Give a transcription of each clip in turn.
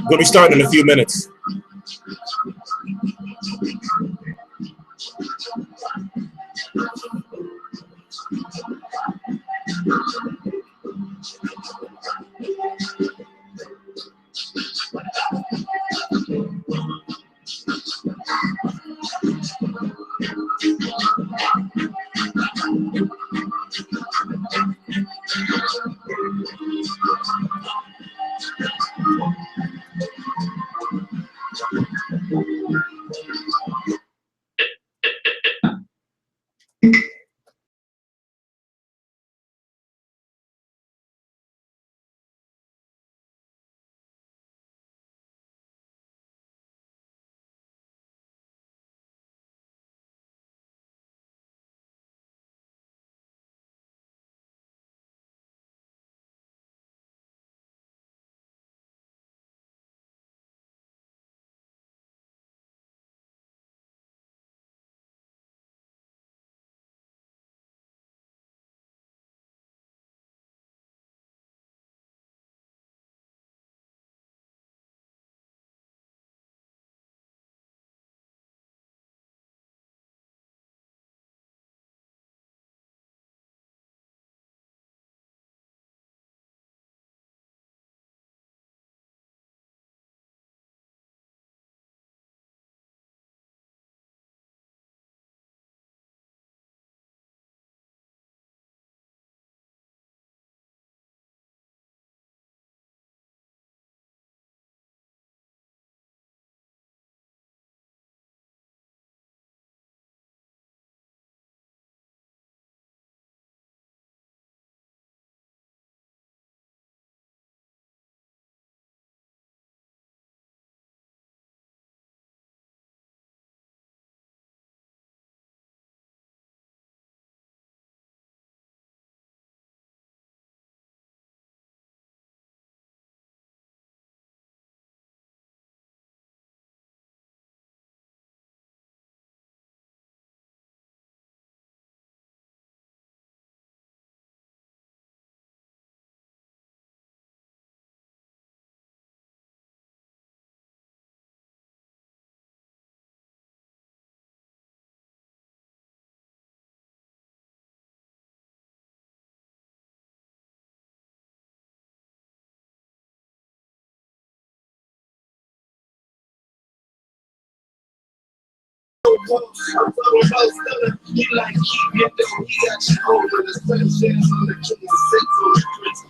We'll be starting in a few minutes.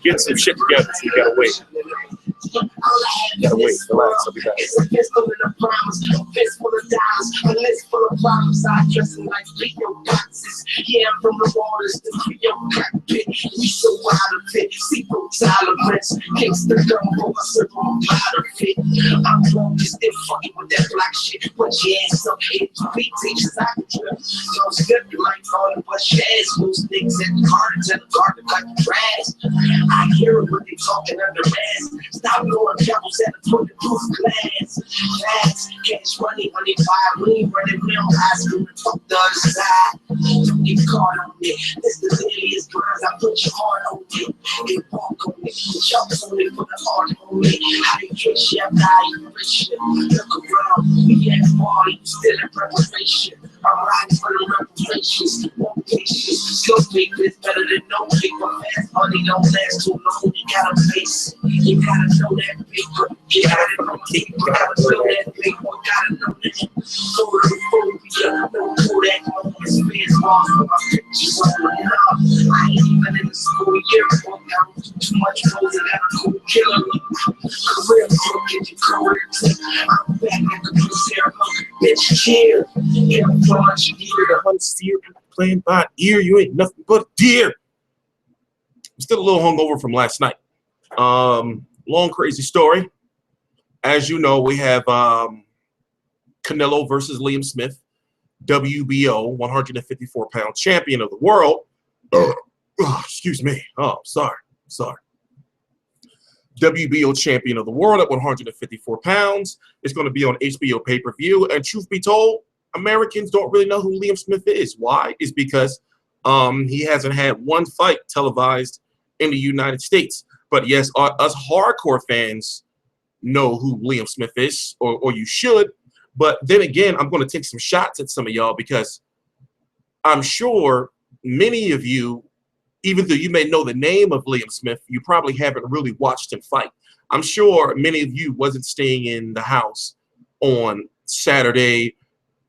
Get some shit together, so you gotta wait. Gotta wait, relax, I'll be back. It's a pistol in a promise, a fist full of dimes, a list full of problems. I dress them like Leo boxes. Yeah, I'm from the waters, the Rio cockpit. We so out of it, sequel tolerance. Gangsta gumbo, I serve on a powder fit. I'm broke, still fucking with that black shit. But yeah, some hit beat teachers I can trip. So I'm slipping like calling, but shares loose niggas at the garden, tell the garden like trash. I hear it when they talking under ass. Stop blowing devils at the bulletproof glass. Fast, cash money, money, fire, we ain't running real high school and fuck the other side. Don't get caught on it. This the dailiest grind, I put your heart on it. Get walk on it, chunks on it, put the heart on it. How you catch your value, rich. Look around, we at the party, still in preparation. I'm riding for the reparations, more patience. Slow paper is better than no paper. Fast money don't last too long. You gotta face it. You gotta know that paper. You gotta know paper. You gotta know that paper. You gotta know that. Photophobia, no Kodak moments. Fans balls for my pictures on the knob. I ain't even in the school year. Too much rose and got a cool killer. Career book, get your career tip. I'm back at the blue ceremony. Bitch, cheer. Yeah, I'm much deer. The hunt steer playing by ear. You ain't nothing but a deer. I'm still a little hungover from last night. Long crazy story. As you know, we have Canelo versus Liam Smith, WBO 154-pound champion of the world. Excuse me. Oh, sorry. WBO champion of the world at 154 pounds. It's going to be on HBO pay-per-view. And truth be told, Americans don't really know who Liam Smith is. Why? Is because he hasn't had one fight televised in the United States. But yes, us hardcore fans know who Liam Smith is, or you should. But then again, I'm going to take some shots at some of y'all because I'm sure many of you, even though you may know the name of Liam Smith, you probably haven't really watched him fight. I'm sure many of you wasn't staying in the house on Saturday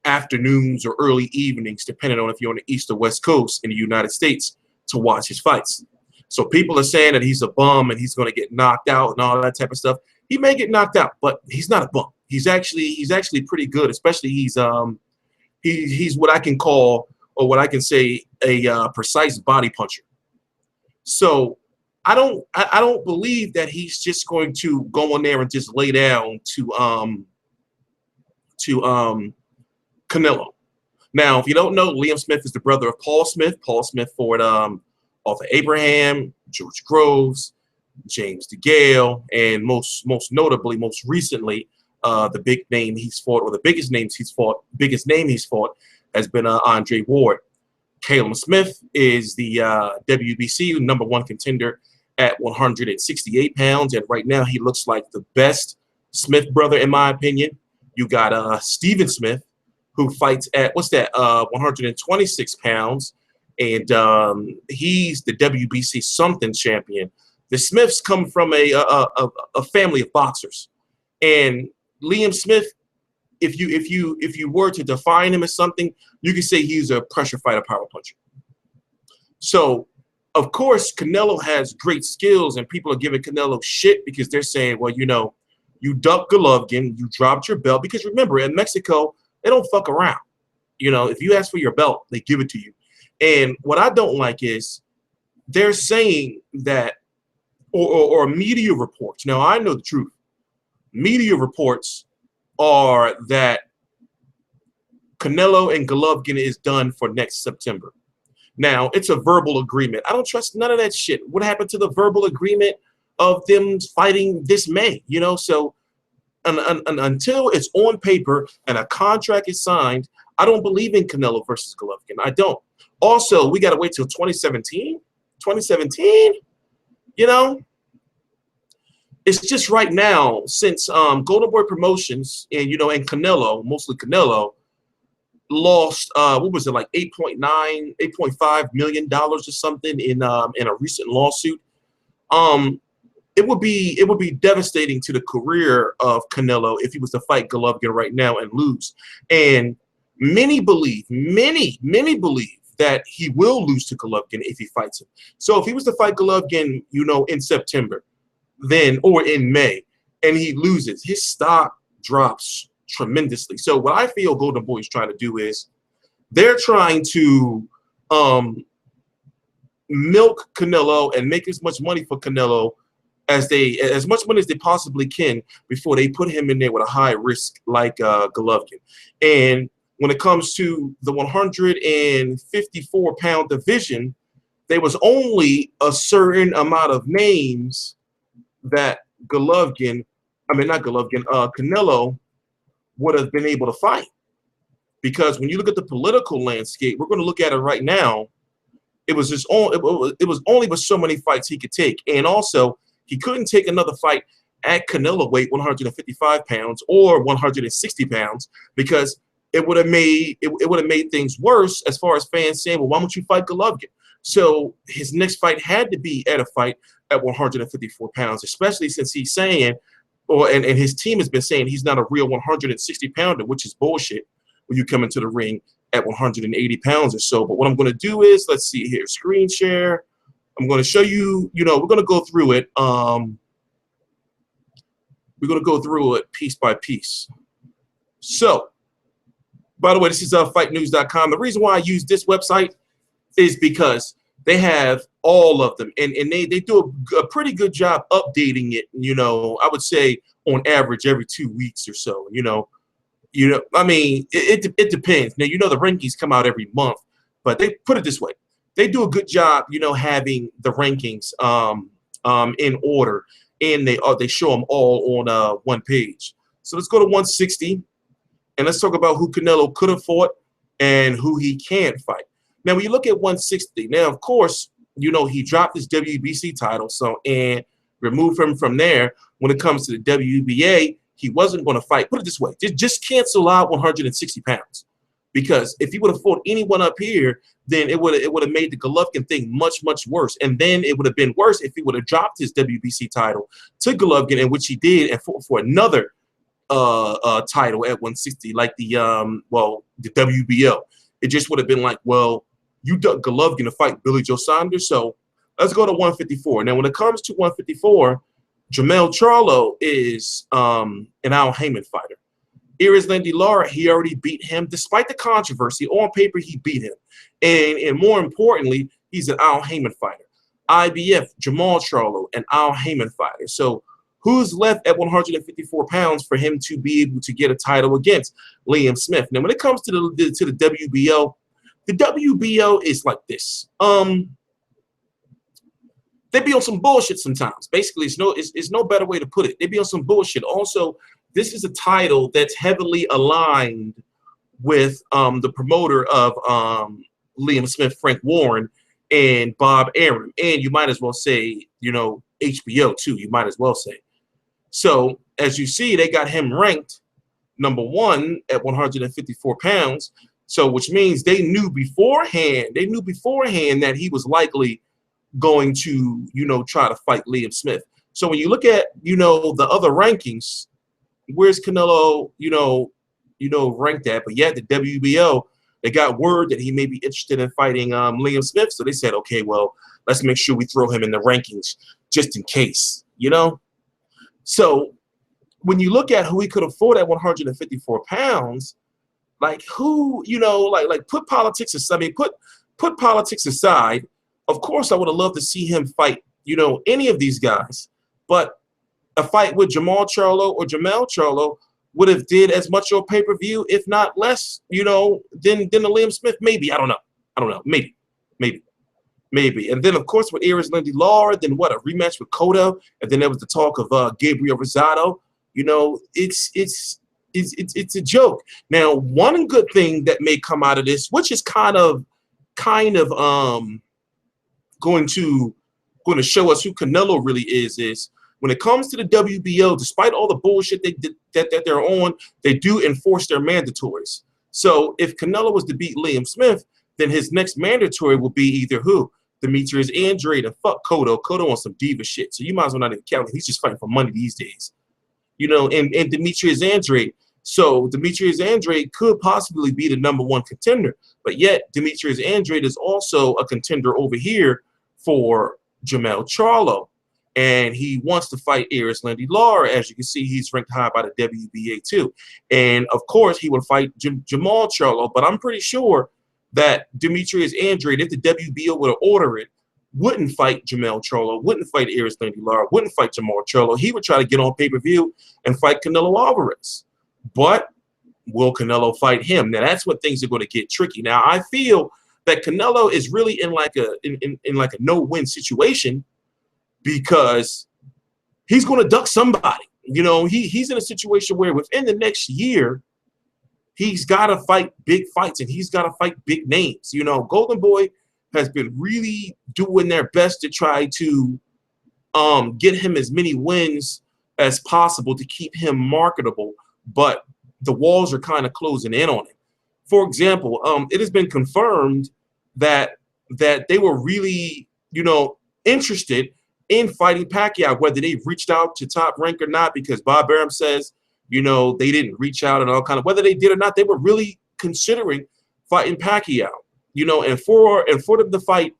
afternoons or early evenings, depending on if you're on the East or West Coast in the United States, to watch his fights. So people are saying that he's a bum and he's going to get knocked out and all that type of stuff. He may get knocked out, but he's not a bum. He's actually pretty good. Especially he's what I can call, or what I can say, a precise body puncher. So I don't believe that he's just going to go on there and just lay down to Canelo. Now, if you don't know, Liam Smith is the brother of Paul Smith. Paul Smith fought Arthur Abraham, George Groves, James DeGale, and most notably, most recently, the big name he's fought, or the biggest name he's fought, has been Andre Ward. Caleb Smith is the WBC #1 contender at 168 pounds, and right now he looks like the best Smith brother, in my opinion. You got Steven Smith, who fights at 126 pounds, and he's the WBC something champion. The Smiths come from a family of boxers, and Liam Smith, if you were to define him as something, you could say he's a pressure fighter, power puncher. So, of course, Canelo has great skills, and people are giving Canelo shit because they're saying, well, you know, you ducked Golovkin, you dropped your belt. Because remember, in Mexico, they don't fuck around. You know, if you ask for your belt, they give it to you. And what I don't like is they're saying that, or media reports. Now, I know the truth. Media reports are that Canelo and Golovkin is done for next September. Now, it's a verbal agreement. I don't trust none of that shit. What happened to the verbal agreement of them fighting this May? You know, so until it's on paper and a contract is signed, I don't believe in Canelo versus Golovkin. I don't. Also, we got to wait till 2017. 2017, you know? It's just right now, since Golden Boy Promotions and, you know, and Canelo, mostly Canelo, lost what was it, like $8.5 million or something in a recent lawsuit. It would be devastating to the career of Canelo if he was to fight Golovkin right now and lose. And many believe that he will lose to Golovkin if he fights him. So if he was to fight Golovkin, you know, in September, then, or in May, and he loses, his stock drops tremendously. So what I feel Golden Boy is trying to do is they're trying to milk Canelo and make as much money for Canelo as much money as they possibly can before they put him in there with a high risk like Golovkin. And when it comes to the 154-pound division, there was only a certain amount of names that Canelo would have been able to fight. Because when you look at the political landscape, we're going to look at it right now. It was only with so many fights he could take, and also he couldn't take another fight at Canelo weight, 155 pounds or 160 pounds, because it would have made things worse as far as fans saying, well, why don't you fight Golovkin? So his next fight had to be at a fight at 154 pounds, especially since he's saying, and his team has been saying he's not a real 160-pounder, which is bullshit when you come into the ring at 180 pounds or so. But what I'm going to do is, let's see here, screen share. I'm going to show you, you know, we're going to go through it. We're going to go through it piece by piece. So, by the way, this is fightnews.com. The reason why I use this website is because they have all of them, and they do a pretty good job updating it. You know, I would say on average every 2 weeks or so. You know, I mean, it depends. Now, you know, the rankings come out every month, but they put it this way: they do a good job, you know, having the rankings in order, and they show them all on one page. So let's go to 160, and let's talk about who Canelo could have fought and who he can't fight. Now, when you look at 160, now, of course, you know, he dropped his WBC title, and removed him from there. When it comes to the WBA, he wasn't going to fight. Put it this way, just cancel out 160 pounds, because if he would have fought anyone up here, then it would have made the Golovkin thing much worse, and then it would have been worse if he would have dropped his WBC title to Golovkin, in which he did, and for another title at 160, like the WBO. It just would have been like, well, you ducked Golovkin to fight Billy Joe Saunders, so let's go to 154. Now, when it comes to 154, Jermell Charlo is an Al Haymon fighter. Erislandy Lara, he already beat him. Despite the controversy, on paper, he beat him. And more importantly, he's an Al Haymon fighter. IBF, Jermell Charlo, an Al Haymon fighter. So who's left at 154 pounds for him to be able to get a title against? Liam Smith. Now, when it comes to the WBO is like this. They be on some bullshit sometimes. Basically, it's no better way to put it. They be on some bullshit. Also, this is a title that's heavily aligned with the promoter of Liam Smith, Frank Warren, and Bob Arum. And you might as well say, you know, HBO too. You might as well say. So, as you see, they got him ranked #1 at 154 pounds. So, which means they knew beforehand that he was likely going to, you know, try to fight Liam Smith. So when you look at, you know, the other rankings, where's Canelo, you know, ranked at? But yet the WBO, they got word that he may be interested in fighting Liam Smith. So they said, okay, well, let's make sure we throw him in the rankings just in case, you know? So when you look at who he could afford at 154 pounds, like who, you know, like put politics aside. I mean, put politics aside. Of course, I would have loved to see him fight, you know, any of these guys. But a fight with Jermell Charlo would have did as much on pay-per-view, if not less, you know, than the Liam Smith. Maybe. I don't know. Maybe. And then, of course, with Erislandy Lara, then what, a rematch with Cotto, and then there was the talk of Gabriel Rosado. You know, it's a joke. Now, one good thing that may come out of this, which is kind of going to show us who Canelo really is when it comes to the WBO, despite all the bullshit that they're on, they do enforce their mandatories. So if Canelo was to beat Liam Smith, then his next mandatory will be either who? Demetrius Andrade, and fuck Cotto. Cotto on some diva shit. So you might as well not even count him. He's just fighting for money these days. You know, and Demetrius Andrade. So Demetrius Andrade could possibly be the #1 contender. But yet Demetrius Andrade is also a contender over here for Jermell Charlo. And he wants to fight Erislandy Lara. As you can see, he's ranked high by the WBA too. And of course, he would fight Jermell Charlo. But I'm pretty sure that Demetrius Andrade, if the WBO were to order it, wouldn't fight Jermell Charlo, wouldn't fight Erislandy Lara, wouldn't fight Jermell Charlo. He would try to get on pay-per-view and fight Canelo Alvarez. But will Canelo fight him? Now, that's when things are going to get tricky. Now, I feel that Canelo is really in like a no-win situation, because he's going to duck somebody. You know, he's in a situation where within the next year, he's got to fight big fights and he's got to fight big names. You know, Golden Boy has been really doing their best to try to get him as many wins as possible to keep him marketable, but the walls are kind of closing in on him. For example, it has been confirmed that they were really, you know, interested in fighting Pacquiao, whether they reached out to Top Rank or not, because Bob Arum says, you know, they didn't reach out and all kind of, whether they did or not, they were really considering fighting Pacquiao, you know, and for them to fight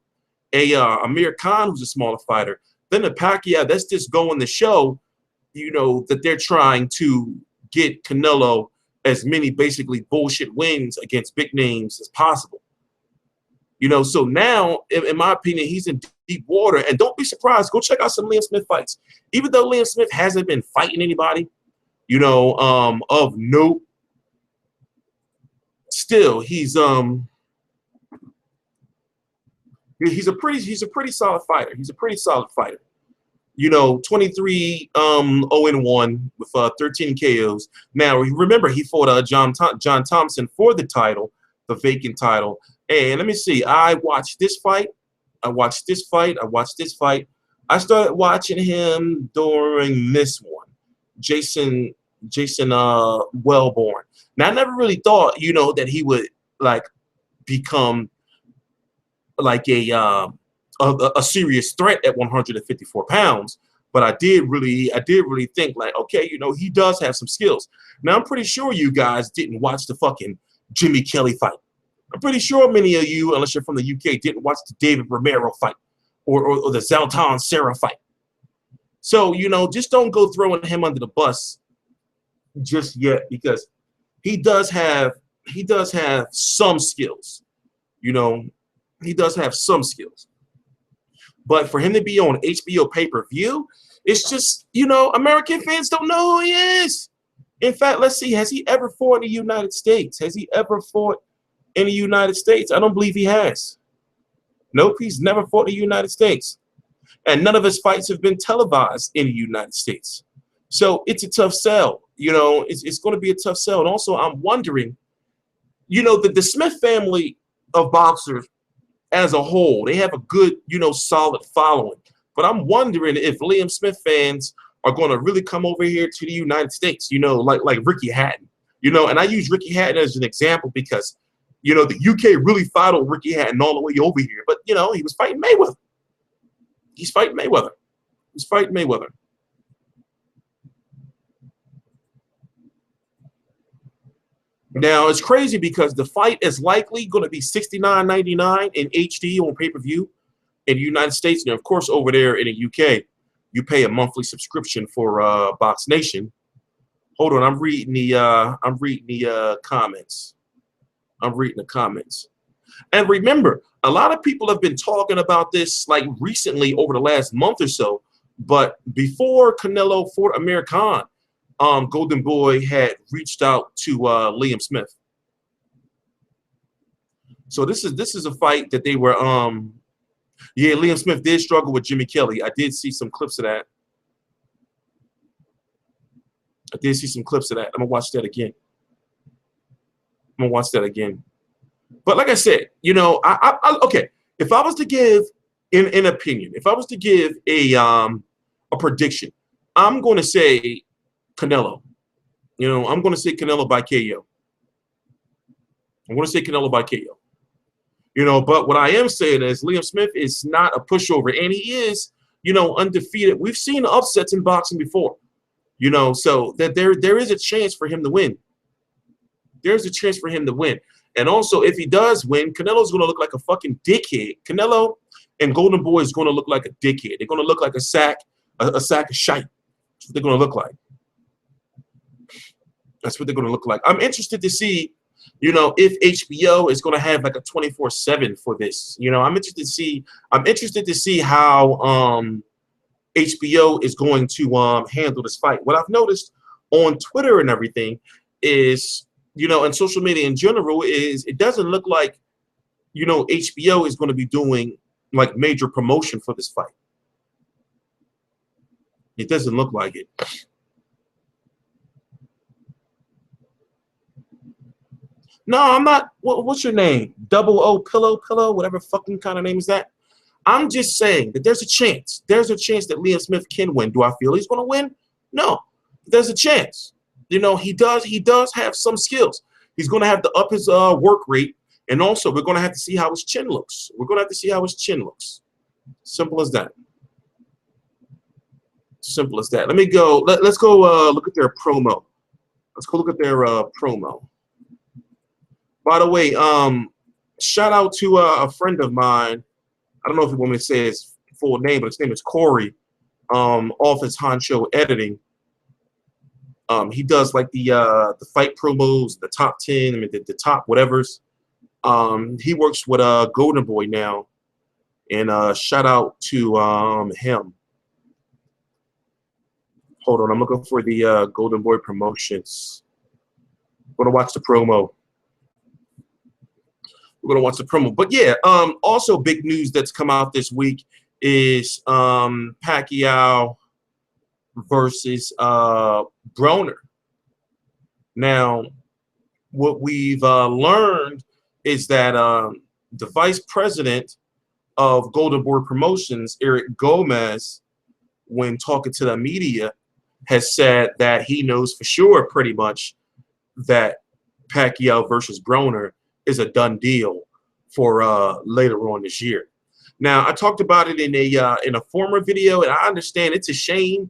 Amir Khan, who's a smaller fighter, then the Pacquiao, that's just going to show, you know, that they're trying to get Canelo as many basically bullshit wins against big names as possible. You know, so now, in my opinion, he's in deep water. And don't be surprised. Go check out some Liam Smith fights. Even though Liam Smith hasn't been fighting anybody, you know, of note, still he's a pretty solid fighter. He's a pretty solid fighter. You know, 23-0-1 with 13 KOs. Now, remember, he fought John Thompson for the title, the vacant title. And let me see, I watched this fight. I watched this fight. I watched this fight. I started watching him during this one, Jason Wellborn. Now I never really thought, you know, that he would like become like a serious threat at 154 pounds. But I did really think like, okay, you know, he does have some skills. Now I'm pretty sure you guys didn't watch the fucking Jimmy Kelly fight. I'm pretty sure many of you, unless you're from the UK, didn't watch the David Romero fight or the Zaltan Serra fight. So, you know, just don't go throwing him under the bus just yet, because he does have some skills. You know, he does have some skills. But for him to be on HBO pay-per-view, it's just, you know, American fans don't know who he is. In fact, let's see, has he ever fought in the United States? Has he ever fought in the United States? I don't believe he has. Nope, he's never fought in the United States. And none of his fights have been televised in the United States. So it's a tough sell. You know, it's going to be a tough sell. And also, I'm wondering, you know, the Smith family of boxers as a whole, they have a good, you know, solid following. But I'm wondering if Liam Smith fans are going to really come over here to the United States, you know, like Ricky Hatton. You know, and I use Ricky Hatton as an example because, you know, the UK really followed Ricky Hatton all the way over here. But, you know, he was fighting Mayweather. He's fighting Mayweather. He's fighting Mayweather. Now, it's crazy because the fight is likely going to be $69.99 in HD on pay-per-view in the United States. And, of course, over there in the UK, you pay a monthly subscription for Box Nation. Hold on, I'm reading the comments. I'm reading the comments. And remember, a lot of people have been talking about this like recently over the last month or so. But before Canelo fought Amir Khan, Golden Boy had reached out to Liam Smith. So this is a fight that they were yeah, Liam Smith did struggle with Jimmy Kelly. I did see some clips of that. I'm gonna watch that again. But like I said, you know, okay, if I was to give an opinion, if I was to give a prediction, I'm going to say Canelo. You know, I'm going to say Canelo by KO. You know, but what I am saying is Liam Smith is not a pushover, and he is, you know, undefeated. We've seen upsets in boxing before, you know, so that there is a chance for him to win. There's a chance for him to win. And also, if he does win, Canelo's going to look like a fucking dickhead. Canelo and Golden Boy is going to look like a dickhead. They're going to look like a sack of shite. That's what they're going to look like. That's what they're going to look like. I'm interested to see, you know, if HBO is going to have like a 24/7 for this. You know, I'm interested to see how HBO is going to handle this fight. What I've noticed on Twitter and everything is, you know, and social media in general, is it doesn't look like, you know, HBO is going to be doing like major promotion for this fight. It doesn't look like it. No, I'm not. What's your name? Double O Pillow, whatever fucking kind of name is that? I'm just saying that there's a chance. There's a chance that Liam Smith can win. Do I feel he's going to win? No. There's a chance. You know, he does have some skills. He's going to have to up his work rate, and also we're going to have to see how his chin looks. Simple as that. Let me go. Let's go look at their promo. By the way, shout out to a friend of mine. I don't know if you want me to say his full name, but his name is Corey. Office Honcho Editing. He does like the fight promos, the top 10, I mean the top whatevers. He works with Golden Boy now, and shout out to him. Hold on, I'm looking for the Golden Boy Promotions. I'm gonna watch the promo. But yeah, also big news that's come out this week is Pacquiao versus Broner. Now, what we've learned is that the vice president of Golden Boy Promotions, Eric Gomez, when talking to the media, has said that he knows for sure pretty much that Pacquiao versus Broner is a done deal for later on this year. Now, I talked about it in a former video, and I understand it's a shame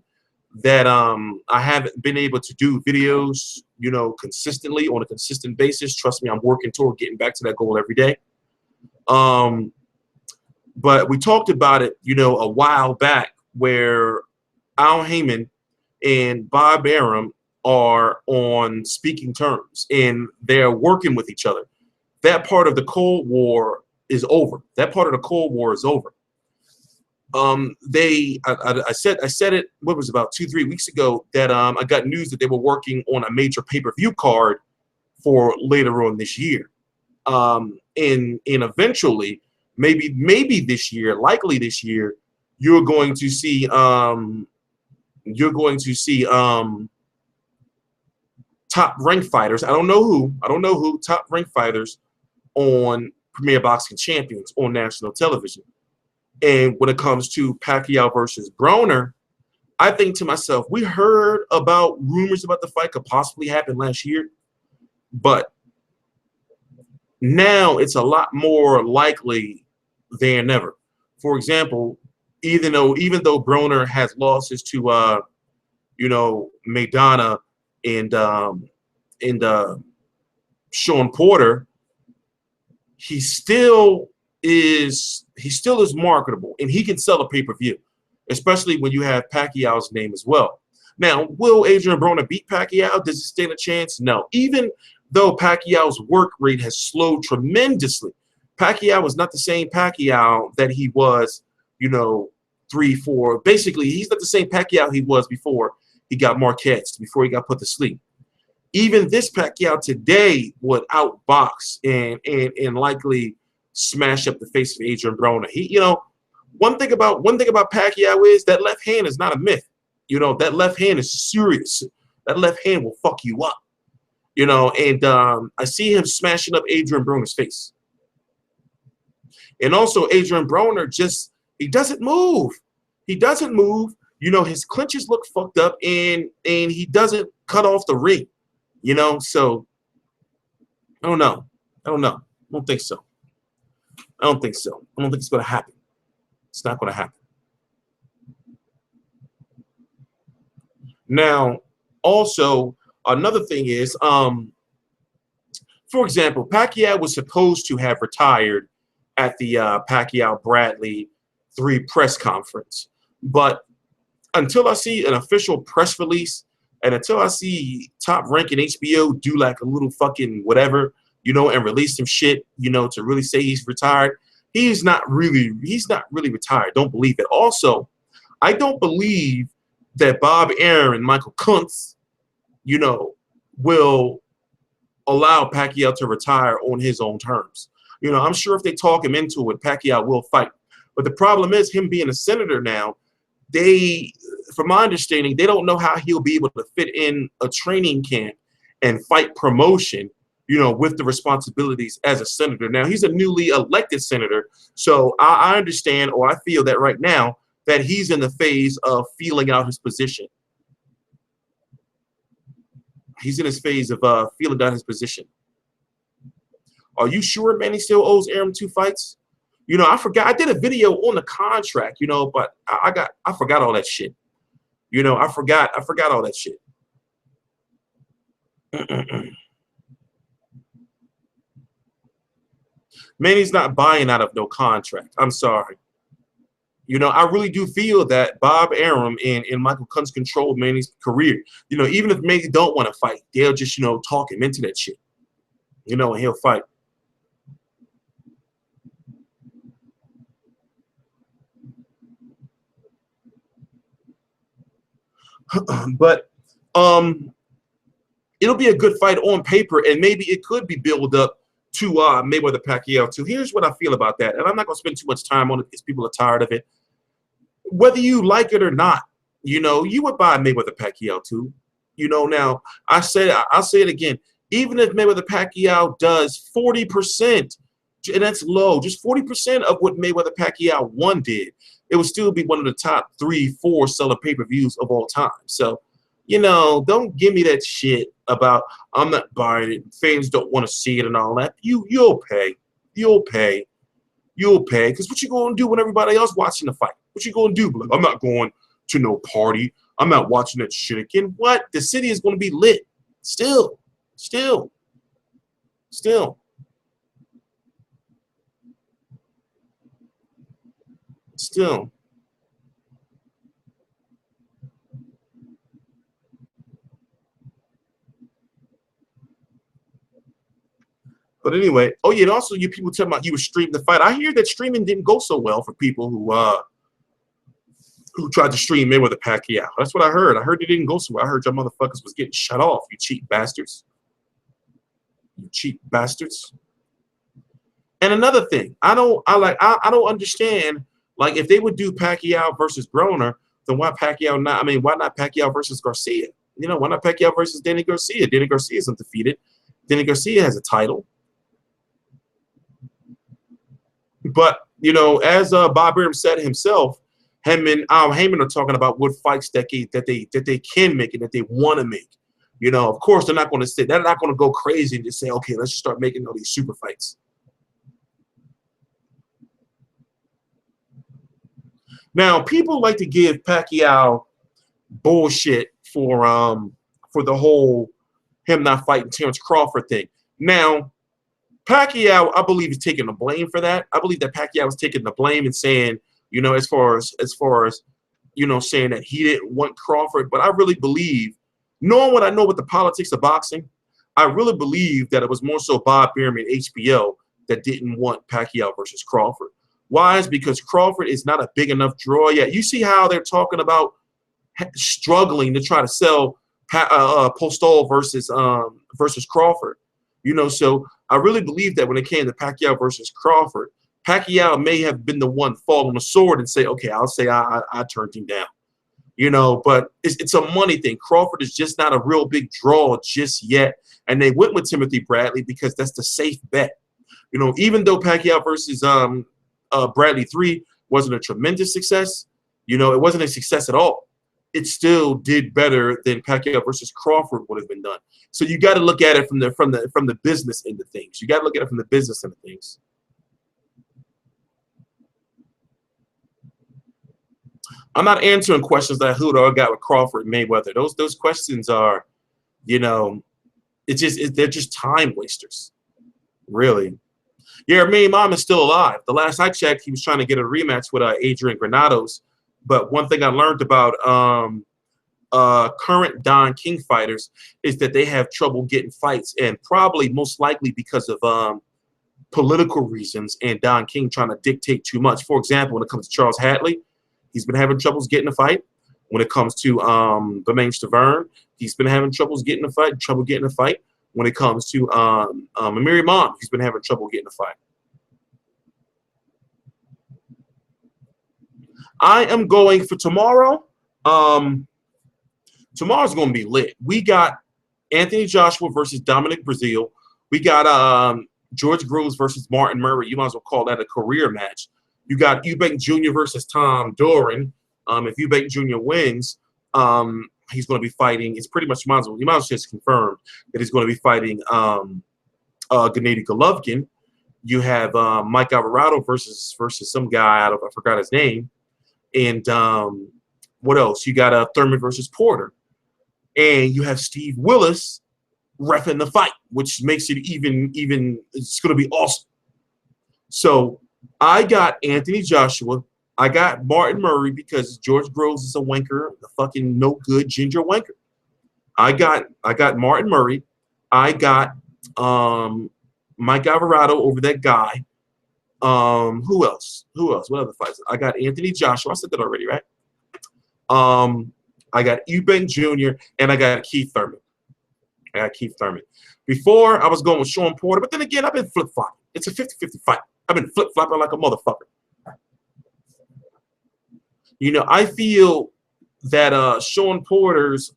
that I haven't been able to do videos, you know, consistently on a consistent basis. Trust me, I'm working toward getting back to that goal every day. But we talked about it, you know, a while back, where Al Heyman and Bob Arum are on speaking terms, and they're working with each other. That part of the Cold War is over. That part of the Cold War is over. I said it, what was it, about 2-3 weeks ago, that I got news that they were working on a major pay-per-view card for later on this year. And eventually, maybe this year, likely this year, you're going to see top rank fighters. I don't know who top rank fighters on Premier Boxing Champions on national television. And when it comes to Pacquiao versus Broner, I think to myself, we heard about rumors about the fight could possibly happen last year, but now it's a lot more likely than ever. For example, even though Broner has losses to you know, Maidana and Sean Porter, he still is marketable, and he can sell a pay-per-view, especially when you have Pacquiao's name as well. Now, will Adrian Broner beat Pacquiao? Does he stand a chance? No. Even though Pacquiao's work rate has slowed tremendously, Pacquiao is not the same Pacquiao that he was, you know, 3-4. Basically, he's not the same Pacquiao he was before he got Marquez, before he got put to sleep. Even this Pacquiao today would outbox and likely smash up the face of Adrian Broner. He, you know, one thing about Pacquiao is that left hand is not a myth. You know, that left hand is serious. That left hand will fuck you up. You know, and I see him smashing up Adrian Broner's face. And also, Adrian Broner he doesn't move. He doesn't move. You know, his clinches look fucked up, and he doesn't cut off the ring. You know, so I don't know. I don't think so. I don't think it's going to happen. It's not going to happen. Now, also, another thing is, for example, Pacquiao was supposed to have retired at the Pacquiao-Bradley 3 press conference. But until I see an official press release, and until I see Top Rank and HBO do like a little fucking whatever, you know, and release some shit, you know, to really say he's retired, he's not really retired. Don't believe it. Also, I don't believe that Bob Arum and Michael Kuntz, you know, will allow Pacquiao to retire on his own terms. You know, I'm sure if they talk him into it, Pacquiao will fight. But the problem is, him being a senator now, from my understanding, they don't know how he'll be able to fit in a training camp and fight promotion, you know, with the responsibilities as a senator. Now, he's a newly elected senator, so I understand, or I feel that right now, that he's in the phase of feeling out his position. He's in his phase of feeling out his position. Are you sure Manny still owes Arum 2 fights? You know, I forgot. I did a video on the contract, you know, but I forgot all that shit. You know, I forgot all that shit. Manny's not buying out of no contract. I'm sorry. You know, I really do feel that Bob Arum and Michael Kuntz control Manny's career. You know, even if Manny don't want to fight, they'll just, you know, talk him into that shit. You know, and he'll fight. But it'll be a good fight on paper, and maybe it could be built up to Mayweather Pacquiao too. Here's what I feel about that, and I'm not going to spend too much time on it because people are tired of it. Whether you like it or not, you know, you would buy Mayweather Pacquiao too. You know, now I'll say it again. Even if Mayweather Pacquiao does 40% and that's low. Just 40% of what Mayweather Pacquiao 1 did. It would still be one of the top 3, 4 seller pay-per-views of all time. So, you know, don't give me that shit about I'm not buying it. Fans don't want to see it and all that. You'll pay. You'll pay. You'll pay. Because what you going to do when everybody else watching the fight? What you going to do? Like, I'm not going to no party. I'm not watching that shit again. What? The city is going to be lit. Still. But anyway, oh yeah, and also you people talking about you were streaming the fight. I hear that streaming didn't go so well for people who tried to stream Mayweather Pacquiao. That's what I heard. I heard it didn't go so well. I heard your motherfuckers was getting shut off. You cheap bastards. You cheap bastards. And another thing, I don't understand. Like, if they would do Pacquiao versus Broner, then why Pacquiao not? I mean, why not Pacquiao versus Garcia? You know, why not Pacquiao versus Danny Garcia? Danny Garcia is undefeated. Danny Garcia has a title. But, you know, as Bob Arum said himself, him and Al Heyman are talking about what fights that they can make and that they want to make. You know, of course, they're not going to go crazy and just say, okay, let's just start making all these super fights. Now, people like to give Pacquiao bullshit for the whole him not fighting Terrence Crawford thing. Now, Pacquiao, I believe, is taking the blame for that. I believe that Pacquiao is taking the blame and saying, you know, as far as you know, saying that he didn't want Crawford. But I really believe, knowing what I know with the politics of boxing, I really believe that it was more so Bob Arum and HBO that didn't want Pacquiao versus Crawford. Why? Is because Crawford is not a big enough draw yet. You see how they're talking about struggling to try to sell Postol versus Crawford. You know, so I really believe that when it came to Pacquiao versus Crawford, Pacquiao may have been the one fall on the sword and say, okay, I'll say I turned him down. You know, but it's a money thing. Crawford is just not a real big draw just yet. And they went with Timothy Bradley because that's the safe bet. You know, even though Pacquiao versus Bradley 3 wasn't a tremendous success, you know, it wasn't a success at all. It still did better than Pacquiao versus Crawford would have been done. So you got to look at it from the business end of things. You got to look at it from the business end of things. I'm not answering questions that Huda got with Crawford and Mayweather. Those questions are, you know, they're just time wasters, really. Yeah, Mom is still alive. The last I checked, he was trying to get a rematch with Adrian Granados. But one thing I learned about current Don King fighters is that they have trouble getting fights, and probably most likely because of political reasons and Don King trying to dictate too much. For example, when it comes to Charles Hadley, he's been having troubles getting a fight. When it comes to Bermain Stavern, he's been having trouble getting a fight. When it comes to Amir Imam, he's been having trouble getting a fight. I am going for tomorrow. Tomorrow's going to be lit. We got Anthony Joshua versus Dominic Breazeale. We got George Groves versus Martin Murray. You might as well call that a career match. You got Eubank Jr. versus Tom Doran. If Eubank Jr. wins, he's going to be fighting. It's pretty much you might as well just confirmed that he's going to be fighting Gennady Golovkin. You have Mike Alvarado versus some guy I forgot his name. And what else? You got Thurman versus Porter. And you have Steve Willis reffing the fight, which makes it even it's going to be awesome. So I got Anthony Joshua. I got Martin Murray because George Groves is a wanker, the fucking no good ginger wanker. I got Martin Murray. I got Mike Alvarado over that guy. Who else? What other fights? I got Anthony Joshua. I said that already, right? I got Eubank Jr. and I got Keith Thurman. Before I was going with Sean Porter, but then again, I've been flip-flopping. It's a 50-50 fight. I've been flip-flopping like a motherfucker. You know, I feel that Sean Porter's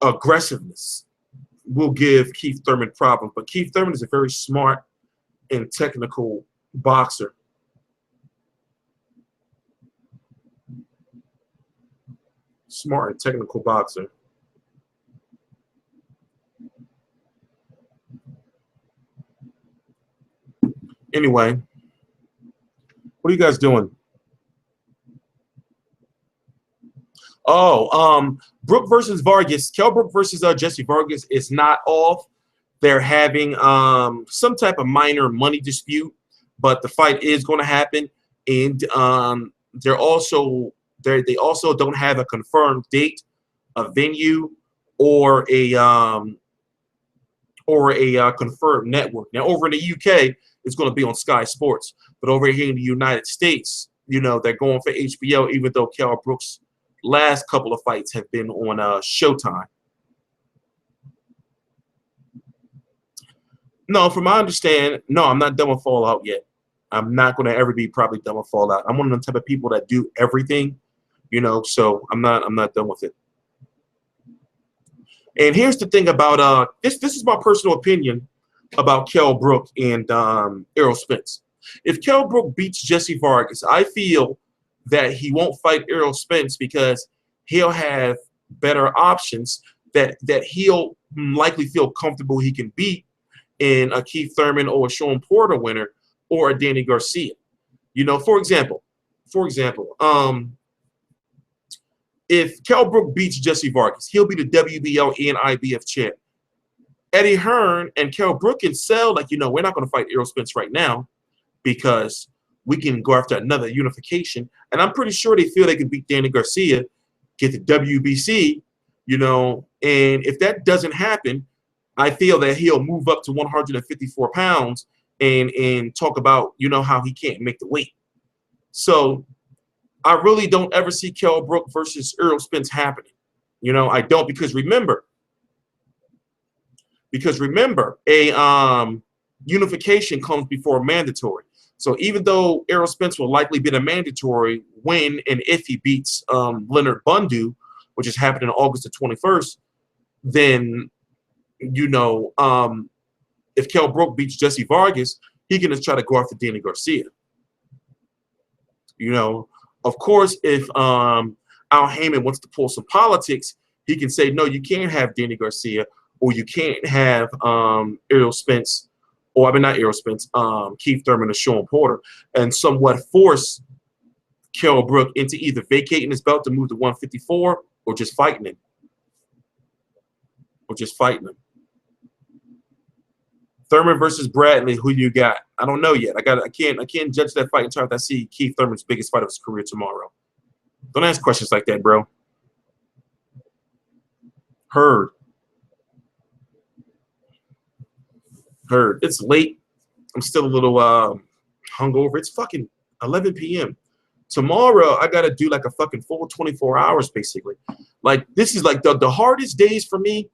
aggressiveness will give Keith Thurman problems. But Keith Thurman is a very smart and technical boxer. Smart and technical boxer. Anyway, what are you guys doing? Oh, Brook versus Vargas. Kell Brook versus Jesse Vargas is not off. They're having some type of minor money dispute, but the fight is going to happen. And they also don't have a confirmed date, a venue, or a confirmed network. Now, over in the UK, it's going to be on Sky Sports, but over here in the United States, you know, they're going for HBO, even though Kell Brook's last couple of fights have been on Showtime. No, from my understanding, no, I'm not done with Fallout yet. I'm not going to ever be probably done with Fallout. I'm one of the type of people that do everything, you know, so I'm not done with it. And here's the thing about this is my personal opinion about Kell Brook and Errol Spence. If Kell Brook beats Jesse Vargas, I feel that he won't fight Errol Spence because he'll have better options that he'll likely feel comfortable he can beat in a Keith Thurman or a Sean Porter winner or a Danny Garcia. You know, for example, if Kell Brook beats Jesse Vargas, he'll be the WBO and IBF champ. Eddie Hearn and Kell Brook can sell, like, you know, we're not going to fight Errol Spence right now because we can go after another unification. And I'm pretty sure they feel they can beat Danny Garcia, get the WBC, you know, and if that doesn't happen, I feel that he'll move up to 154 pounds and talk about, you know, how he can't make the weight. So I really don't ever see Kell Brook versus Errol Spence happening. You know, I don't, because remember, a unification comes before mandatory. So even though Errol Spence will likely be a mandatory when and if he beats Leonard Bundu, which is happening on August the 21st, then, you know, if Kell Brook beats Jesse Vargas, he can just try to go after Danny Garcia. You know, of course, if Al Heyman wants to pull some politics, he can say, no, you can't have Danny Garcia, or you can't have Errol Spence, or I mean not Errol Spence, Keith Thurman or Sean Porter, and somewhat force Kell Brook into either vacating his belt to move to 154 or just fighting him. Thurman versus Bradley, who you got? I don't know yet. I can't judge that fight until I see Keith Thurman's biggest fight of his career tomorrow. Don't ask questions like that, bro. Heard. It's late. I'm still a little hungover. It's fucking 11 p.m. Tomorrow, I got to do like a fucking full 24 hours, basically. Like, this is like the hardest days for me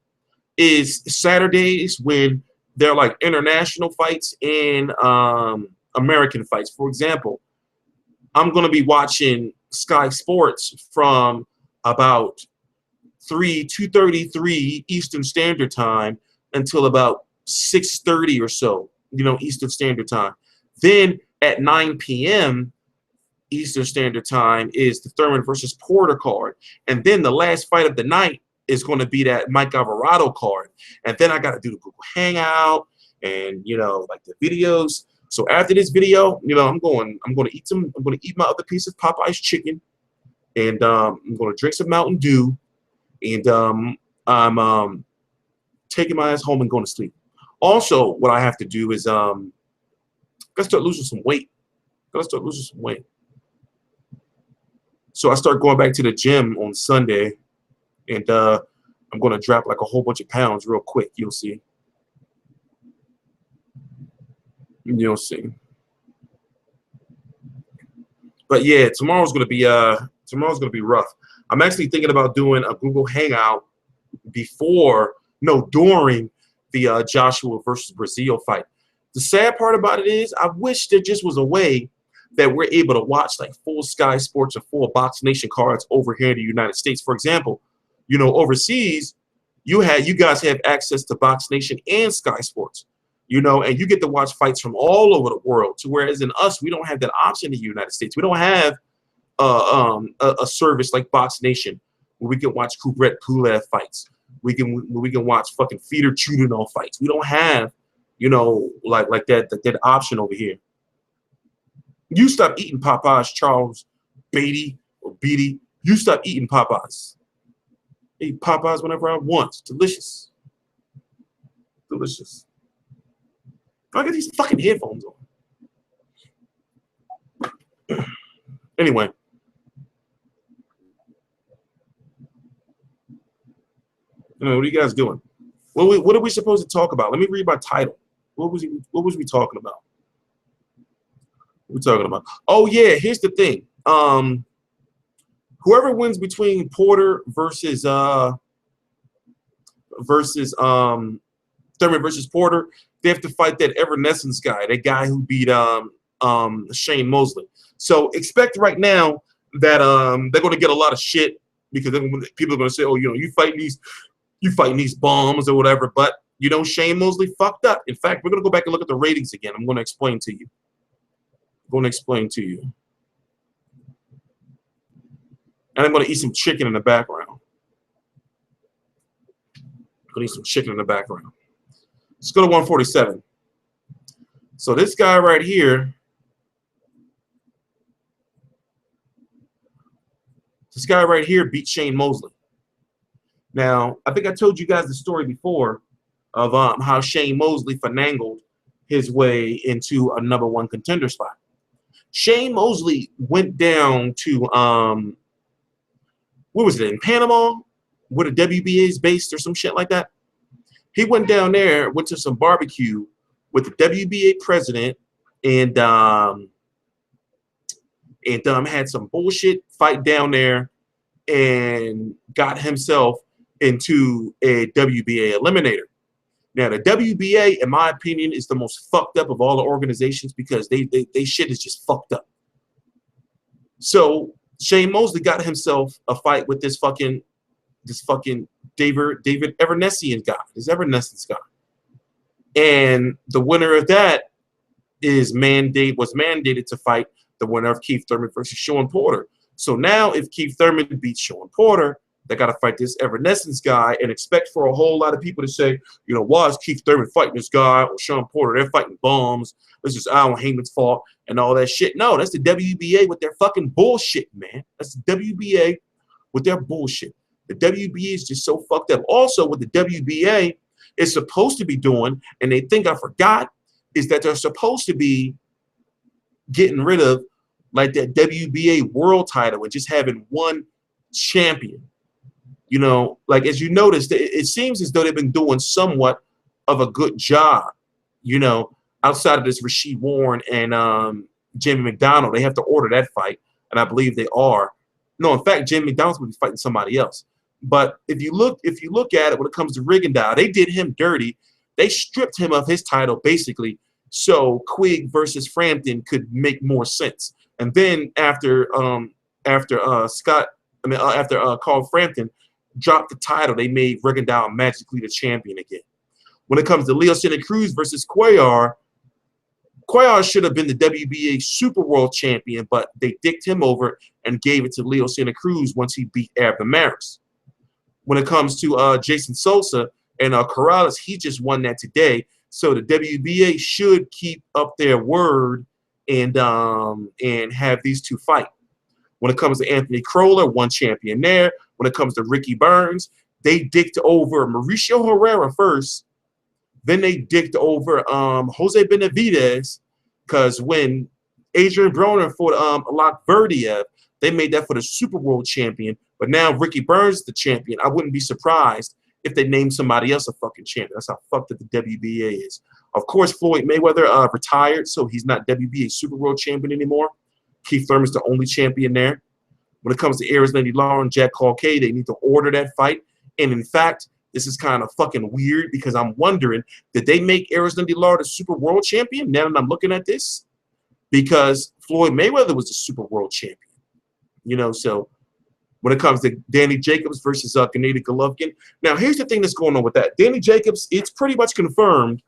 is Saturdays when they're like international fights and American fights. For example, I'm going to be watching Sky Sports from about 2:33 Eastern Standard Time until about 6:30 or so, you know, Eastern Standard Time. Then at 9 p.m. Eastern Standard Time is the Thurman versus Porter card. And then the last fight of the night is going to be that Mike Alvarado card. And then I got to do the Google Hangout and, you know, like the videos. So after this video, you know, I'm going to eat my other piece of Popeye's chicken, and I'm going to drink some Mountain Dew, and I'm taking my ass home and going to sleep. Also, what I have to do is gotta start losing some weight. So I start going back to the gym on Sunday, and I'm going to drop like a whole bunch of pounds real quick. You'll see. You'll see. But yeah, tomorrow's going to be rough. I'm actually thinking about doing a Google Hangout during the Joshua versus Brazil fight. The sad part about it is I wish there just was a way that we're able to watch like full Sky Sports or full Box Nation cards over here in the United States. For example, you know, overseas, You guys have access to Box Nation and Sky Sports, you know, and you get to watch fights from all over the world. To whereas in us, we don't have that option in the United States. We don't have a service like Box Nation where we can watch Kubrat Pulev fights. We can watch fucking Feeder Chudinov fights. We don't have, you know, like that option over here. You stop eating Popeyes, Charles Beatty or Beatty. You stop eating Popeyes. I eat Popeyes whenever I want. It's delicious. Delicious. I got these fucking headphones on. Anyway. You know, what are you guys doing? What are we supposed to talk about? Let me read my title. What was we talking about? What are we talking about? Oh yeah, here's the thing. Whoever wins between Porter versus Thurman versus Porter, they have to fight that Evanescence guy, that guy who beat Shane Mosley. So expect right now that they're going to get a lot of shit because people are going to say, oh, you know, you fighting these bombs or whatever. But you know, Shane Mosley fucked up. In fact, we're going to go back and look at the ratings again. I'm going to explain to you. And I'm going to eat some chicken in the background. Let's go to 147. So this guy right here, beat Shane Mosley. Now, I think I told you guys the story before of how Shane Mosley finagled his way into a #1 contender spot. Shane Mosley went down to what was it, in Panama, where the WBA is based or some shit like that. He went down there, went to some barbecue with the WBA president, and had some bullshit fight down there, and got himself into a WBA eliminator. Now, the WBA, in my opinion, is the most fucked up of all the organizations because they shit is just fucked up. So Shane Mosley got himself a fight with this fucking David Evanescence guy. And the winner of that was mandated to fight the winner of Keith Thurman versus Sean Porter. So now if Keith Thurman beats Sean Porter, they got to fight this Evanescence guy and expect for a whole lot of people to say, you know, why is Keith Thurman fighting this guy or Sean Porter? They're fighting bombs. This is Alan Heyman's fault and all that shit. No, that's the WBA with their fucking bullshit, man. That's the WBA with their bullshit. The WBA is just so fucked up. Also, what the WBA is supposed to be doing, and they think I forgot, is that they're supposed to be getting rid of like that WBA world title and just having one champion. You know, like as you noticed, it seems as though they've been doing somewhat of a good job, you know, outside of this Rashid Warren and Jamie McDonald. They have to order that fight, and I believe they are. No, in fact, Jamie McDonald's going to be fighting somebody else. But if you look at it when it comes to Rigondeaux, they did him dirty. They stripped him of his title basically, so Quigg versus Frampton could make more sense. And then after Carl Frampton dropped the title, they made Rigondeaux magically the champion again. When it comes to Leo Santa Cruz versus Cuellar should have been the WBA Super World Champion, but they dicked him over and gave it to Leo Santa Cruz once he beat Abner Maris. When it comes to Jason Sosa and Corrales, he just won that today. So the WBA should keep up their word and have these two fight. When it comes to Anthony Croller, one champion there. When it comes to Ricky Burns, they dicked over Mauricio Herrera first. Then they dicked over Jose Benavidez, because when Adrian Broner fought Alak Verdiev, they made that for the Super World Champion. But now Ricky Burns is the champion. I wouldn't be surprised if they named somebody else a fucking champion. That's how fucked up the WBA is. Of course, Floyd Mayweather retired, so he's not WBA Super World Champion anymore. Keith Thurman's the only champion there. When it comes to Arizona Law and Jack Calcade, they need to order that fight. And in fact, this is kind of fucking weird because I'm wondering, did they make Arizona Law the Super World Champion now that I'm looking at this? Because Floyd Mayweather was the Super World Champion. You know, so when it comes to Danny Jacobs versus Gennady Golovkin. Now, here's the thing that's going on with that. Danny Jacobs, it's pretty much confirmed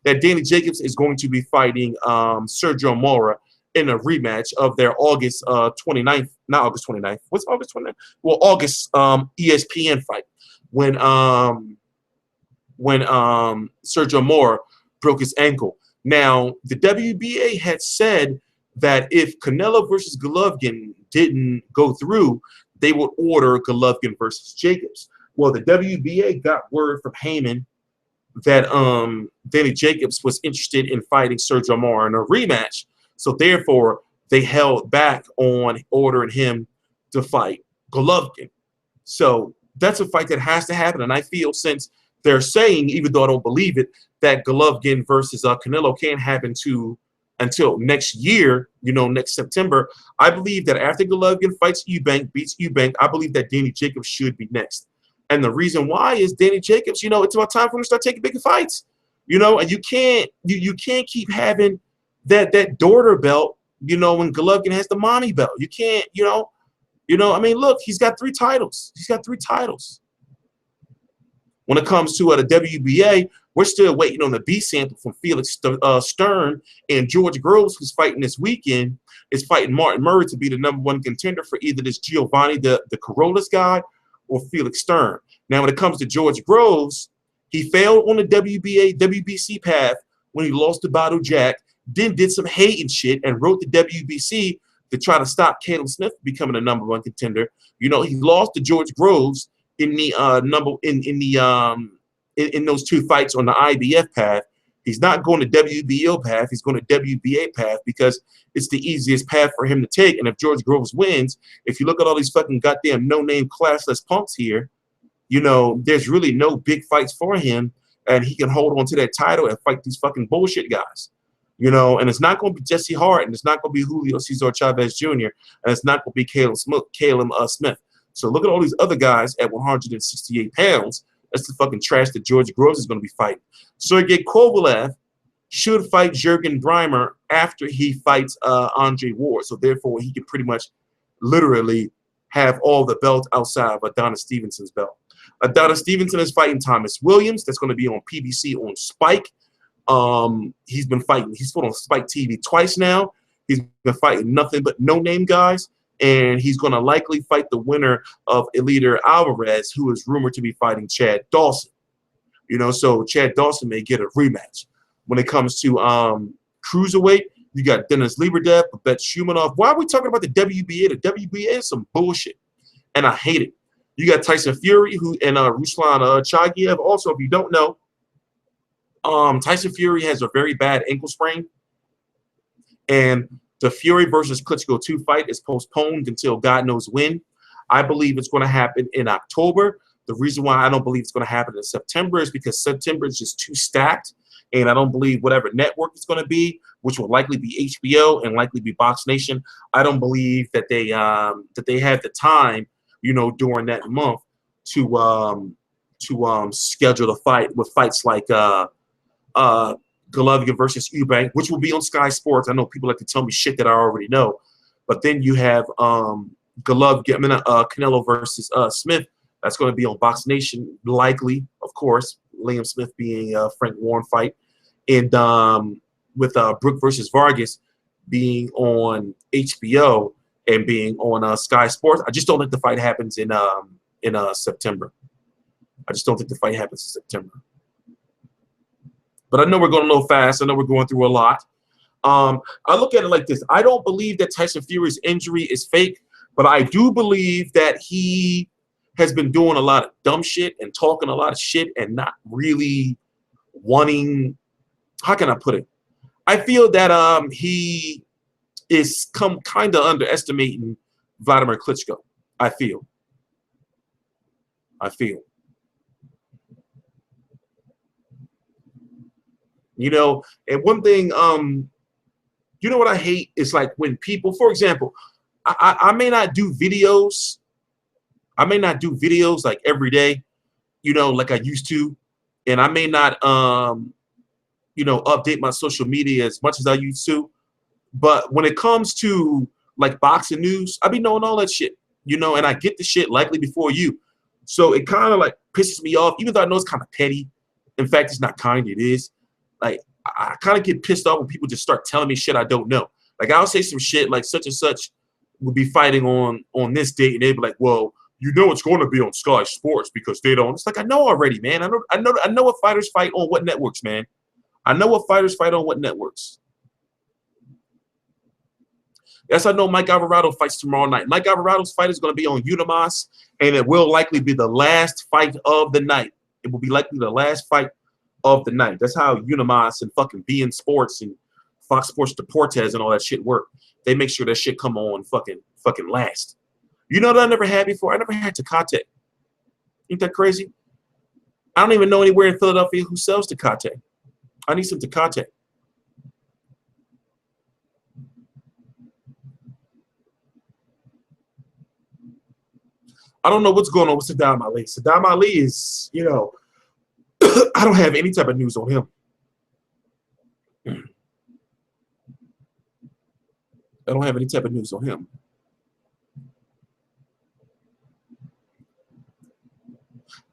that Danny Jacobs is going to be fighting Sergio Mora in a rematch of their August 29th, not August 29th. What's August 29th? Well, August ESPN fight when Sergio Mora broke his ankle. Now, the WBA had said that if Canelo versus Golovkin didn't go through, they would order Golovkin versus Jacobs. Well, the WBA got word from Heyman that Danny Jacobs was interested in fighting Sergio Mora in a rematch. So therefore, they held back on ordering him to fight Golovkin. So that's a fight that has to happen. And I feel, since they're saying, even though I don't believe it, that Golovkin versus Canelo can't happen until next year, you know, next September, I believe that after Golovkin fights Eubank, beats Eubank, I believe that Danny Jacobs should be next. And the reason why is Danny Jacobs, you know, it's about time for him to start taking bigger fights. You know, and you can't keep having that daughter belt, you know, when Golovkin has the mommy belt. You can't, you know, I mean, look, he's got 3 titles. He's got 3 titles. When it comes to the WBA, we're still waiting on the B sample from Felix Stern, and George Groves, who's fighting this weekend, is fighting Martin Murray to be the #1 contender for either this Giovanni, the Corollas guy, or Felix Stern. Now, when it comes to George Groves, he failed on the WBC path when he lost to Badu Jack, then did some hating shit and wrote the WBC to try to stop Caleb Smith becoming a #1 contender. You know, he lost to George Groves in the in those 2 fights on the IBF path. He's not going to WBO path. He's going to WBA path because it's the easiest path for him to take. And if George Groves wins, if you look at all these fucking goddamn no-name classless punks here, you know, there's really no big fights for him, and he can hold on to that title and fight these fucking bullshit guys. You know, and it's not going to be Jesse Hart, and it's not going to be Julio Cesar Chavez Jr., and it's not going to be Caleb Smith. So look at all these other guys at 168 pounds. That's the fucking trash that George Groves is going to be fighting. Sergey Kovalev should fight Jürgen Breimer after he fights Andre Ward. So therefore, he can pretty much literally have all the belts outside of Adonis Stevenson's belt. Adonis Stevenson is fighting Thomas Williams. That's going to be on PBC on Spike. He's been fighting. He's fought on Spike TV twice now. He's been fighting nothing but no-name guys. And he's going to likely fight the winner of Eliter Alvarez, who is rumored to be fighting Chad Dawson. You know, so Chad Dawson may get a rematch. When it comes to cruiserweight, you got Dennis Lebedev, Babette Shumanov. Why are we talking about the WBA? The WBA is some bullshit, and I hate it. You got Tyson Fury and Ruslan Chagiev. Also, if you don't know, Tyson Fury has a very bad ankle sprain, and the Fury versus Klitschko 2 fight is postponed until God knows when. I believe it's going to happen in October. The reason why I don't believe it's going to happen in September is because September is just too stacked, and I don't believe whatever network it's going to be, which will likely be HBO and likely be Box Nation, I don't believe that they have the time, you know, during that month to schedule a fight with fights like Golovkin versus Eubank, which will be on Sky Sports. I know people like to tell me shit that I already know, but then you have Canelo versus Smith. That's going to be on Box Nation, likely, of course. Liam Smith being a Frank Warren fight, and with Brook versus Vargas being on HBO and being on Sky Sports. I just don't think the fight happens in September. I just don't think the fight happens in September. But I know we're going a little fast. I know we're going through a lot. I look at it like this. I don't believe that Tyson Fury's injury is fake, but I do believe that he has been doing a lot of dumb shit and talking a lot of shit and not really wanting, how can I put it? I feel that he is kind of underestimating Vladimir Klitschko. I feel. You know, and one thing, you know what I hate is like when people, for example, I may not do videos. I may not do videos like every day, you know, like I used to. And I may not, you know, update my social media as much as I used to. But when it comes to like boxing news, I be knowing all that shit. you know, and I get the shit likely before you. So it kind of like pisses me off, even though I know it's kind of petty. In fact, it's not kind, it is. Like, I kind of get pissed off when people just start telling me shit I don't know. Like, I'll say some shit like such and such will be fighting on this date, and they'll be like, well, you know it's going to be on Sky Sports because they don't. It's like, I know already, man. I know what fighters fight on what networks, man. I know what fighters fight on what networks. Yes, I know Mike Alvarado fights tomorrow night. Mike Alvarado's fight is going to be on Unimas, and it will likely be the last fight of the night. It will be likely the last fight of the night. That's how Unimas and fucking beIN Sports and Fox Sports Deportes and all that shit work. They make sure that shit come on fucking last. You know what I never had before? I never had Tecate. Ain't that crazy? I don't even know anywhere in Philadelphia who sells Tecate. I need some Tecate. I don't know what's going on with Saddam Ali. Saddam Ali is, you know, I don't have any type of news on him. I don't have any type of news on him.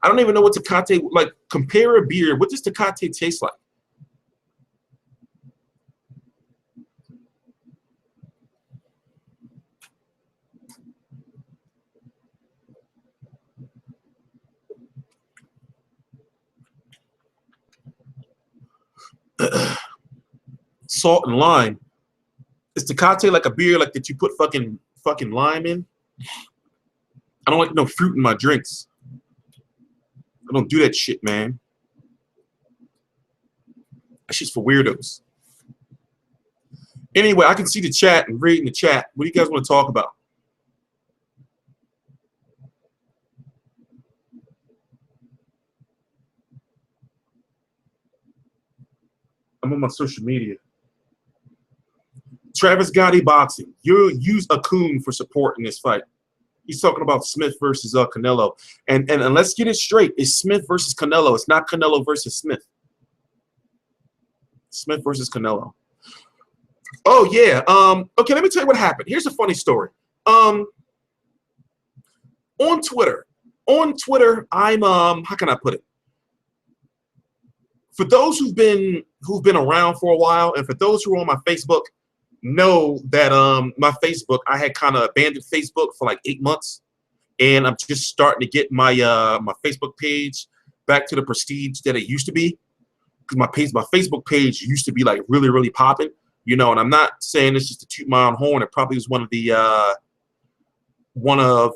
I don't even know what Tecate, like, compare a beer. What does Tecate taste like? Salt and lime. Is Tecate like a beer like that you put fucking lime in? I don't like no fruit in my drinks. I don't do that shit, man. That shit's for weirdos. Anyway, I can see the chat and read in the chat. What do you guys want to talk about? I'm on my social media. Travis Gotti boxing. You use a coon for support in this fight. He's talking about Smith versus Canelo. And let's get it straight. It's Smith versus Canelo. It's not Canelo versus Smith. Smith versus Canelo. Oh, yeah. Okay, let me tell you what happened. Here's a funny story. On Twitter, I'm how can I put it? For those who've been around for a while, and for those who are on my Facebook, know that my Facebook, I had kind of abandoned Facebook for like 8 months, and I'm just starting to get my my Facebook page back to the prestige that it used to be. Because my Facebook page used to be like really popping, you know. And I'm not saying this just to toot my own horn. It probably was one of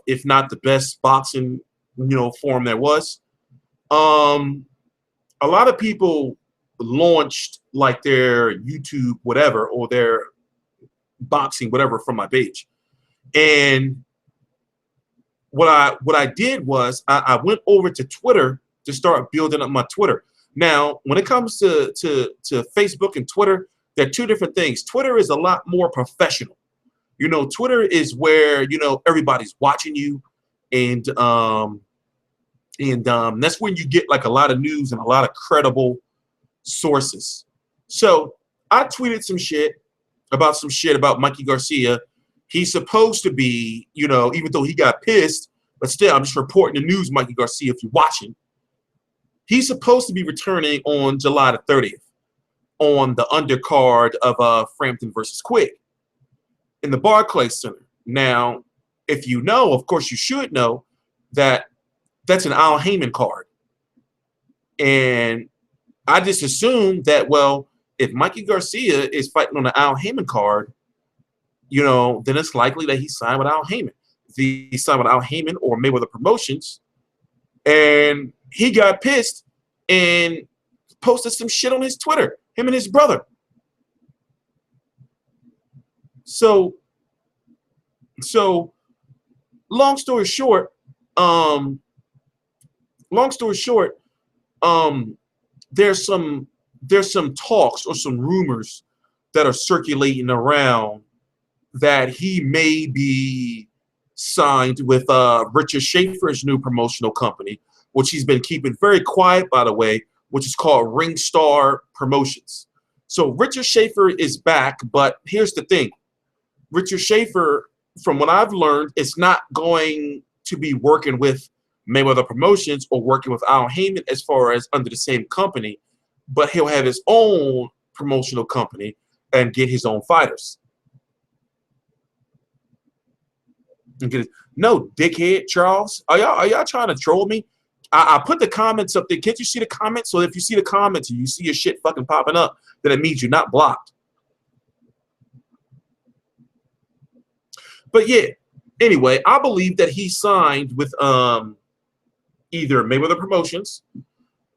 if not the best boxing, you know, forum there was. A lot of people launched like their YouTube whatever or their boxing whatever from my page, and what I did was I went over to Twitter to start building up my Twitter. Now, when it comes to Facebook and Twitter, they're two different things. Twitter is a lot more professional. You know, Twitter is where, you know, everybody's watching you, and that's when you get like a lot of news and a lot of credible sources. So I tweeted some shit about Mikey Garcia. He's supposed to be, you know, even though he got pissed, but still, I'm just reporting the news, Mikey Garcia, if you're watching. He's supposed to be returning on July the 30th on the undercard of Frampton versus Quigg in the Barclays Center. Now, if you know, of course you should know, that that's an Al Heyman card. And I just assumed that, well, if Mikey Garcia is fighting on the Al Heyman card, you know, then it's likely that he signed with Al Heyman. If he signed with Al Heyman or Mayweather Promotions, and he got pissed and posted some shit on his Twitter, him and his brother. So long story short, there's some talks or some rumors that are circulating around that he may be signed with Richard Schaefer's new promotional company, which he's been keeping very quiet, by the way, which is called Ringstar Promotions. So Richard Schaefer is back, but here's the thing. Richard Schaefer, from what I've learned, it's not going to be working with Mayweather Promotions or working with Al Heyman as far as under the same company, but he'll have his own promotional company and get his own fighters. No, dickhead, Charles. Are y'all trying to troll me? I put the comments up there. Can't you see the comments? So if you see the comments and you see your shit fucking popping up, then it means you're not blocked. But yeah, anyway, I believe that he signed with either Mayweather Promotions,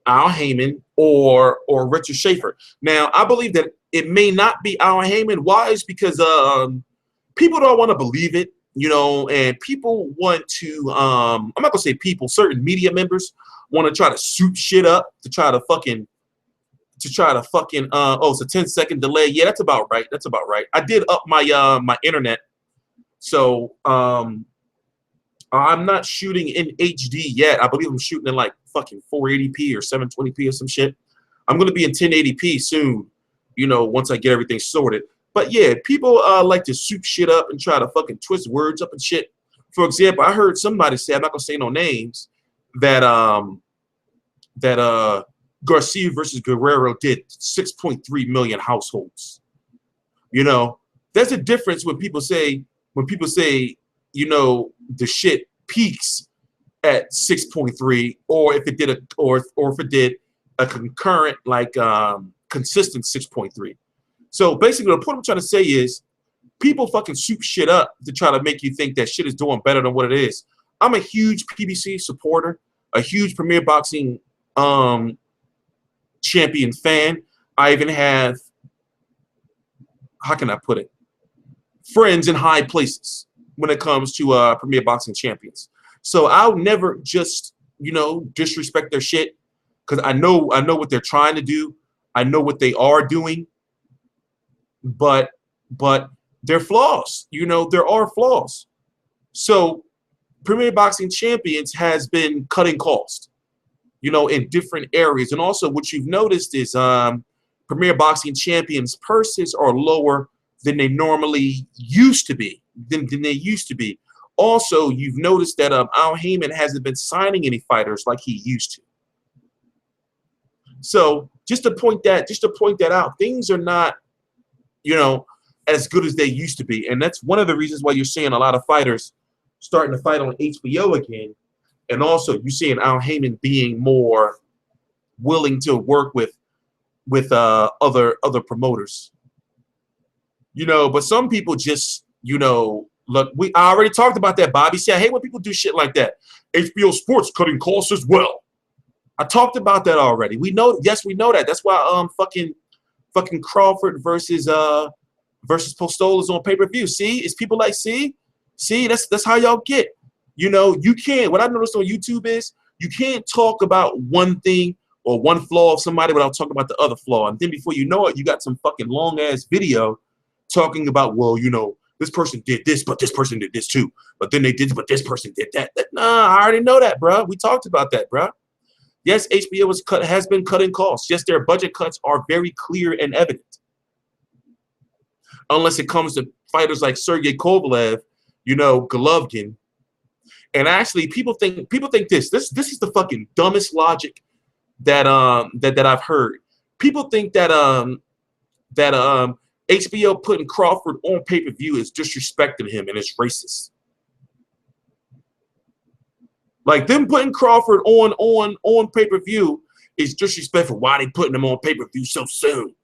Al Heyman, or Richard Schaefer. Now, I believe that it may not be Al Heyman. Why? Is because people don't want to believe it. You know, and people want to, I'm not gonna say people, certain media members want to try to soup shit up to try to fucking, oh, it's a 10-second delay. Yeah, that's about right. That's about right. I did up my, my internet. So, I'm not shooting in HD yet. I believe I'm shooting in like fucking 480p or 720p or some shit. I'm going to be in 1080p soon, you know, once I get everything sorted. But yeah, people like to soup shit up and try to fucking twist words up and shit. For example, I heard somebody say, I'm not gonna say no names, that Garcia versus Guerrero did 6.3 million households. You know, there's a difference when people say, you know, the shit peaks at 6.3, or if it did or if it did a concurrent, like consistent 6.3. So basically, the point I'm trying to say is people fucking soup shit up to try to make you think that shit is doing better than what it is. I'm a huge PBC supporter, a huge Premier Boxing champion fan. I even have, how can I put it, friends in high places when it comes to Premier Boxing champions. So I'll never just, you know, disrespect their shit, because I know what they're trying to do. I know what they are doing. But there are flaws. You know, there are flaws. So Premier Boxing Champions has been cutting costs, you know, in different areas. And also what you've noticed is Premier Boxing Champions purses are lower than they normally used to be, Also, you've noticed that Al Heyman hasn't been signing any fighters like he used to. So just to point that out, things are not, you know, as good as they used to be. And that's one of the reasons why you're seeing a lot of fighters starting to fight on HBO again. And also you're seeing Al Heyman being more willing to work with other promoters. You know, but some people just, you know, look, I already talked about that, Bobby. See, I hate when people do shit like that. HBO Sports cutting costs as well. I talked about that already. We know, yes, we know that. That's why fucking Crawford versus Postol is on pay-per-view. See, it's people like see, that's how y'all get. You know, you can't. What I noticed on YouTube is you can't talk about one thing or one flaw of somebody without talking about the other flaw. And then before you know it, you got some fucking long ass video talking about, well, you know, this person did this, but this person did this too. But then they did, but this person did that. Nah, I already know that, bro. We talked about that, bro. Yes, HBO has been cutting costs. Yes, their budget cuts are very clear and evident. Unless it comes to fighters like Sergey Kovalev, you know, Golovkin. And actually, people think this is the fucking dumbest logic that I've heard. People think that HBO putting Crawford on pay-per-view is disrespecting him and it's racist. Like them putting Crawford on pay-per-view is disrespectful. Why they putting him on pay-per-view so soon?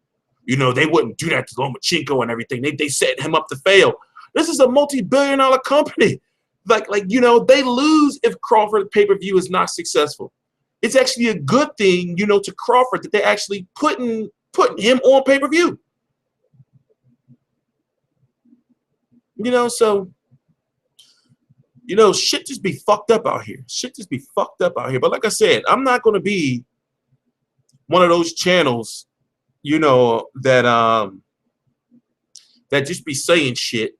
You know, they wouldn't do that to Lomachenko and everything. They set him up to fail. This is a multi-billion-dollar company. Like, you know, they lose if Crawford pay-per-view is not successful. It's actually a good thing, you know, to Crawford that they actually putting him on pay-per-view. You know, so, you know, shit just be fucked up out here. Shit just be fucked up out here. But like I said, I'm not going to be one of those channels, you know, that just be saying shit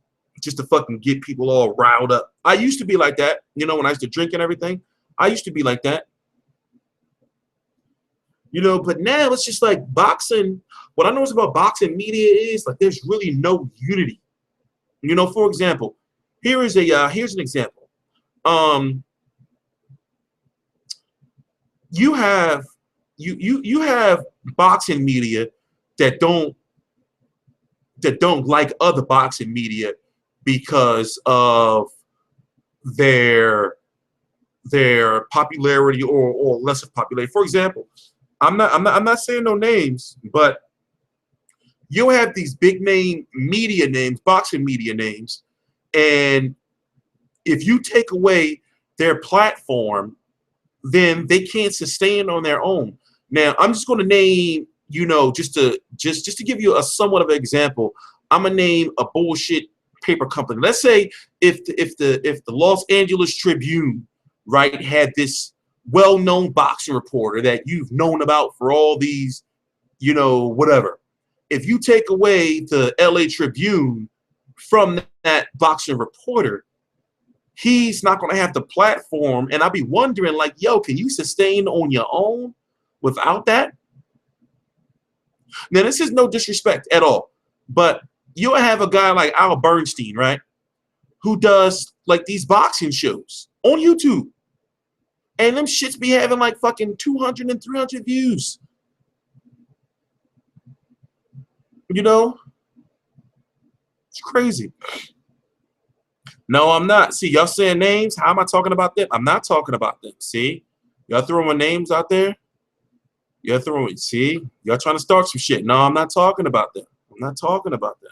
just to fucking get people all riled up. I used to be like that, you know, when I used to drink and everything. I used to be like that. You know, but now it's just like boxing. What I notice about boxing media is like there's really no unity. You know, for example, Here is a here's an example. You have you have boxing media that don't like other boxing media because of their popularity or lesser popularity. For example, I'm not saying no names, but you have these big name media names, boxing media names, and if you take away their platform, then they can't sustain on their own. Now, I'm just going to name, you know, just to give you a somewhat of an example. I'm gonna name a bullshit paper company. Let's say if the Los Angeles Tribune, right, had this well-known boxing reporter that you've known about for all these, you know, whatever. If you take away the LA Tribune from that boxing reporter, he's not going to have the platform. And I'll be wondering, like, yo, can you sustain on your own without that? Now, this is no disrespect at all, but you'll have a guy like Al Bernstein, right, who does like these boxing shows on YouTube. And them shits be having like fucking 200 and 300 views. You know? It's crazy. No, I'm not. See, y'all saying names. How am I talking about them? I'm not talking about them. See? Y'all throwing names out there? Y'all throwing, see? Y'all trying to start some shit. No, I'm not talking about them. I'm not talking about them.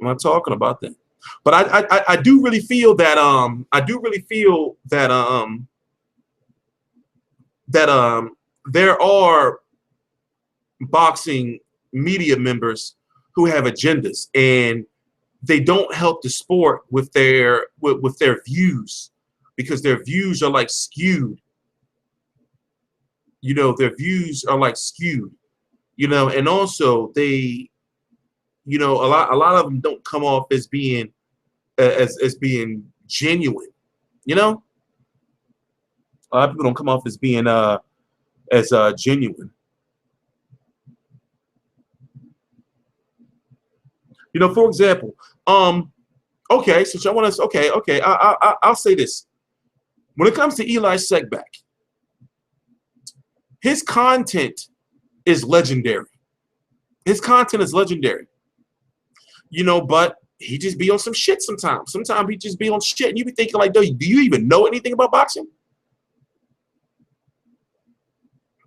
I'm not talking about them. But I do really feel that there are boxing media members who have agendas, and they don't help the sport with their views, because their views are like skewed. You know, their views are like skewed. You know, and also they, you know, a lot of them don't come off as being being genuine. You know, a lot of people don't come off as being as genuine. You know, for example, okay, so I want to, okay, I'll say this. When it comes to Eli Segback, his content is legendary. His content is legendary. You know, but he just be on some shit sometimes. Sometimes he just be on shit, and you be thinking like, do you even know anything about boxing?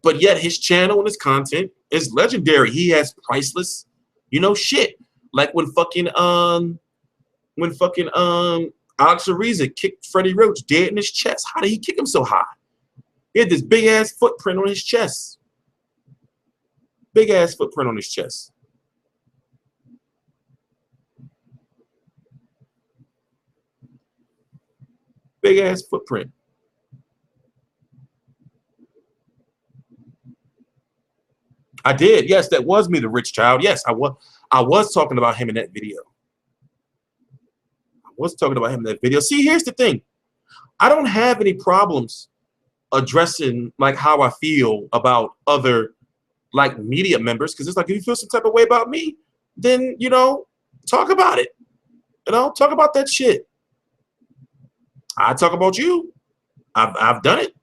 But yet his channel and his content is legendary. He has priceless, you know, shit. Like when fucking Alex Ariza kicked Freddie Roach dead in his chest. How did he kick him so high? He had this big ass footprint on his chest. Big ass footprint on his chest. Big ass footprint. I did. Yes, that was me, the rich child. Yes, I was talking about him in that video. I was talking about him in that video. See, here's the thing. I don't have any problems addressing like how I feel about other like media members, because it's like, if you feel some type of way about me, then, you know, talk about it. You know, talk about that shit. I talk about you. I've done it.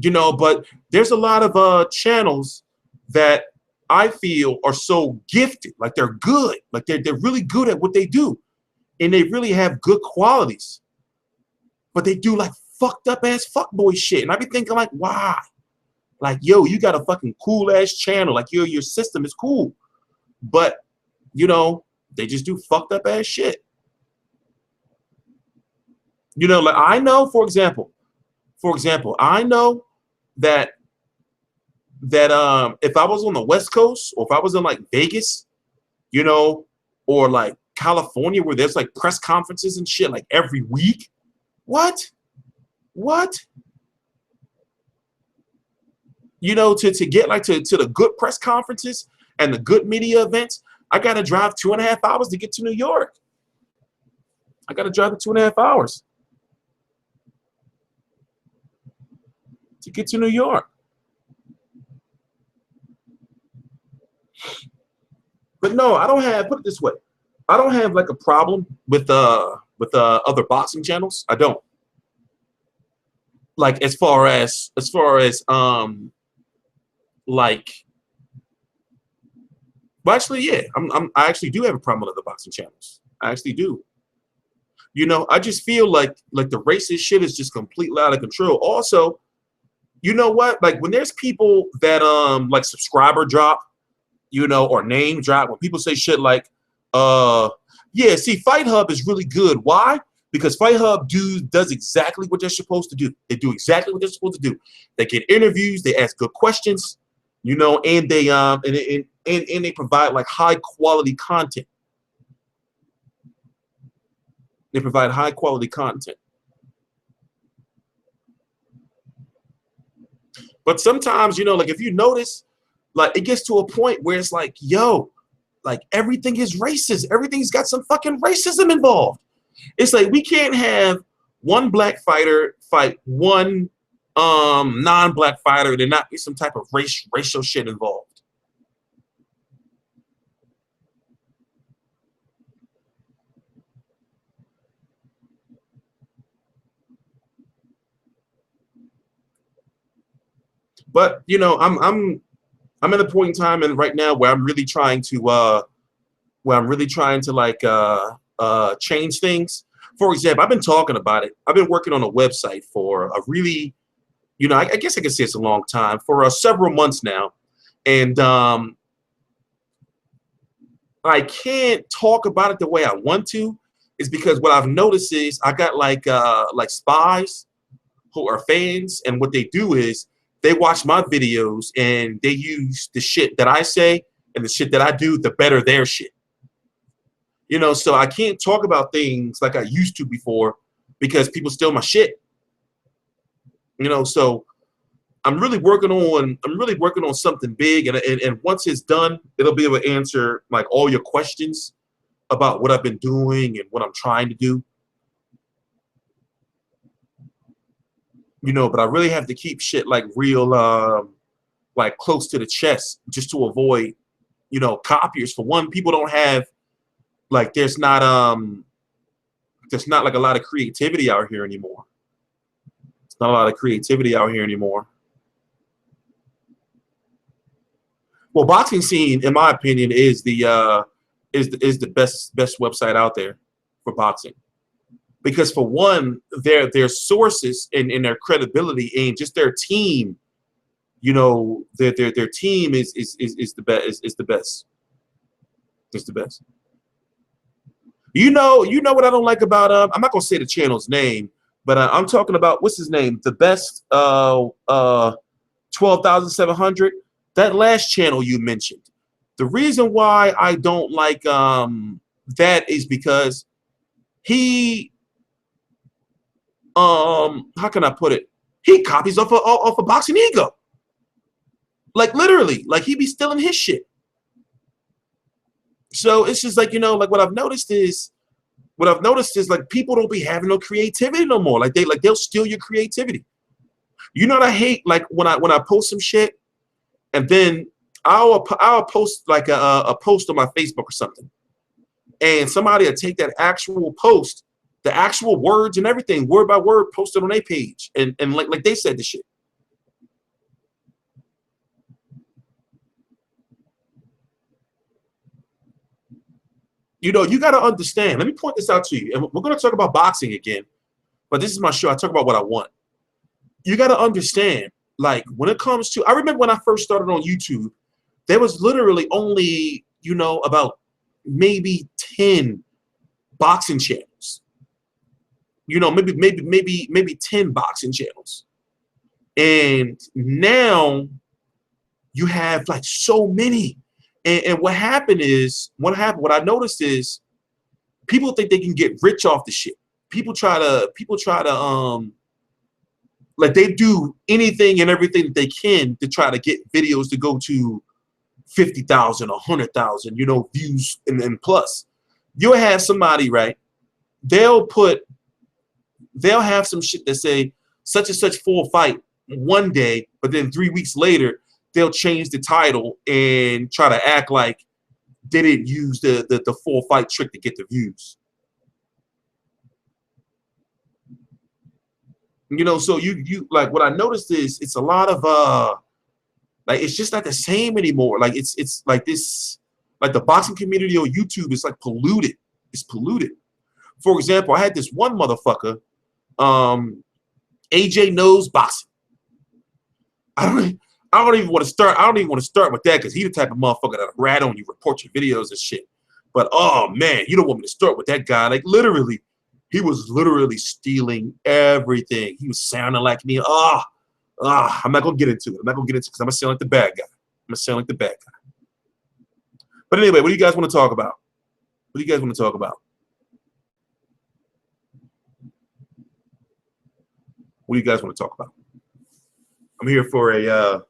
You know, but there's a lot of channels that I feel are so gifted, like they're good, like they're really good at what they do, and they really have good qualities, but they do like fucked up ass fuckboy shit, and I be thinking like, why? Like, yo, you got a fucking cool ass channel, like your system is cool, but you know, they just do fucked up ass shit. You know, like I know, for example, I know that if I was on the West Coast, or if I was in like Vegas, you know, or like California, where there's like press conferences and shit like every week. What? You know, to get like to the good press conferences and the good media events, I gotta drive 2.5 hours to get to New York. I gotta drive 2.5 hours to get to New York. But no, I don't have. Put it this way, I don't have like a problem with other boxing channels. I don't. Like as far as like. Well, actually, yeah, I actually do have a problem with other boxing channels. I actually do. You know, I just feel like the racist shit is just completely out of control. Also, you know what? Like when there's people that like subscriber drop, you know, or name drop, when people say shit like, yeah, see, Fight Hub is really good. Why? Because Fight Hub does exactly what they're supposed to do. They do exactly what they're supposed to do. They get interviews, they ask good questions, you know, and they and they provide like high quality content. They provide high quality content. But sometimes, you know, like if you notice, like it gets to a point where it's like, yo, like everything is racist. Everything's got some fucking racism involved. It's like we can't have one black fighter fight one non-black fighter and there not be some type of racial shit involved. But you know, I'm at a point in time and right now where I'm really trying to like change things. For example, I've been talking about it. I've been working on a website for a really, you know, I guess I could say it's a long time, for several months now, and I can't talk about it the way I want to. Is because what I've noticed is I got like spies who are fans, and what they do is they watch my videos and they use the shit that I say and the shit that I do to better their shit. You know, so I can't talk about things like I used to before because people steal my shit. You know, so I'm really working on something big, and once it's done, it'll be able to answer like all your questions about what I've been doing and what I'm trying to do. You know, but I really have to keep shit like real like close to the chest just to avoid, you know, copiers. For one, people don't have like there's not like a lot of creativity out here anymore. It's not a lot of creativity out here anymore. Well, boxing scene, in my opinion, is the best website out there for boxing. Because for one, their sources and their credibility and just their team, you know, their team is the best. Is the best. It's the best. You know what I don't like about I'm not gonna say the channel's name, but I'm talking about what's his name, the best 12,700. That last channel you mentioned. The reason why I don't like that is because he how can I put it? He copies off a Boxing Ego. Like literally, like he be stealing his shit. So it's just like, you know, like what I've noticed is like people don't be having no creativity no more. Like they'll steal your creativity. You know what I hate? Like when I post some shit and then I'll post like a post on my Facebook or something. And somebody will take that actual post, the actual words and everything, word by word, post it on their page. And like they said the shit. You know, you got to understand. Let me point this out to you. And we're going to talk about boxing again. But this is my show. I talk about what I want. You got to understand, like, when it comes to, I remember when I first started on YouTube, there was literally only, you know, about maybe 10 boxing channels. You know, maybe 10 boxing channels. And now you have like so many. And what I noticed is people think they can get rich off the shit. People try to like they do anything and everything that they can to try to get videos to go to 50,000, 100,000, you know, views and plus. You'll have somebody, right? They'll have some shit that say such and such full fight one day, but then 3 weeks later they'll change the title and try to act like didn't use the full fight trick to get the views. You know, so you like what I noticed is it's a lot of like it's just not the same anymore. Like it's like this, like the boxing community on YouTube is like polluted. It's polluted. For example, I had this one motherfucker, AJ Knows Boxing. I don't even want to start. I don't even want to start with that because he's the type of motherfucker that rat on you, report your videos and shit. But oh man, you don't want me to start with that guy. Like literally, he was literally stealing everything. He was sounding like me. I'm not gonna get into it. I'm not gonna get into it because I'm gonna sound like the bad guy. I'm gonna sound like the bad guy. But anyway, what do you guys want to talk about? What do you guys want to talk about? What do you guys want to talk about? I'm here for a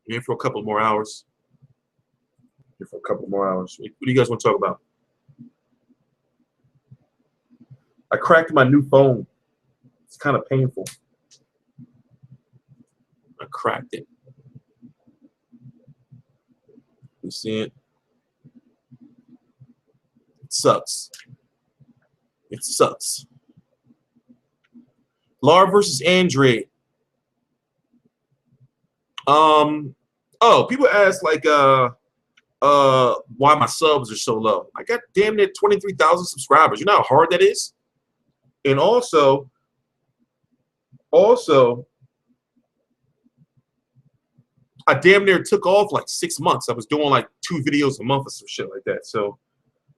here for a couple more hours. Here for a couple more hours. What do you guys want to talk about? I cracked my new phone. It's kind of painful. I cracked it. You see it? It sucks. It sucks. Lar versus Andre. Oh, people ask like why my subs are so low. I got damn near 23,000 subscribers. You know how hard that is? And also I damn near took off like 6 months. I was doing like 2 videos a month or some shit like that. So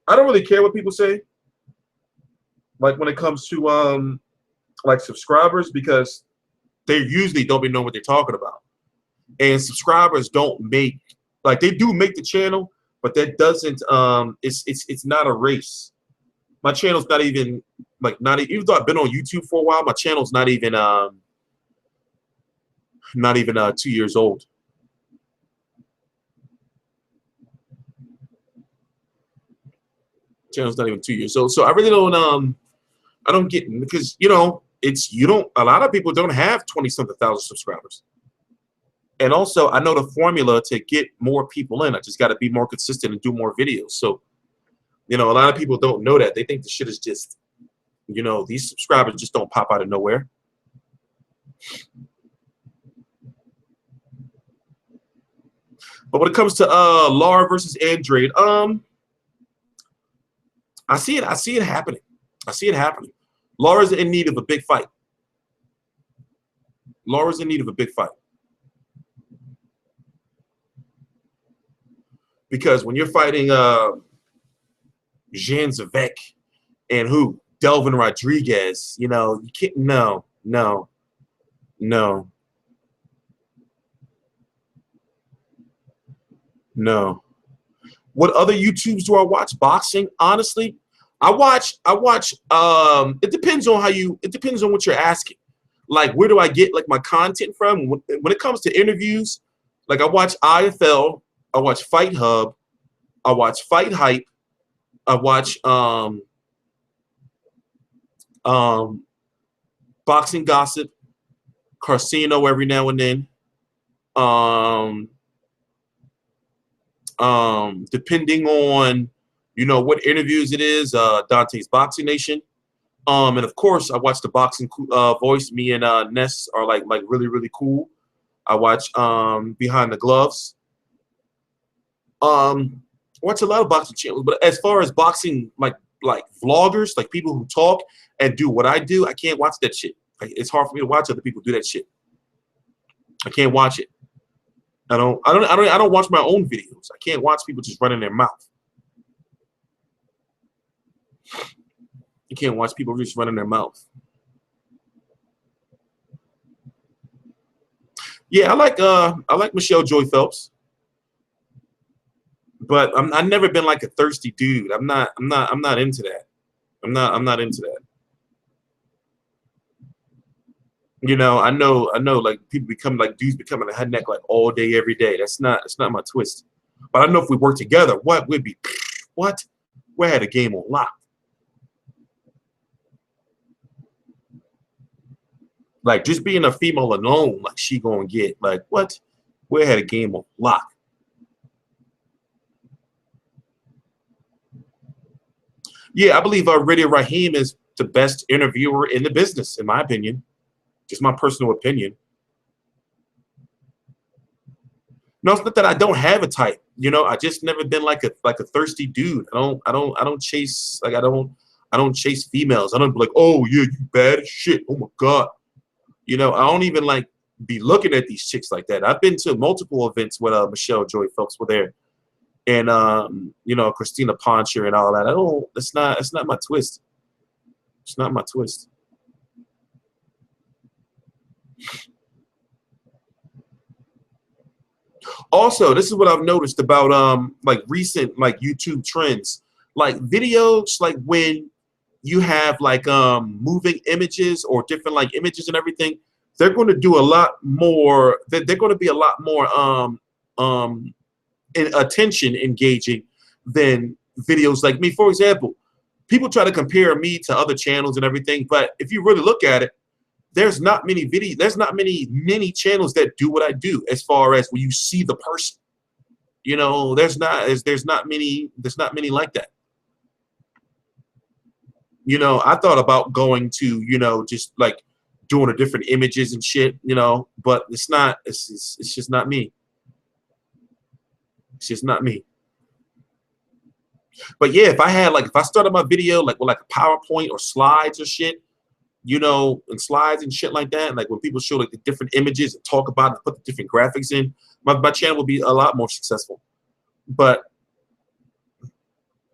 I don't really care what people say. Like when it comes to like subscribers, because they usually don't be knowing what they're talking about. And subscribers don't make, like they do make the channel, but that doesn't it's not a race. My channel's not even like even though I've been on YouTube for a while, my channel's not even 2 years old. Channel's not even 2 years old. So I really don't get, because you know, a lot of people don't have 20-something thousand subscribers. And also I know the formula to get more people in. I just got to be more consistent and do more videos. So, you know, a lot of people don't know that. They think the shit is just, you know, these subscribers just don't pop out of nowhere. But when it comes to Lar versus Andre, I see it happening. I see it happening. Laura's in need of a big fight. Laura's in need of a big fight. Because when you're fighting Jean Zavek and who? Delvin Rodriguez, you know, you can't, no. What other YouTubes do I watch? Boxing? Honestly, I watch it depends on what you're asking. Like, where do I get like my content from? When it comes to interviews, like I watch IFL, I watch Fight Hub, I watch Fight Hype, I watch Boxing Gossip, Carcino every now and then. Depending on, you know, what interviews it is, Dante's Boxing Nation. And of course, I watch the Boxing Voice. Me and Ness are like really, really cool. I watch Behind the Gloves. Watch a lot of boxing channels, but as far as boxing, like vloggers, like people who talk and do what I do, I can't watch that shit. Like, it's hard for me to watch other people do that shit. I can't watch it. I don't watch my own videos. I can't watch people just running their mouth. You can't watch people just running their mouth. Yeah, I like Michelle Joy Phelps, but I've never been like a thirsty dude. I'm not into that. I'm not into that. You know, I know like people become like dudes becoming a head neck like all day, every day. That's not my twist. But I know if we work together, what would be what? We had a game on lock. Like just being a female alone, like she gonna get like what? We had a game on lock. Yeah, I believe Radio Raheem is the best interviewer in the business, in my opinion. Just my personal opinion. No, it's not that I don't have a type. You know, I just never been like a thirsty dude. I don't chase like I don't chase females. I don't be like, oh yeah, you bad as shit. Oh my god. You know, I don't even like be looking at these chicks like that. I've been to multiple events with Michelle Joy folks were there, and you know, Christina Poncher and all that. I don't. It's not my twist. It's not my twist. Also, this is what I've noticed about like recent like YouTube trends, like videos like when you have like moving images or different like images and everything, they're going to do a lot more. They're going to be a lot more attention engaging than videos like me. For example, people try to compare me to other channels and everything, but if you really look at it, there's not many many channels that do what I do as far as when you see the person. You know, there's not many like that. You know, I thought about going to, you know, just like doing a different images and shit, you know, but it's just not me. It's just not me. But yeah, if I started my video like with like a PowerPoint or slides or shit, you know, and slides and shit like that, like when people show like the different images and talk about it, put the different graphics in, my channel will be a lot more successful. But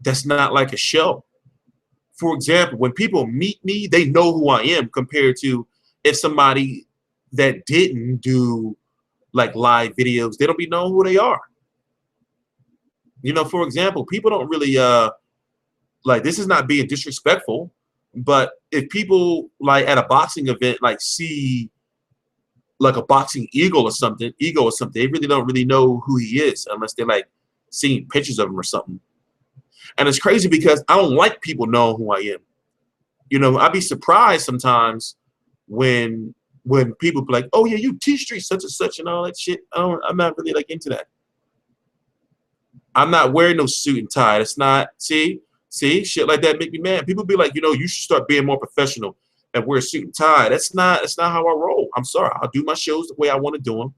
that's not like a show. For example, when people meet me, they know who I am compared to if somebody that didn't do like live videos, they don't be knowing who they are. You know, for example, people don't really like, this is not being disrespectful, but if people like at a boxing event like see like a boxing ego or something, they really don't really know who he is unless they're like seeing pictures of him or something. And it's crazy because I don't like people knowing who I am. You know, I'd be surprised sometimes when people be like, oh yeah, you Tstreet such and such and all that shit. I'm not really like into that. I'm not wearing no suit and tie. It's not, see, shit like that make me mad. People be like, you know, you should start being more professional and wear a suit and tie. That's not how I roll. I'm sorry. I'll do my shows the way I want to do them.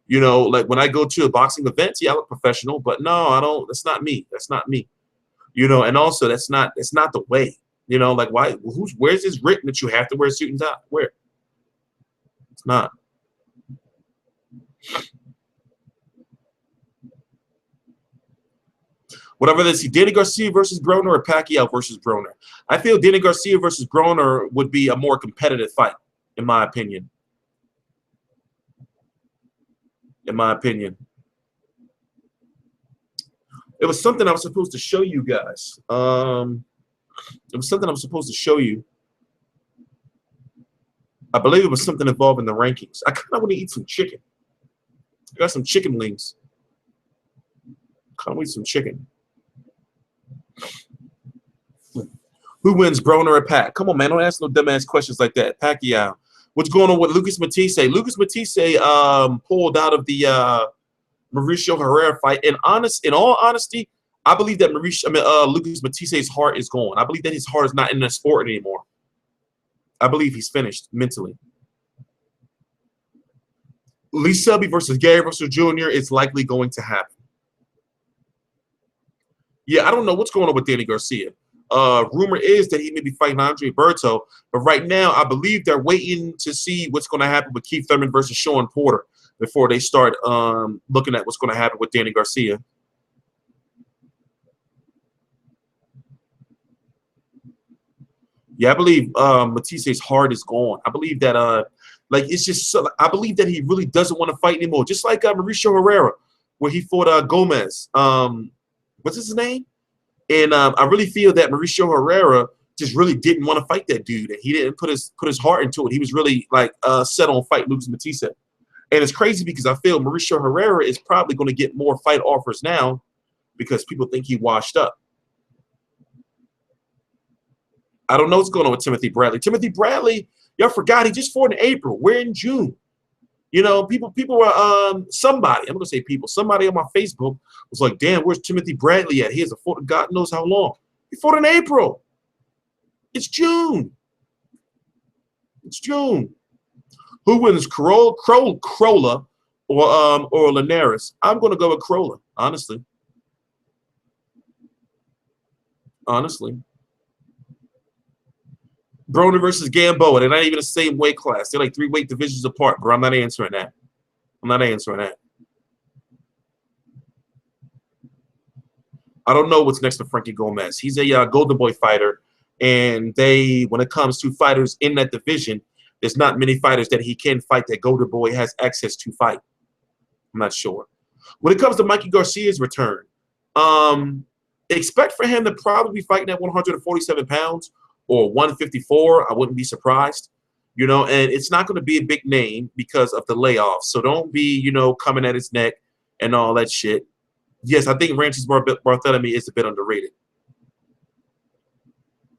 You know, like when I go to a boxing event, yeah, I look professional, but no, I don't. That's not me. That's not me. You know, and also that's not the way. You know, like why? Where's this written that you have to wear a suit and tie? Where? It's not. Whatever this, Danny Garcia versus Broner or Pacquiao versus Broner. I feel Danny Garcia versus Broner would be a more competitive fight, in my opinion. In my opinion. It was something I was supposed to show you guys. It was something I was supposed to show you. I believe it was something involving the rankings. I kind of want to eat some chicken. I got some chicken wings. Kind of want to eat some chicken. Who wins, Broner or Pac? Come on, man. Don't ask no dumbass questions like that. Pacquiao. What's going on with Lucas Matisse? Lucas Matisse pulled out of the Mauricio Herrera fight. In all honesty, I believe that Lucas Matisse's heart is gone. I believe that his heart is not in the sport anymore. I believe he's finished mentally. Lee Selby versus Gary Russell Jr. is likely going to happen. Yeah, I don't know what's going on with Danny Garcia. Rumor is that he may be fighting Andre Berto, but right now I believe they're waiting to see what's going to happen with Keith Thurman versus Sean Porter before they start looking at what's going to happen with Danny Garcia. Yeah, I believe Matisse's heart is gone. I believe that like it's just I believe that he really doesn't want to fight anymore. Just like Mauricio Herrera, where he fought Gomez. What's his name? And I really feel that Mauricio Herrera just really didn't want to fight that dude, and he didn't put his heart into it. He was really like set on fight Lucas Matisse. And it's crazy because I feel Mauricio Herrera is probably going to get more fight offers now because people think he washed up. I don't know what's going on with Timothy Bradley. Timothy Bradley, y'all forgot he just fought in April. We're in June. You know, people were somebody. I'm gonna say people. Somebody on my Facebook was like, "Damn, where's Timothy Bradley at? He hasn't fought in God knows how long." He fought in April. It's June. It's June. Who wins, Krolla or Linares? I'm going to go with Krolla, honestly. Honestly. Broner versus Gamboa. They're not even the same weight class. They're like 3 weight divisions apart, bro. I'm not answering that. I'm not answering that. I don't know what's next for Frankie Gomez. He's a Golden Boy fighter, and when it comes to fighters in that division, there's not many fighters that he can fight that Golden Boy has access to fight. I'm not sure. When it comes to Mikey Garcia's return, expect for him to probably be fighting at 147 pounds or 154. I wouldn't be surprised. You know, and it's not going to be a big name because of the layoff. So don't be, you know, coming at his neck and all that shit. Yes, I think Ranches Barthélemy is a bit underrated.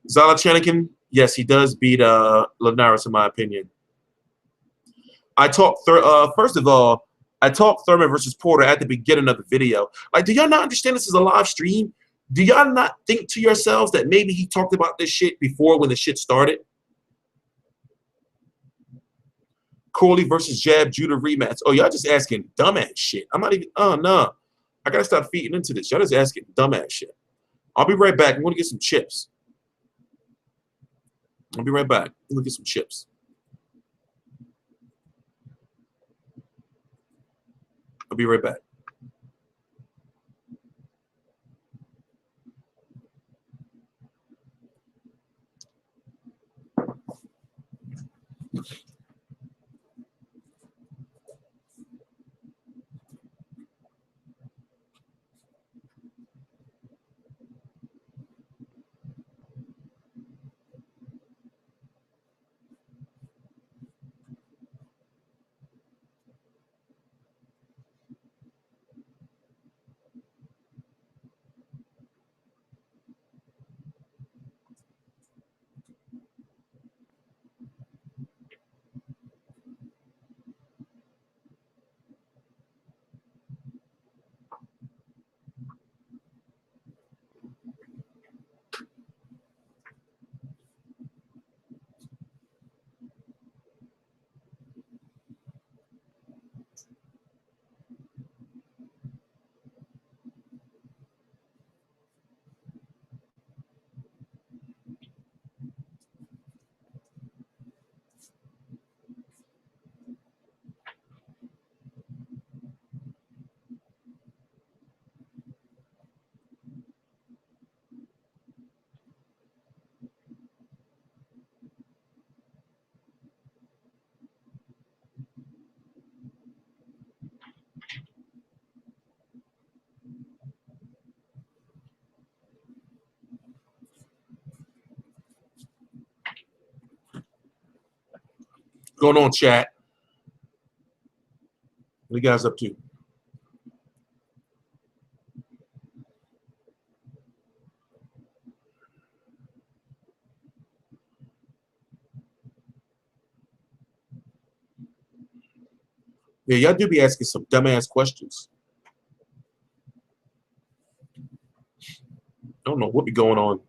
Zalachanikin, yes, he does beat Linares in my opinion. First of all, I talked Thurman versus Porter at the beginning of the video. Like, do y'all not understand this is a live stream? Do y'all not think to yourselves that maybe he talked about this shit before when the shit started? Corley versus Jab Judah rematch. Oh, y'all just asking dumbass shit. I'm not even, oh, no. I got to stop feeding into this. Y'all just asking dumbass shit. I'll be right back. I'm going to get some chips. I'll be right back. I'm going to get some chips. I'll be right back. What's going on, chat? What are you guys up to? Yeah, y'all do be asking some dumbass questions. I don't know what be going on.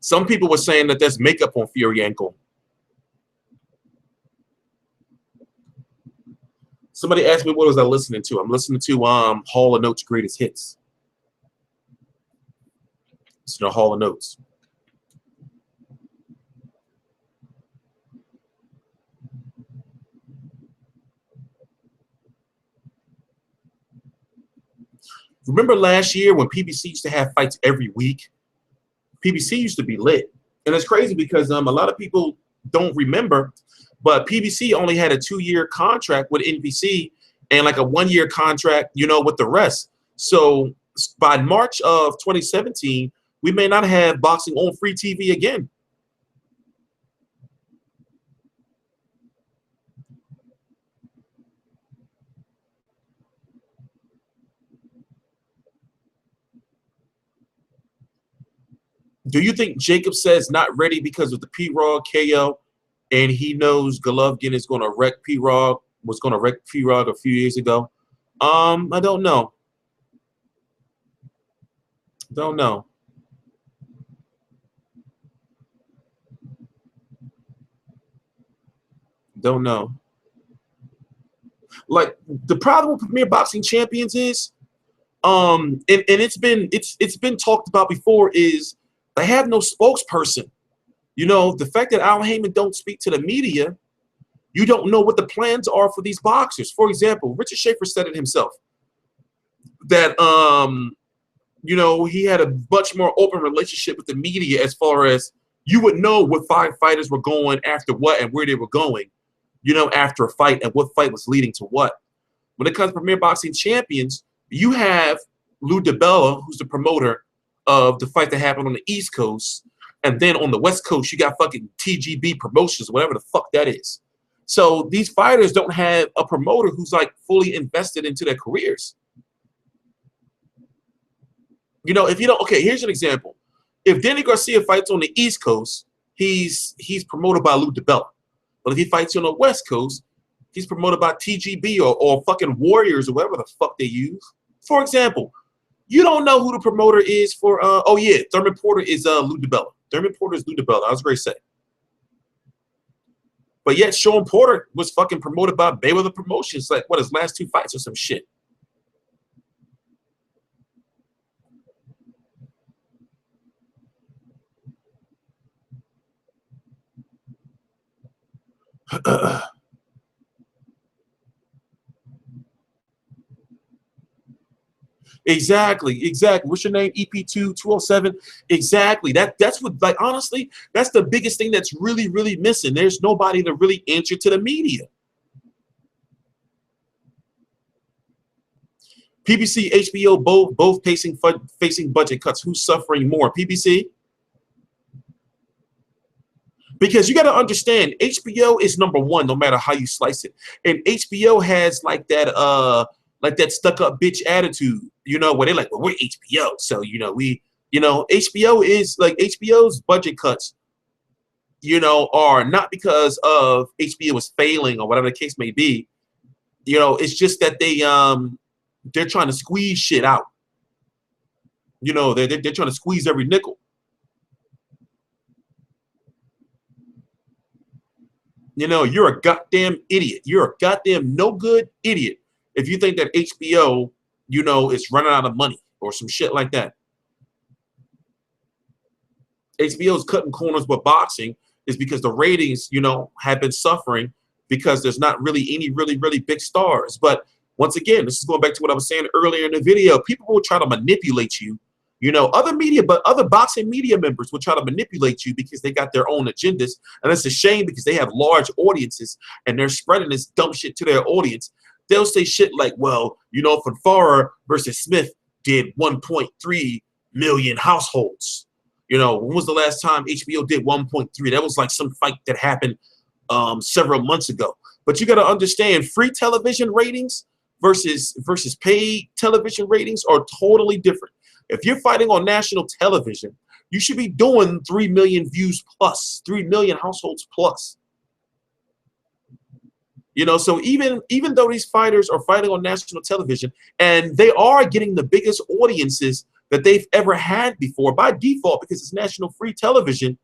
Some people were saying that there's makeup on Fury ankle. Somebody asked me what was I listening to. I'm listening to Hall & Oates' Greatest Hits. It's the Hall & Oates. Remember last year when PBC used to have fights every week? PBC used to be lit. And it's crazy because a lot of people don't remember, but PBC only had a 2-year contract with NBC and like a 1-year contract, you know, with the rest. So by March of 2017, we may not have boxing on free TV again. Do you think Jacob says not ready because of the P-Rog KO, and he knows Golovkin is going to wreck P-Rog, was going to wreck P-Rog a few years ago? I don't know. Don't know. Don't know. Like the problem with Premier Boxing Champions is, and it's been talked about before, is they have no spokesperson. You know, the fact that Al Heyman don't speak to the media, you don't know what the plans are for these boxers. For example, Richard Schaefer said it himself that you know, he had a much more open relationship with the media as far as you would know what five fighters were going after what and where they were going, you know, after a fight and what fight was leading to what. When it comes to Premier Boxing Champions, you have Lou DiBella, who's the promoter of the fight that happened on the East Coast. And then on the West Coast, you got fucking TGB Promotions, whatever the fuck that is. So these fighters don't have a promoter who's like fully invested into their careers. You know, if you don't, okay, here's an example. If Danny Garcia fights on the East Coast, he's promoted by Lou DiBella. But if he fights on the West Coast, he's promoted by TGB or fucking Warriors or whatever the fuck they use. For example, you don't know who the promoter is for, oh yeah, Thurman Porter is Lou DiBella. Thurman Porter is Lou DiBella. I was going to say. But yet Sean Porter was fucking promoted by Mayweather Promotions, like, what, his last two fights or some shit. Exactly. What's your name? EP2 207. Exactly. That's what, like, honestly, that's the biggest thing that's really missing. There's nobody to really answer to the media. PBC, HBO, both facing budget cuts. Who's suffering more? PBC? Because you got to understand, HBO is number one, no matter how you slice it. And HBO has like that stuck up bitch attitude, you know, where they're like, well, we're HBO. So, you know, HBO is like HBO's budget cuts, you know, are not because of HBO is failing or whatever the case may be. You know, it's just that they're trying to squeeze shit out. You know, they're trying to squeeze every nickel. You know, you're a goddamn idiot. You're a goddamn no good idiot if you think that HBO, you know, is running out of money or some shit like that. HBO's cutting corners with boxing is because the ratings, you know, have been suffering because there's not really any really big stars. But once again, this is going back to what I was saying earlier in the video. People will try to manipulate you. You know, other boxing media members will try to manipulate you because they got their own agendas. And it's a shame because they have large audiences and they're spreading this dumb shit to their audience. They'll say shit like, well, you know, Farfara versus Smith did 1.3 million households. You know, when was the last time HBO did 1.3? That was like some fight that happened several months ago. But you got to understand, free television ratings versus paid television ratings are totally different. If you're fighting on national television, you should be doing 3 million views plus, 3 million households plus. You know, so even though these fighters are fighting on national television and they are getting the biggest audiences that they've ever had before by default because it's national free television,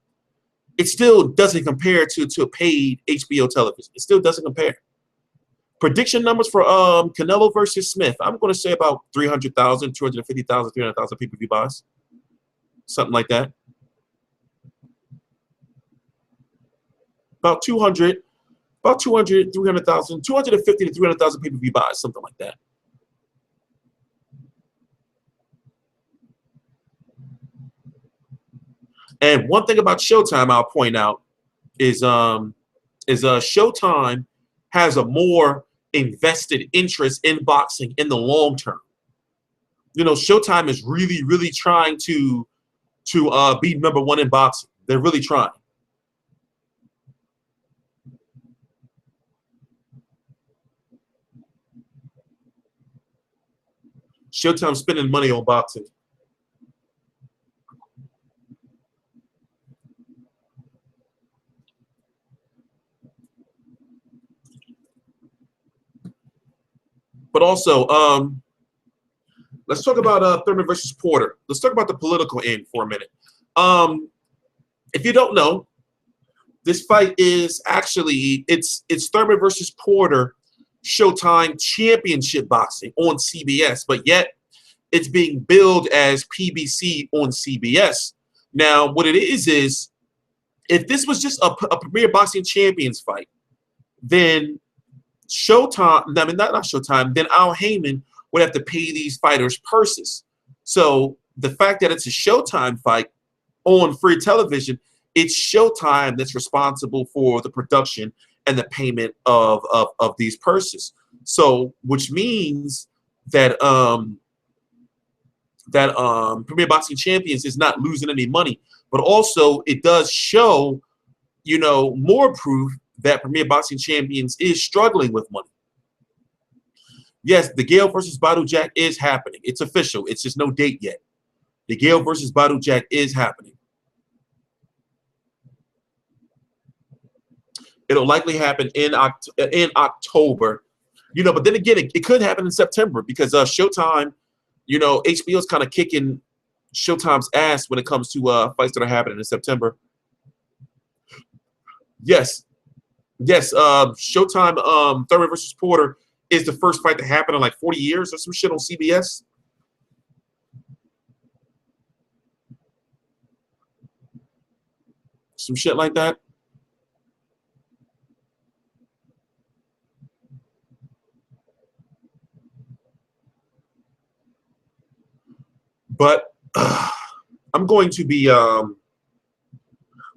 it still doesn't compare to a paid HBO television. It still doesn't compare. Prediction numbers for Canelo versus Smith. I'm going to say about 300,000, 250,000, 300,000 pay-per-view buys. Something like that. About 200, 300,000, 250 to 300,000 pay-per-view buys, something like that. And one thing about Showtime I'll point out is Showtime has a more invested interest in boxing in the long term. You know, Showtime is really trying to be number one in boxing. They're really trying. Showtime's spending money on boxing. But also, let's talk about Thurman versus Porter. Let's talk about the political end for a minute. If you don't know, this fight is actually it's Thurman versus Porter, Showtime Championship Boxing on CBS, but yet it's being billed as PBC on CBS. Now, what it is if this was just a Premier Boxing Champions fight, then Showtime, I mean not Showtime, then Al Heyman would have to pay these fighters purses. So the fact that it's a Showtime fight on free television, it's Showtime that's responsible for the production and the payment of these purses. So, which means that Premier Boxing Champions is not losing any money, but also it does show, you know, more proof that Premier Boxing Champions is struggling with money. Yes, the Gale versus Badu Jack is happening. It's official. It's just no date yet. The Gale versus Badu Jack is happening. It'll likely happen in October, you know. But then again, it could happen in September because Showtime, you know, HBO is kind of kicking Showtime's ass when it comes to fights that are happening in September. Yes, Showtime Thurman versus Porter is the first fight that happened in like 40 years or some shit on CBS. Some shit like that. But I'm going to be,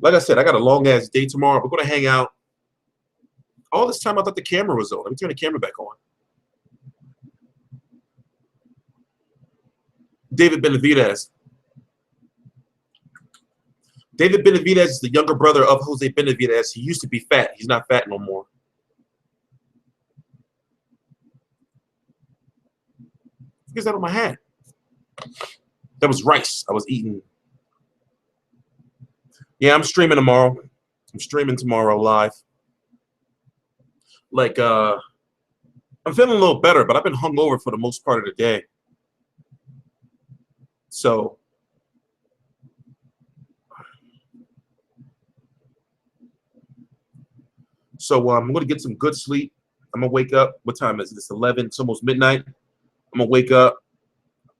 like I said, I got a long-ass day tomorrow. We're going to hang out. All this time I thought the camera was on. Let me turn the camera back on. David Benavidez. David Benavidez is the younger brother of Jose Benavidez. He used to be fat. He's not fat no more. What's that on my hat? That was rice I was eating. Yeah, I'm streaming tomorrow. I'm streaming tomorrow live. Like, I'm feeling a little better, but I've been hungover for the most part of the day. So, I'm going to get some good sleep. I'm going to wake up. What time is it? It's 11. It's almost midnight. I'm going to wake up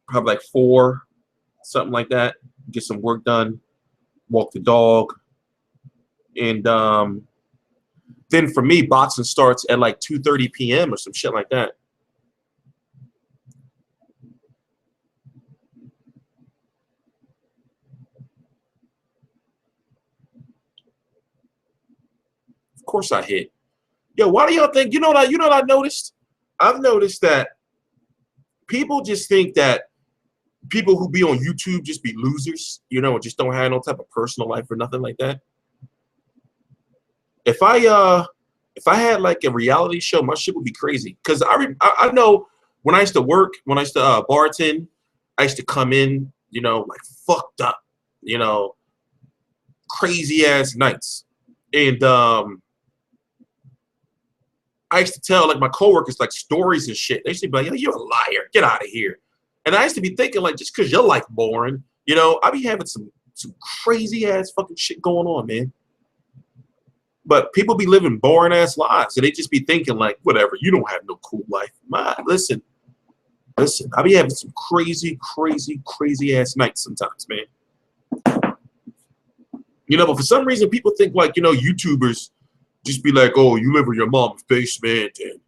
probably like 4, something like that. Get some work done. Walk the dog. And then for me, boxing starts at like 2:30 p.m. or some shit like that. Of course I hit. Yo, why do y'all think, you know what I noticed? I've noticed that people just think that people who be on YouTube just be losers, you know, just don't have no type of personal life or nothing like that. If I had like a reality show, my shit would be crazy. Cause I know when I used to work, when I used to bartend, I used to come in, you know, like fucked up, you know, crazy ass nights. And I used to tell like my coworkers like stories and shit. They used to be like, yo, you're a liar. Get out of here. And I used to be thinking like, just cause your life boring, you know, I be having some crazy ass fucking shit going on, man. But people be living boring ass lives, and they just be thinking like, whatever, you don't have no cool life. Listen, I be having some crazy ass nights sometimes, man. You know, but for some reason, people think like, you know, YouTubers just be like, oh, you live in your mom's basement and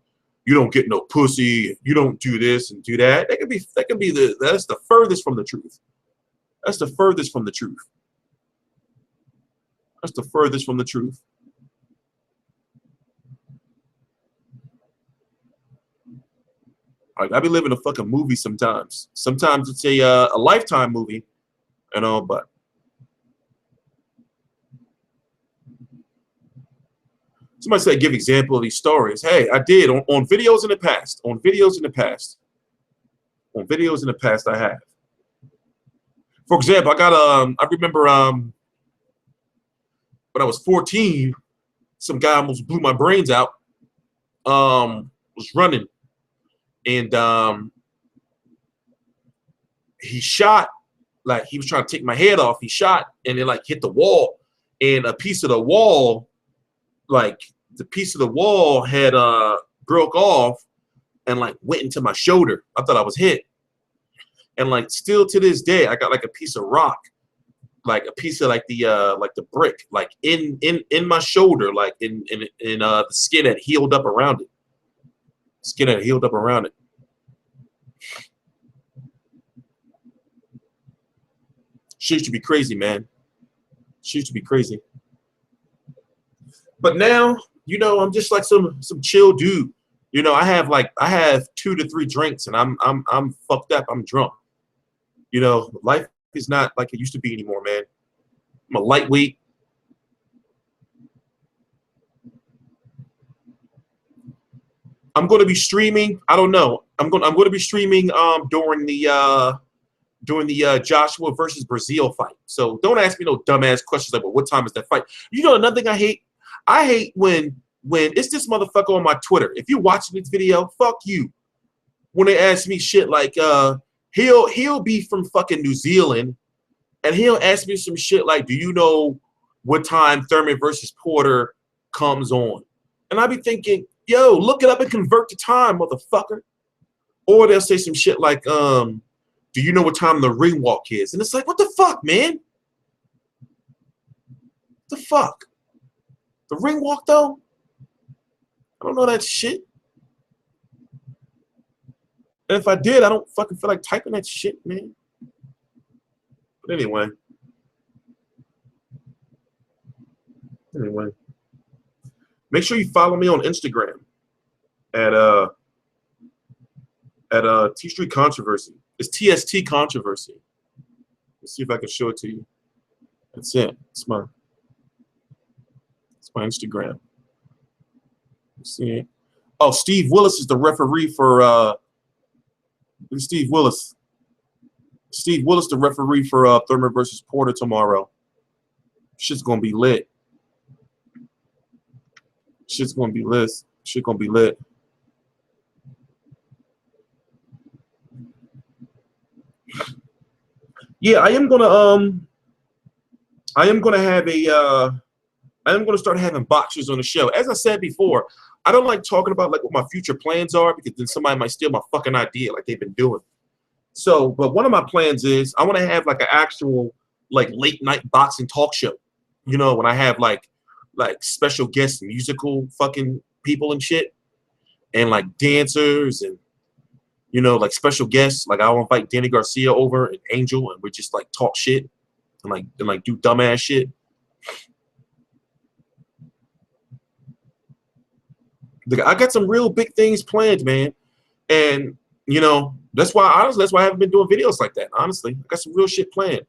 you don't get no pussy, you don't do this and do that. That's the furthest from the truth. That's the furthest from the truth. That's the furthest from the truth. Like, I be living a fucking movie sometimes. Sometimes it's a Lifetime movie, you know, but somebody said give example of these stories. Hey, I did on videos in the past. On videos in the past. On videos in the past I have. For example, I got I remember when I was 14, some guy almost blew my brains out. Was running. and he shot, like he was trying to take my head off. He shot and it like hit the wall, and a piece of the wall, like the piece of the wall had broke off and like went into my shoulder. I thought I was hit, and like still to this day, I got like a piece of rock, like a piece of like the brick, like in my shoulder, like in the skin that healed up around it. Skin that healed up around it. She used to be crazy, man. She used to be crazy. But now, you know, I'm just like some chill dude. You know, I have 2 to 3 drinks and I'm fucked up. I'm drunk. You know, life is not like it used to be anymore, man. I'm a lightweight. I'm going to be streaming. I don't know. I'm going to be streaming during the Joshua versus Brazil fight. So don't ask me no dumbass questions like, well, what time is that fight? You know, another thing I hate? I hate when it's this motherfucker on my Twitter. If you're watching this video, fuck you. When they ask me shit like, he'll be from fucking New Zealand, and he'll ask me some shit like, do you know what time Thurman versus Porter comes on? And I be thinking, yo, look it up and convert the time, motherfucker. Or they'll say some shit like, do you know what time the ring walk is? And it's like, what the fuck, man? What the fuck? The ring walk, though? I don't know that shit. And if I did, I don't fucking feel like typing that shit, man. But anyway. Make sure you follow me on Instagram at Tstreet Controversy. It's TST Controversy. Let's see if I can show it to you. That's it. It's my Instagram. Let's see. Oh, Steve Willis is the referee for Steve Willis. Steve Willis, the referee for Thurman versus Porter tomorrow. Shit's gonna be lit. Shit's gonna be lit. Shit's gonna be lit. Yeah, I am gonna start having boxers on the show. As I said before, I don't like talking about like what my future plans are, because then somebody might steal my fucking idea like they've been doing. So, but one of my plans is I want to have like an actual like late night boxing talk show. You know, when I have like special guest musical fucking people and shit, and like dancers and, you know, like special guests. Like I'll invite Danny Garcia over and Angel, and we just like talk shit and like do dumbass shit. I got some real big things planned, man. And you know, that's why I haven't been doing videos like that. Honestly, I got some real shit planned.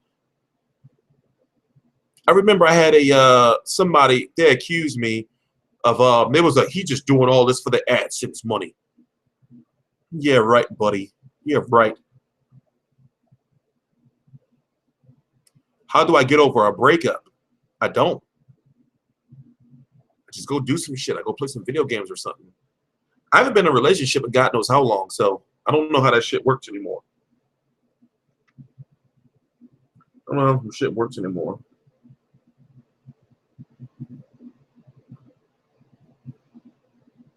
I remember I had somebody, they accused me of it was like, he just doing all this for the AdSense money. Yeah, right, buddy. Yeah, right. How do I get over a breakup? I don't. I just go do some shit. I go play some video games or something. I haven't been in a relationship in God knows how long, so I don't know how that shit works anymore. I don't know how shit works anymore.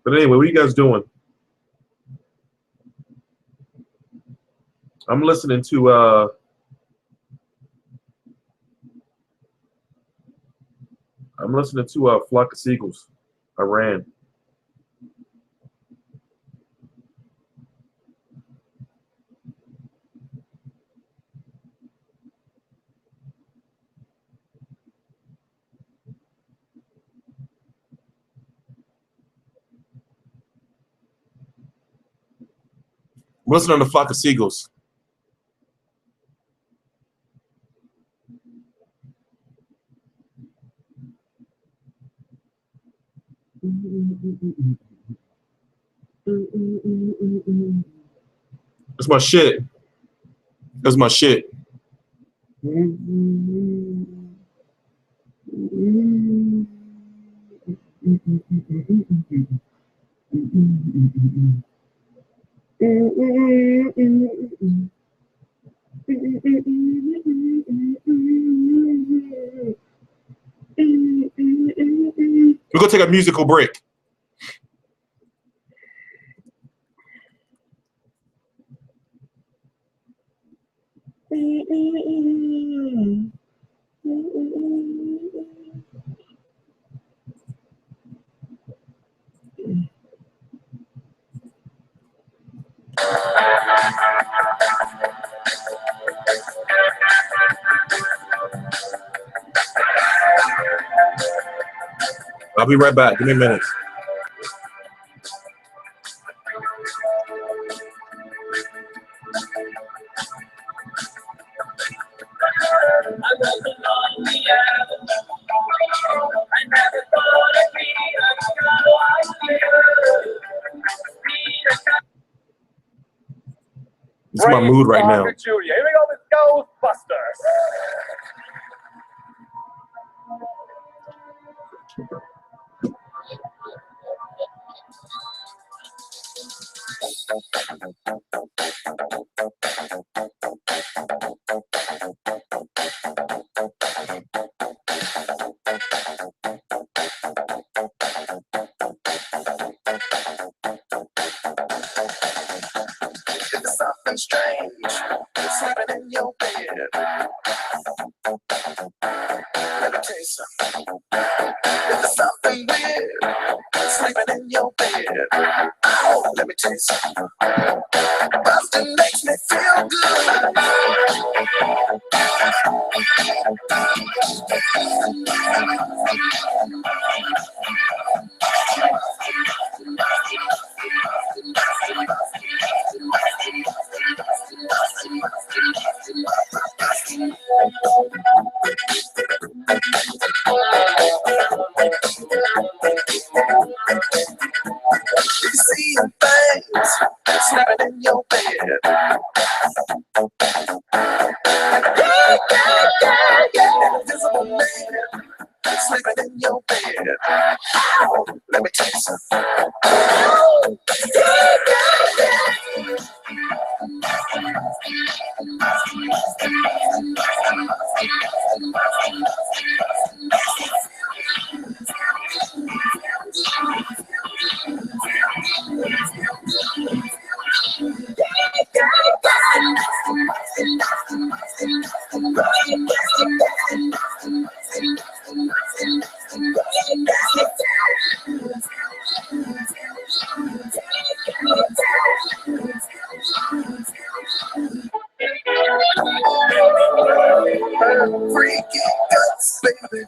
But anyway, what are you guys doing? I'm listening to Flock of Seagulls. Iran. I'm listening to Flock of Seagulls. That's my shit. That's my shit. We're gonna take a musical break. I'll be right back. Give me a minute. This is my mood right now. Here we go with Ghostbusters. It's something strange, sleeping in your bed. Let me tell you something. It's something weird, sleeping in your bed. Oh, let me tell you something. Bustin' makes me feel good. You see things sleeping in your bed. Invisible man sleeping in your bed. Oh, let me tell you something. Freaky guts, baby.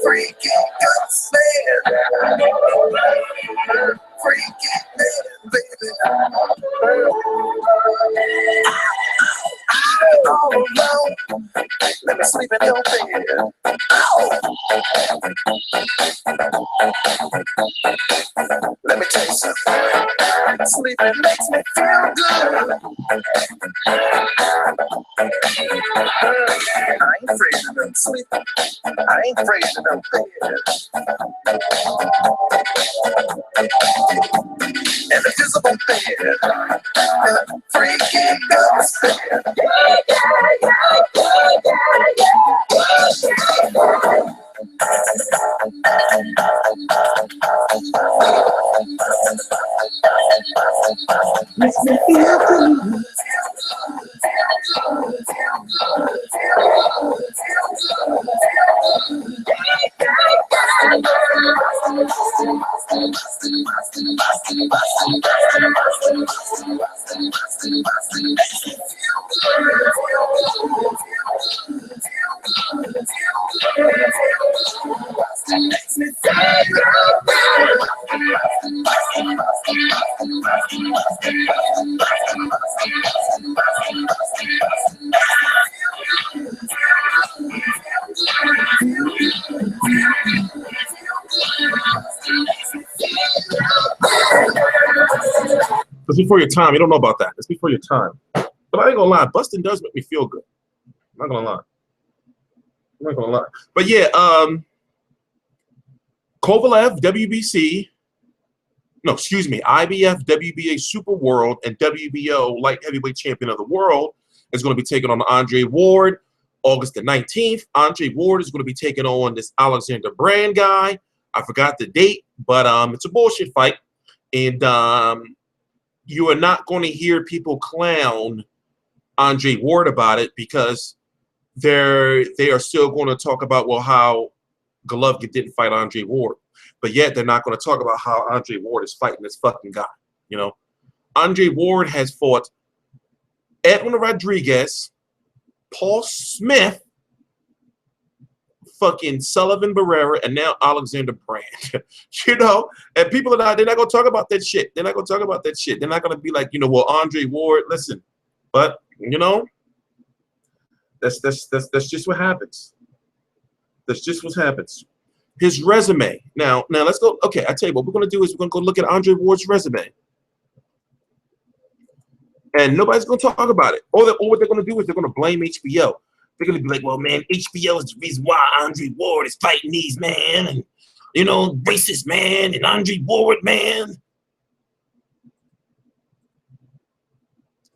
Freaky guts, man. Freaky man, baby. All alone, let me sleep in your bed. Let me tell you something. Sleeping makes me feel good. I ain't afraid of them sleeping. I ain't afraid of them bed. And the visible bed. Freaky guts bed. Makes me feel good. It's before your time. You don't know about that. It's before your time. But I ain't gonna lie, busting does make me feel good. I'm not gonna lie. I'm not gonna lie. But yeah, Kovalev, WBC, no, excuse me, IBF, WBA Super World, and WBO Light Heavyweight Champion of the World is going to be taking on Andre Ward August the 19th. Andre Ward is going to be taking on this Alexander Brand guy. I forgot the date, but it's a bullshit fight. And you are not going to hear people clown Andre Ward about it because they are still going to talk about, well, how Golovkin didn't fight Andre Ward. But yet they're not going to talk about how Andre Ward is fighting this fucking guy. You know, Andre Ward has fought Edwin Rodriguez, Paul Smith, fucking Sullivan Barrera, and now Alexander Brand. You know, and people are not, they're not going to talk about that shit. They're not going to talk about that shit. They're not going to be like, you know, well, Andre Ward, listen. But, you know, that's just what happens. That's just what happens. His resume. Now let's go. Okay, I tell you what we're going to do is we're going to go look at Andre Ward's resume. And nobody's going to talk about it. Or what they're going to do is they're going to blame HBO. They're going to be like, well, man, HBO is the reason why Andre Ward is fighting these, man. And, you know, racist, man. And Andre Ward, man.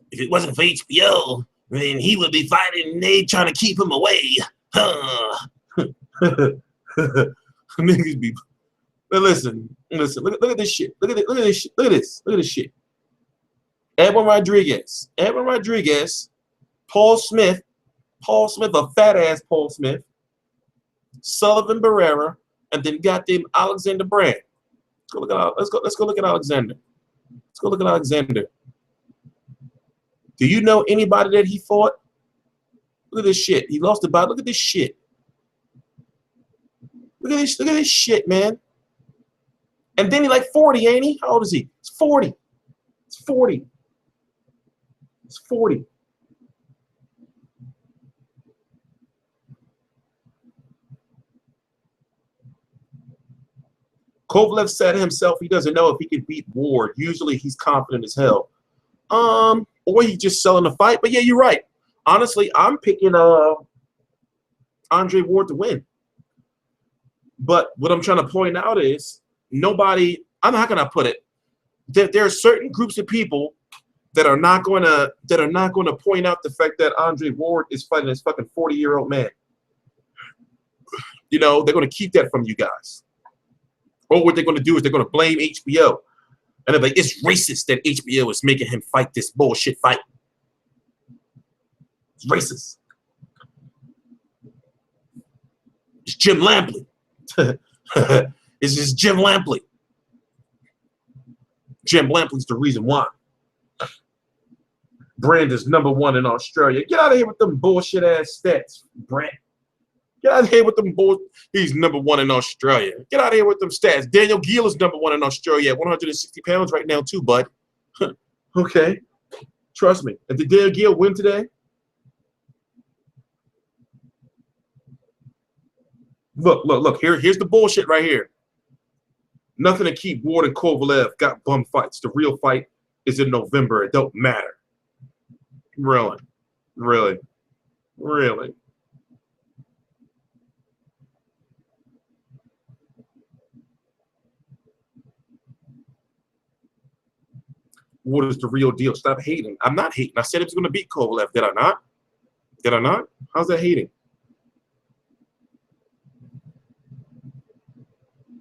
If it wasn't for HBO, then he would be fighting and they trying to keep him away. Huh. Niggas be, but listen. Look at this shit. Look at this shit. Look at this shit. Edwin Rodriguez, Paul Smith, a fat ass Paul Smith, Sullivan Barrera, and then goddamn Alexander Brand. Let's go look at Alexander. Let's go look at Alexander. Do you know anybody that he fought? Look at this shit. He lost the bout. Look at this shit. Look at this shit, man. And then he like 40, ain't he? How old is he? It's 40. It's 40. It's 40. Kovalev said himself he doesn't know if he can beat Ward. Usually he's confident as hell. Or he's just selling the fight. But yeah, you're right. Honestly, I'm picking Andre Ward to win. But what I'm trying to point out is nobody, how can I put it? There are certain groups of people that are not going to point out the fact that Andre Ward is fighting this fucking 40-year-old man. You know, they're going to keep that from you guys. Or what they're going to do is they're going to blame HBO. And they're like, it's racist that HBO is making him fight this bullshit fight. It's racist. It's Jim Lampley. It's just Jim Lampley. Jim Lampley's the reason why. Brand is #1 in Australia. Get out of here with them bullshit ass stats, Brand. Get out of here with them he's #1 in Australia. Get out of here with them stats. Daniel Gill is #1 in Australia at 160 pounds right now too, bud. Okay. Trust me. And did Daniel Gill win today? Look. Here's the bullshit right here. Nothing to keep Ward and Kovalev got bum fights. The real fight is in November. It don't matter. Really. Ward is the real deal. Stop hating. I'm not hating. I said it was going to beat Kovalev. Did I not? Did I not? How's that hating?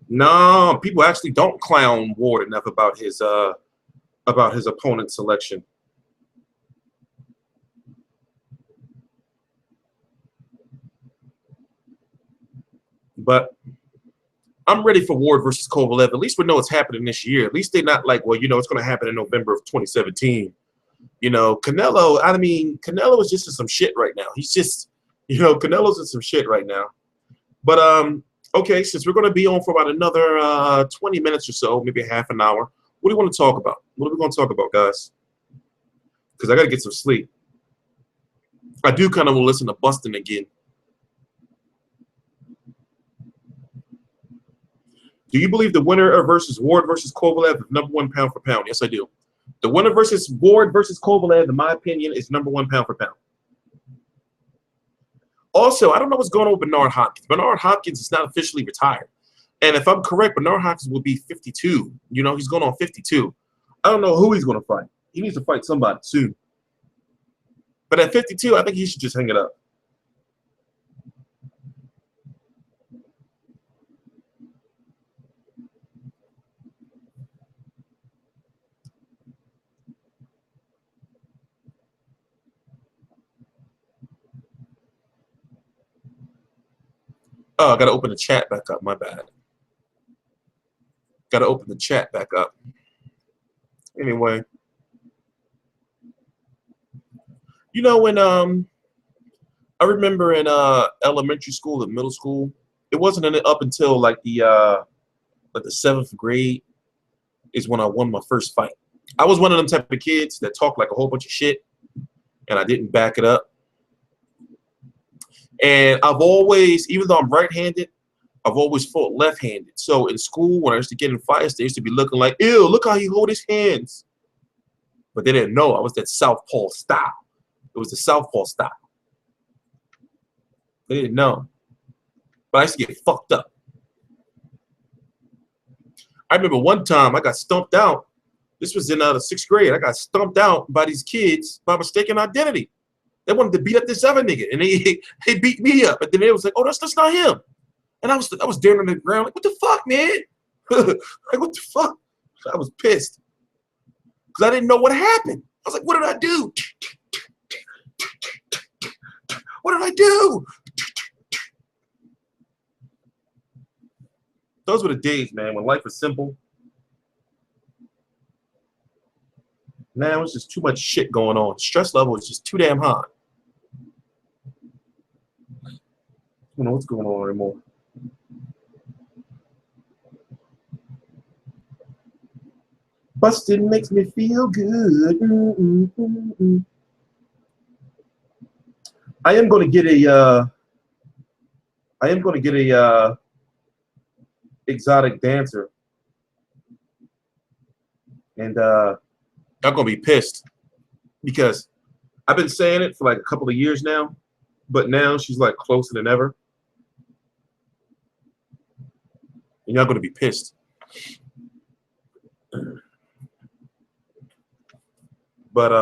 No, people actually don't clown Ward enough about his opponent selection. But I'm ready for Ward versus Kovalev. At least we know it's happening this year. At least they're not like, well, you know, it's going to happen in November of 2017. You know, Canelo is just in some shit right now. He's just, you know, Canelo's in some shit right now. But okay, since we're going to be on for about another 20 minutes or so, maybe half an hour, what do you want to talk about? What are we going to talk about, guys? Because I got to get some sleep. I do kind of want to listen to Bustin' again. Do you believe the winner versus Ward versus Kovalev is #1 pound for pound? Yes, I do. The winner versus Ward versus Kovalev, in my opinion, is #1 pound for pound. Also, I don't know what's going on with Bernard Hopkins. Bernard Hopkins is not officially retired. And if I'm correct, Bernard Hopkins will be 52. You know, he's going on 52. I don't know who he's going to fight. He needs to fight somebody soon. But at 52, I think he should just hang it up. Oh, I got to open the chat back up. My bad. Got to open the chat back up. Anyway. You know, when I remember in elementary school and middle school, it wasn't up until like the 7th grade is when I won my first fight. I was one of them type of kids that talk like a whole bunch of shit, and I didn't back it up. And I've always, even though I'm right-handed, I've always fought left-handed. So in school, when I used to get in fights, they used to be looking like, ew, look how he hold his hands. But they didn't know I was that southpaw style. It was the southpaw style. They didn't know. But I used to get fucked up. I remember one time I got stumped out. This was in the 6th grade. I got stumped out by these kids by mistaken identity. They wanted to beat up this other nigga, and they beat me up. And then they was like, "Oh, that's not him." And I was down on the ground like, "What the fuck, man? Like, what the fuck?" I was pissed because I didn't know what happened. I was like, "What did I do? What did I do?" Those were the days, man, when life was simple. Now it's just too much shit going on. Stress level is just too damn high. I don't know what's going on anymore. Busted makes me feel good. I am going to get a exotic dancer, and I'm gonna be pissed because I've been saying it for like a couple of years now, but now she's like closer than ever, and y'all gonna be pissed. But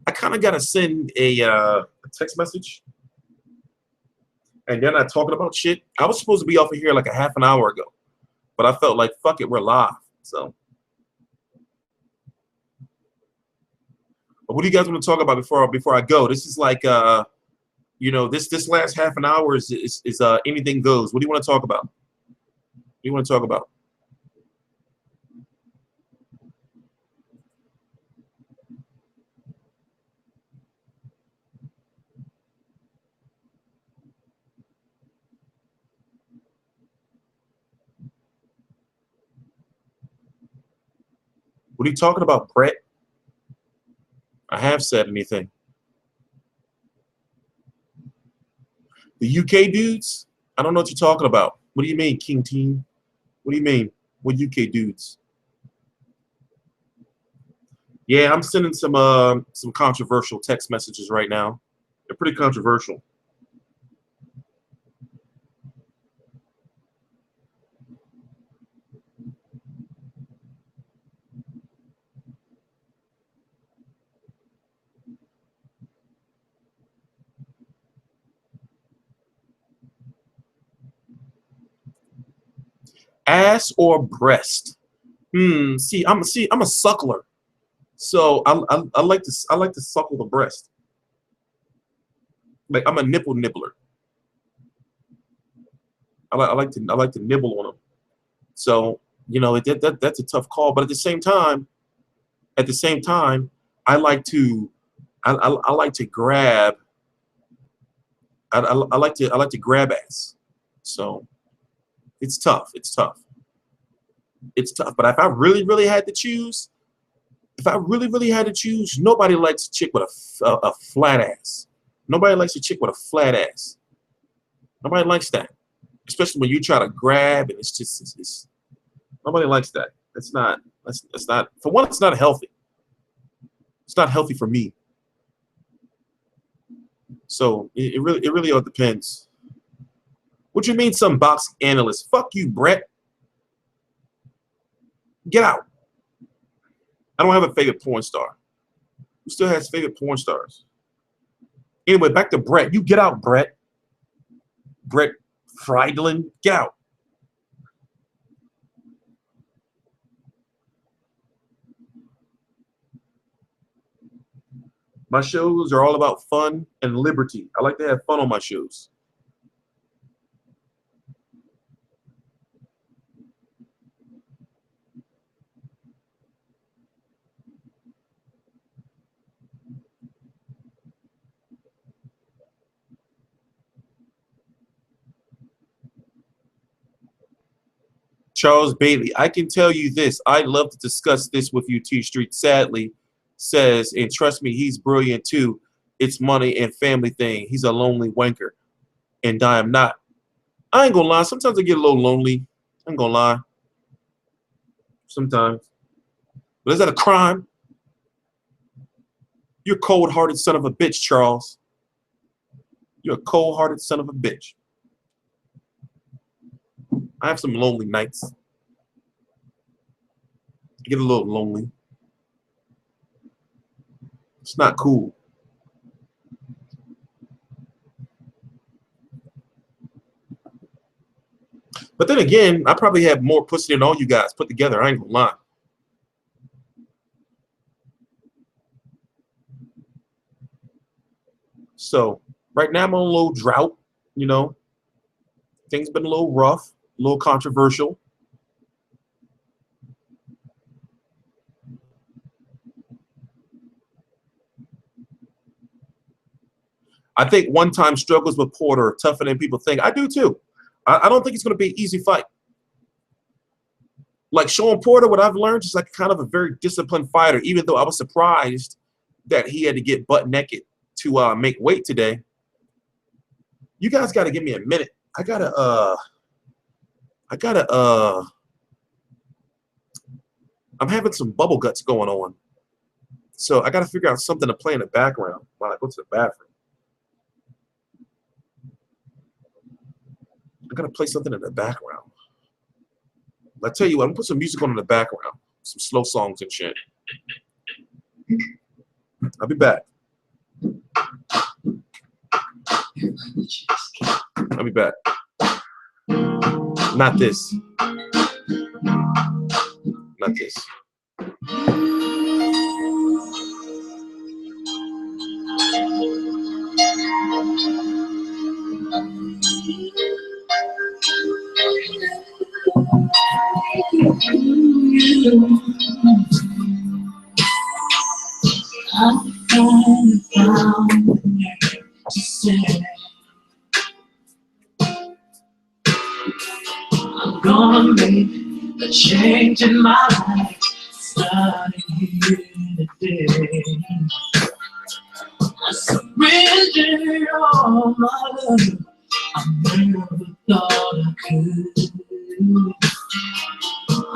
I kind of gotta send a text message. And they're not talking about shit. I was supposed to be off of here like a half an hour ago, but I felt like, fuck it, we're live. So, but what do you guys want to talk about before I go? This is like, you know, this last half an hour is anything goes. What do you want to talk about? What do you want to talk about? What are you talking about, Brett? I have said anything. The UK dudes? I don't know what you're talking about. What do you mean, King Team? What do you mean? What UK dudes? Yeah, I'm sending some controversial text messages right now. They're pretty controversial. Ass or breast? See, I'm a suckler, so I like to suckle the breast. Like I'm a nipple nibbler. I like to nibble on them. So you know that's a tough call, but at the same time, I like to grab. I like to grab ass. So it's tough. It's tough. But if I really had to choose, nobody likes a chick with a flat ass. Nobody likes a chick with a flat ass. Nobody likes that, especially when you try to grab and it's nobody likes that. That's not for one. It's not healthy. It's not healthy for me. So it really all depends. What you mean some boxing analyst? Fuck you, Brett. Get out. I don't have a favorite porn star. Who still has favorite porn stars? Anyway, back to Brett. You get out, Brett. Brett Friedland, get out. My shows are all about fun and liberty. I like to have fun on my shows. Charles Bailey, I can tell you this. I'd love to discuss this with you, Tstreet. Sadly, says, and trust me, he's brilliant too. It's money and family thing. He's a lonely wanker, and I am not. I ain't gonna lie. Sometimes I get a little lonely. I ain't gonna lie. Sometimes. But is that a crime? You're a cold-hearted son of a bitch, Charles. You're a cold-hearted son of a bitch. I have some lonely nights. I get a little lonely. It's not cool. But then again, I probably have more pussy than all you guys put together. I ain't gonna lie. So right now I'm on a little drought, you know. Things been a little rough, a little controversial. I think one-time struggles with Porter are tougher than people think. I do too. I don't think it's going to be an easy fight. Like Sean Porter, what I've learned is like kind of a very disciplined fighter, even though I was surprised that he had to get butt naked to make weight today. You guys got to give me a minute. I'm having some bubble guts going on. So I got to figure out something to play in the background while I go to the bathroom. I got to play something in the background. I tell you what, I'm going to put some music on in the background. Some slow songs and shit. I'll be back. I'll be back. Not this. Not this. I'm gonna make a change in my life starting here today. I surrendered all my love. I never thought I could.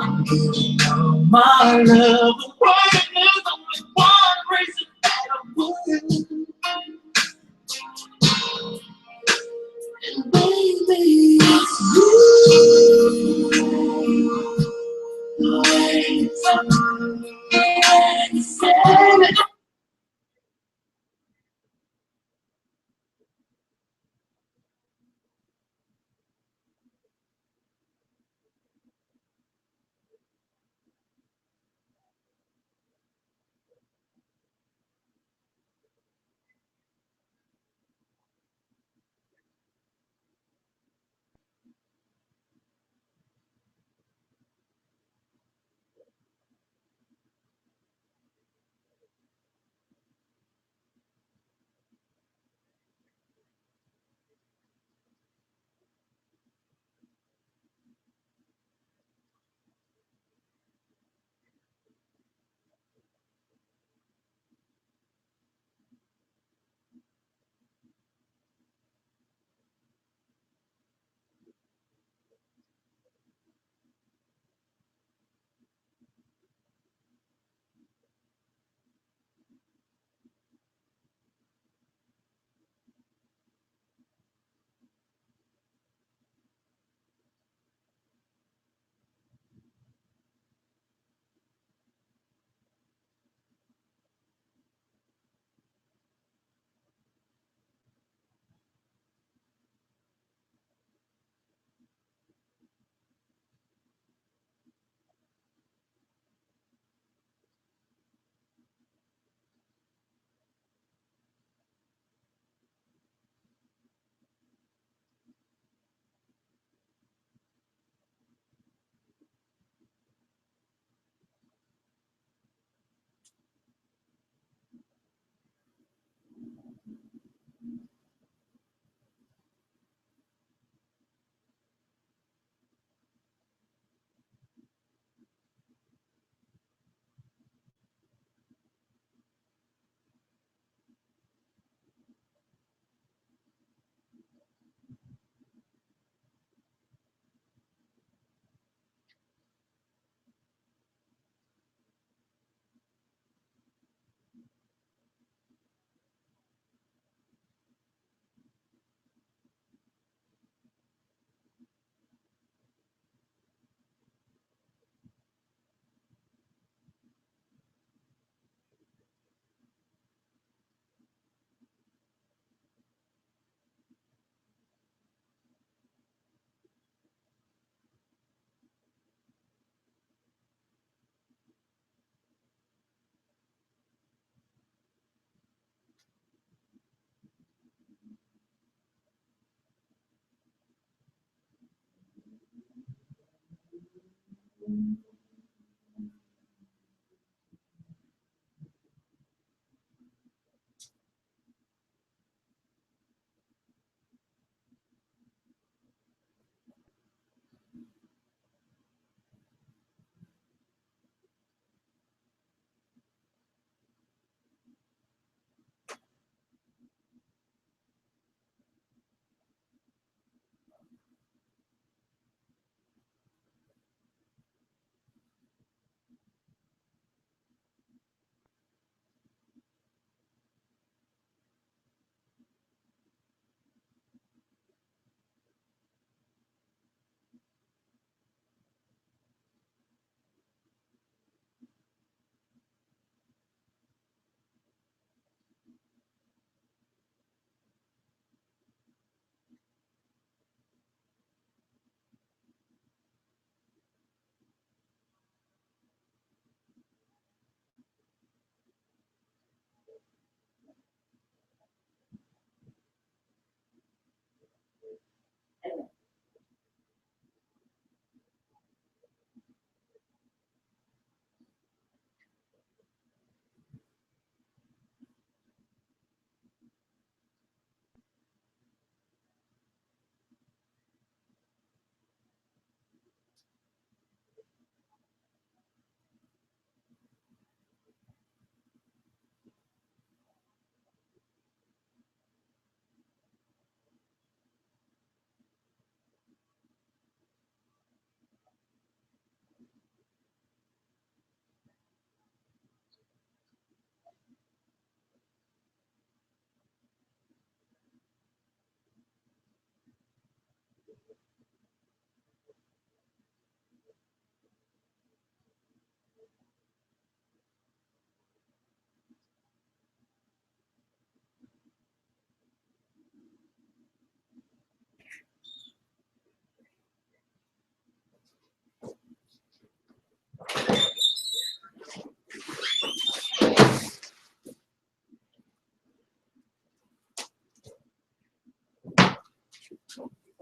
I'm giving all my love away. There's only one reason that I would. And baby, it's you. The way it's up, and you said it.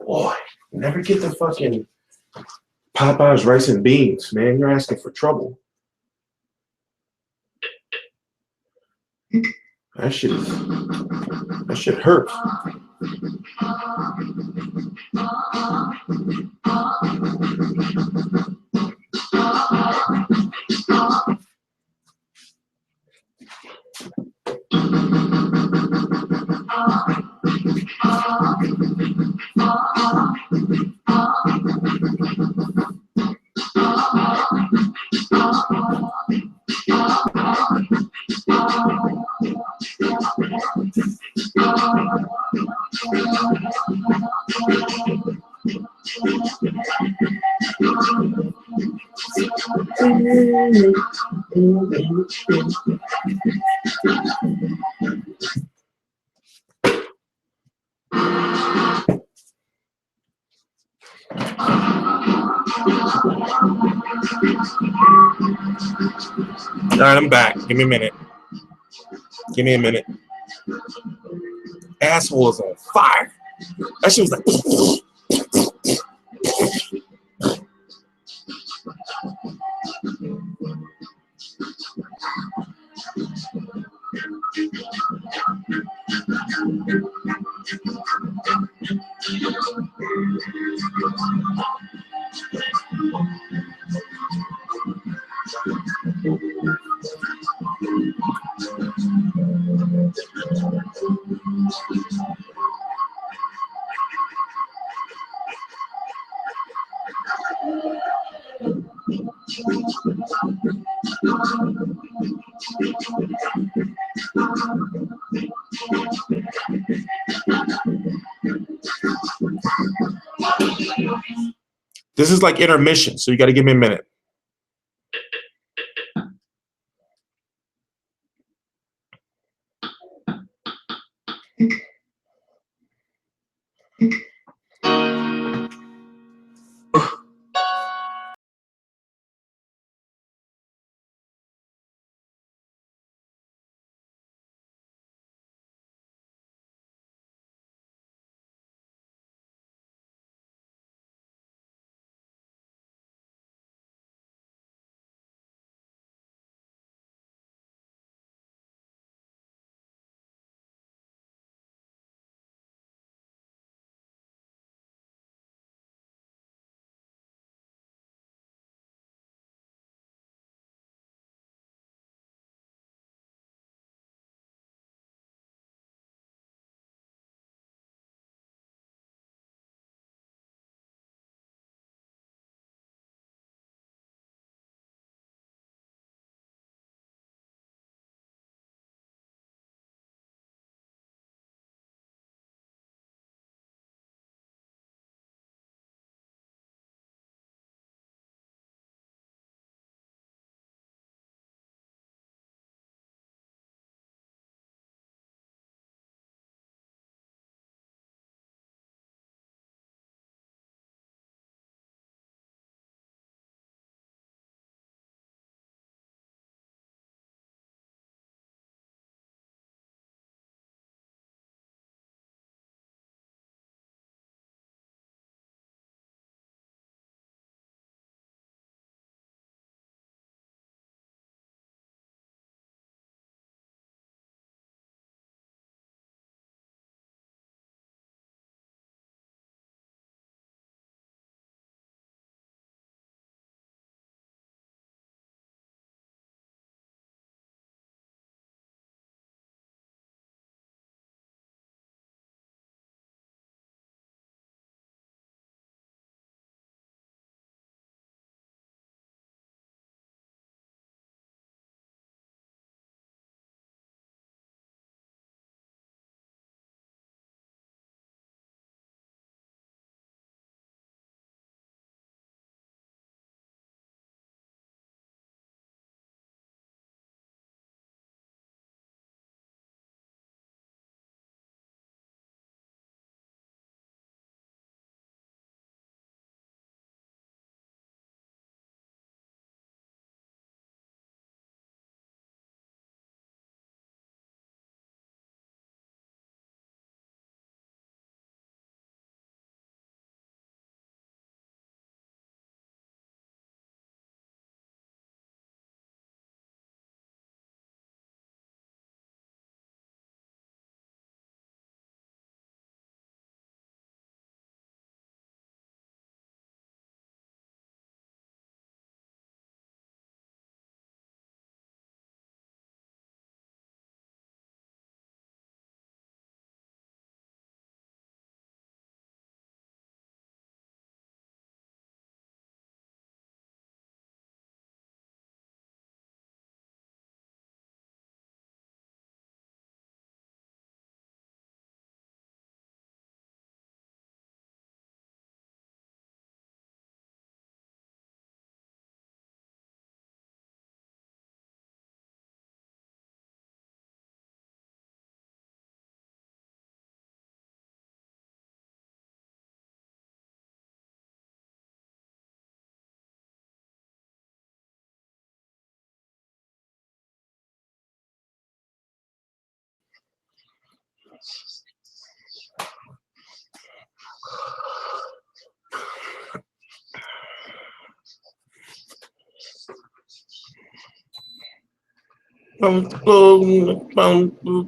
Boy, never get the fucking Popeye's rice and beans, man. You're asking for trouble. That shit hurts. All right, I'm back. Give me a minute. Give me a minute. Asshole is on fire. That shit was like. This is like intermission, so you got to give me a minute.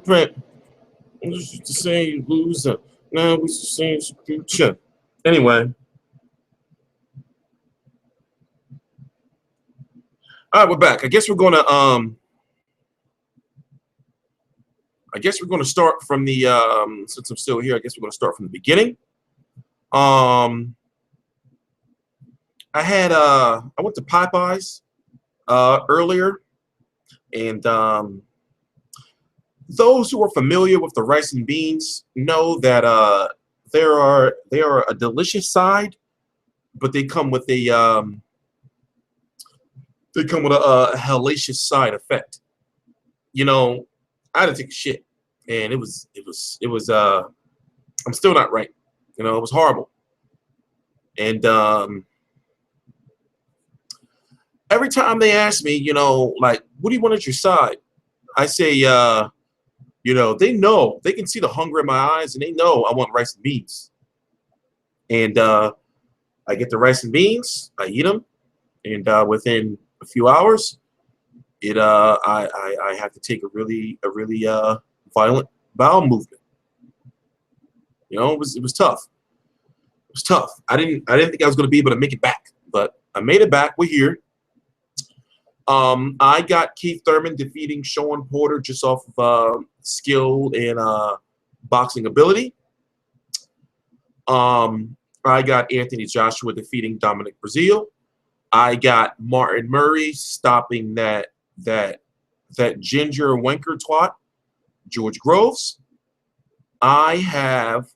Print. This is the same loser. Now we the same future. Anyway. All right, we're back. I guess we're gonna start from the since I'm still here, I guess we're gonna start from the beginning. I went to Popeyes earlier, and those who are familiar with the rice and beans know that they are a delicious side, but they come with a hellacious side effect. You know, I had to take a shit, and it was I'm still not right. You know, it was horrible. And every time they ask me, you know, like, what do you want at your side? I say, you know, they can see the hunger in my eyes, and they know I want rice and beans. And I get the rice and beans, I eat them, and within a few hours, I have to take a really violent bowel movement. You know, it was tough. It was tough. I didn't think I was going to be able to make it back, but I made it back. We're here. I got Keith Thurman defeating Sean Porter just off of skill and boxing ability. I got Anthony Joshua defeating Dominic Breazeale. I got Martin Murray stopping that ginger wanker twat, George Groves. I have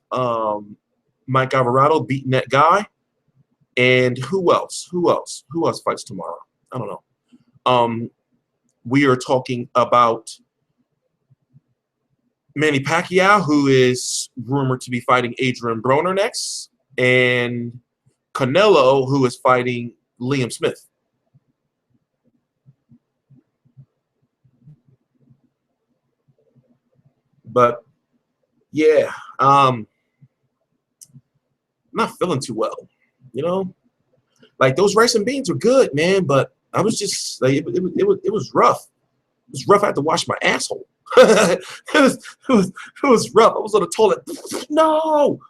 Mike Alvarado beating that guy. And who else? Who else fights tomorrow? I don't know. We are talking about Manny Pacquiao, who is rumored to be fighting Adrian Broner next, and Canelo, who is fighting Liam Smith. But yeah, I'm not feeling too well. You know, like those rice and beans were good, man, but I was just like it was rough. It was rough. I had to wash my asshole. it was rough. I was on the toilet. No.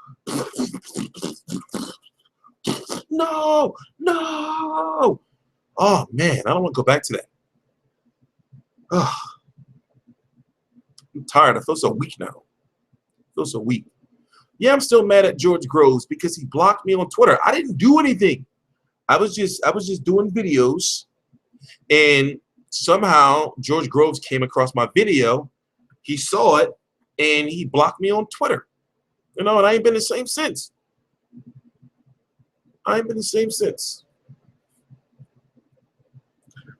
Oh man, I don't want to go back to that. Oh, I'm tired. I feel so weak now. I feel so weak. Yeah, I'm still mad at George Groves because he blocked me on Twitter. I didn't do anything. I was just doing videos, and somehow George Groves came across my video. He saw it, and he blocked me on Twitter. You know, and I ain't been the same since.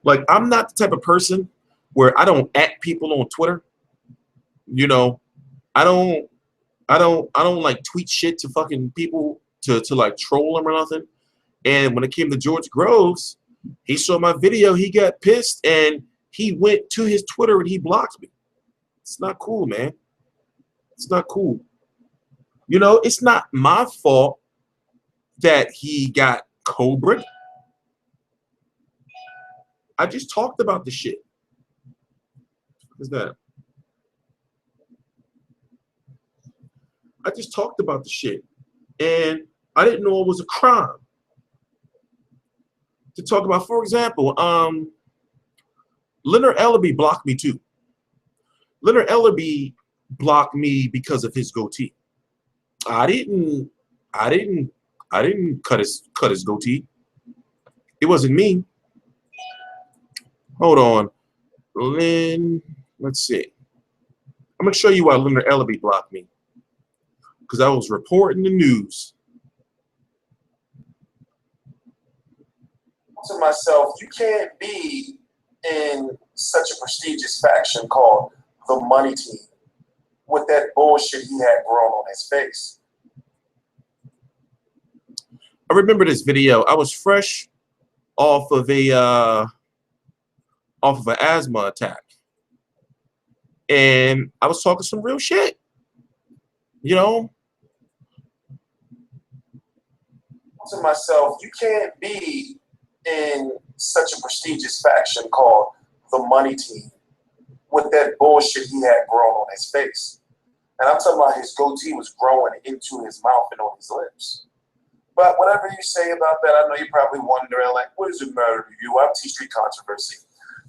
Like, I'm not the type of person where I don't at people on Twitter. You know, I don't like tweet shit to fucking people to like troll them or nothing. And when it came to George Groves, he saw my video, he got pissed, and he went to his Twitter and he blocked me. It's not cool, man. It's not cool. You know, it's not my fault that he got cobra'd. I just talked about the shit. What is that? I just talked about the shit. And I didn't know it was a crime to talk about. For example, Leonard Ellerbe blocked me too. Leonard Ellerbe blocked me because of his goatee. I didn't cut his goatee. It wasn't me. Hold on. Let's see. I'm gonna show you why Leonard Ellerbe blocked me. Because I was reporting the news. To myself, you can't be in such a prestigious faction called the Money Team with that bullshit he had grown on his face. I remember this video. I was fresh off of an asthma attack, and I was talking some real shit. You know? To myself, you can't be in such a prestigious faction called the Money Team with that bullshit he had grown on his face. And I'm talking about his goatee was growing into his mouth and on his lips. But whatever you say about that, I know you're probably wondering, like, what does it matter to you? I'm Tstreet Controversy.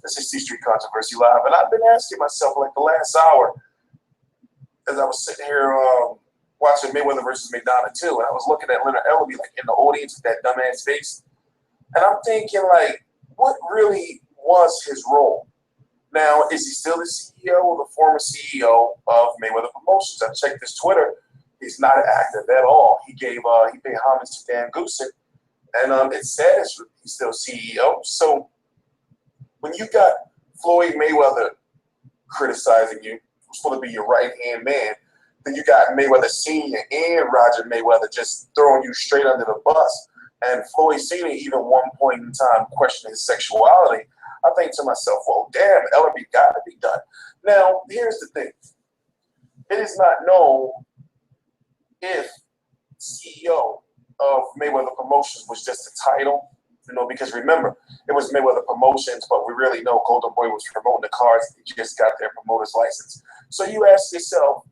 This is Tstreet Controversy Live. And I've been asking myself, like, the last hour, as I was sitting here watching Mayweather versus McDonough too, and I was looking at Leonard Ellerbe, like, in the audience with that dumbass face. And I'm thinking, like, what really was his role? Now, is he still the CEO or the former CEO of Mayweather Promotions? I checked his Twitter. He's not active at all. He paid homage to Dan Goosen, and it says he's still CEO. So when you got Floyd Mayweather criticizing you, who's supposed to be your right-hand man, then you got Mayweather Sr. and Roger Mayweather just throwing you straight under the bus. And Floyd Sr. even one point in time questioning his sexuality. I think to myself, well, damn, Ellerbe got to be done. Now, here's the thing. It is not known if CEO of Mayweather Promotions was just a title, you know, because remember, it was Mayweather Promotions, but we really know Golden Boy was promoting the cards. They just got their promoter's license. So you ask yourself,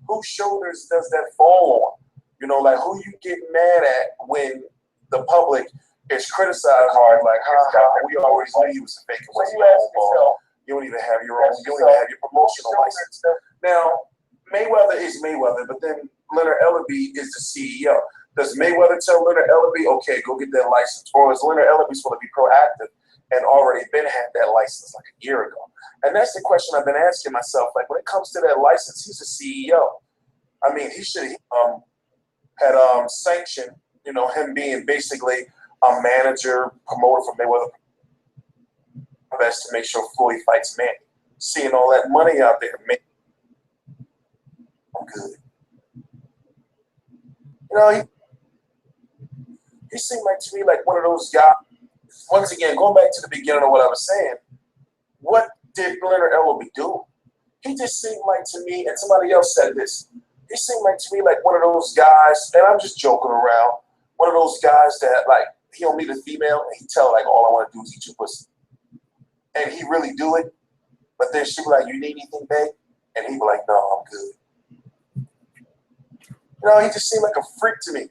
whose shoulders does that fall on? You know, like, who you get mad at when the public is criticized hard, like, we always knew you was faking with your own ball. You don't even have your own, you don't even have your promotional license. Now, Mayweather is Mayweather, but then Leonard Ellerbe is the CEO. Does Mayweather tell Leonard Ellerbe, okay, go get that license? Or is Leonard Ellerbe supposed to be proactive and already had that license like a year ago? And that's the question I've been asking myself. Like, when it comes to that license, he's a CEO. I mean, he should have sanctioned, you know, him being basically a manager, promoter for Mayweather Best to make sure Floyd fights Manny. Seeing all that money out there, I'm good. You know, he seemed like to me like one of those guys. Once again, going back to the beginning of what I was saying, what did Leonard Ellerbe do? He just seemed like to me, and somebody else said this, he seemed like to me like one of those guys, and I'm just joking around, one of those guys that, like, he'll meet a female and he tell, like, all I want to do is eat your pussy. And he really do it, but then she be like, you need anything, babe? And he be like, no, I'm good. You know, he just seemed like a freak to me.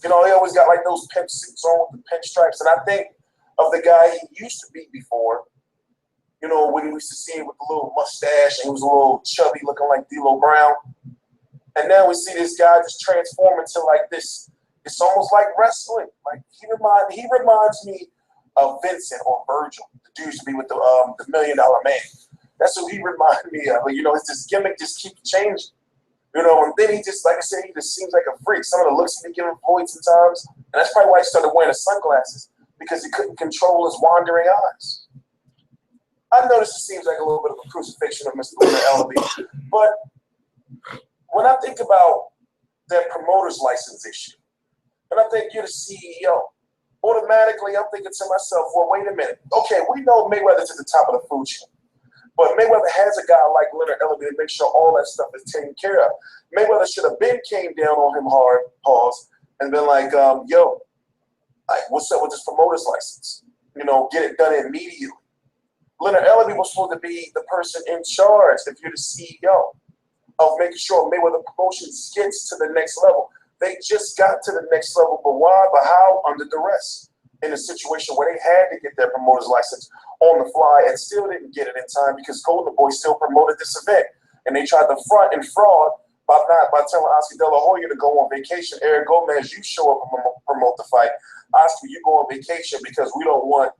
You know, he always got like those pimp suits on with the pinstripes. And I think of the guy he used to be before, you know, when we used to see him with the little mustache and he was a little chubby looking like D'Lo Brown. And now we see this guy just transform into like this. It's almost like wrestling. Like he reminds me of Vincent or Virgil. The dude used to be with the $1 Million Man. That's what he reminded me of. You know, it's this gimmick just keeps changing. You know, and then he just, like I said, he just seems like a freak. Some of the looks he be giving Floyd sometimes, and that's probably why he started wearing the sunglasses, because he couldn't control his wandering eyes. I noticed it seems like a little bit of a crucifixion of Mr. Leonard Ellerbe. But when I think about that promoter's license issue, and I think you're the CEO, automatically I'm thinking to myself, well, wait a minute. Okay, we know Mayweather's at the top of the food chain. But Mayweather has a guy like Leonard Ellerbe to make sure all that stuff is taken care of. Mayweather should have been came down on him hard, and been like, yo, like, what's up with this promoter's license? You know, get it done immediately. Leonard Ellerbe was supposed to be the person in charge, if you're the CEO, of making sure Mayweather Promotions gets to the next level. They just got to the next level, but why? But how? Under duress. In a situation where they had to get their promoter's license on the fly and still didn't get it in time because Golden Boy still promoted this event. And they tried to front and fraud by telling Oscar De La Hoya to go on vacation. Eric Gomez, you show up and promote the fight. Oscar, you go on vacation because we don't want,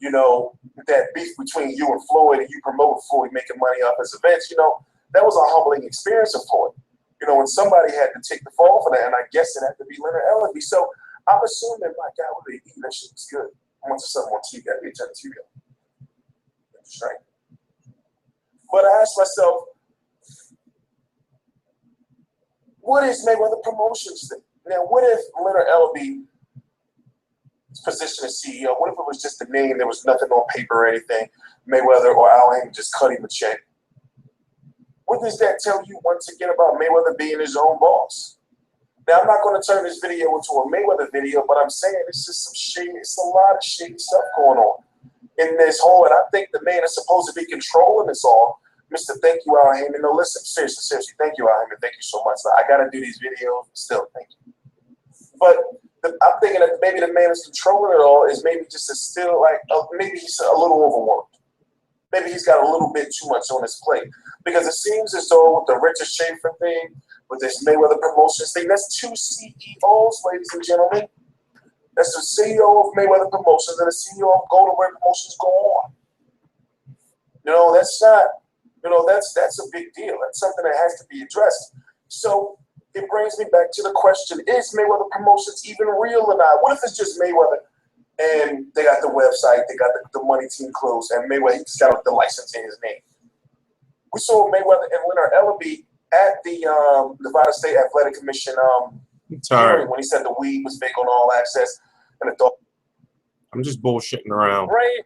you know, that beef between you and Floyd, and you promote Floyd making money off his events. You know, that was a humbling experience of Floyd. You know, when somebody had to take the fall for that, and I guess it had to be Leonard Ellerbe. So I'm assuming, my God, what they eating, that shit was good. I want to something on TV. I need to turn the TV on. That's right. But I asked myself, what is Mayweather Promotions thing? Now, what if Leonard Ellerbe's position as CEO, what if it was just a name, there was nothing on paper or anything, Mayweather or Al Haymon just cut him a check? What does that tell you once again about Mayweather being his own boss? Now, I'm not going to turn this video into a Mayweather video, but I'm saying it's just some shady, it's a lot of shady stuff going on in this whole, and I think the man is supposed to be controlling this all. Mr. Thank you, Al Heyman. No, listen, seriously, thank you, Al Heyman. Thank you so much. I got to do these videos, still, thank you. But I'm thinking that maybe the man is controlling it all is maybe just still like, maybe he's a little overworked. Maybe he's got a little bit too much on his plate. Because it seems as though with the Richard Schaefer thing, with this Mayweather Promotions thing, that's two CEOs, ladies and gentlemen. That's the CEO of Mayweather Promotions and the CEO of Golovkin Promotions go on. You know, that's not, you know, that's a big deal. That's something that has to be addressed. So it brings me back to the question, is Mayweather Promotions even real or not? What if it's just Mayweather and they got the website, they got the money team close, and Mayweather just got the license in his name? We saw Mayweather and Leonard Ellerbe at the Nevada State Athletic Commission hearing when he said the weed was fake on All Access and the dog. I'm just bullshitting around. Right.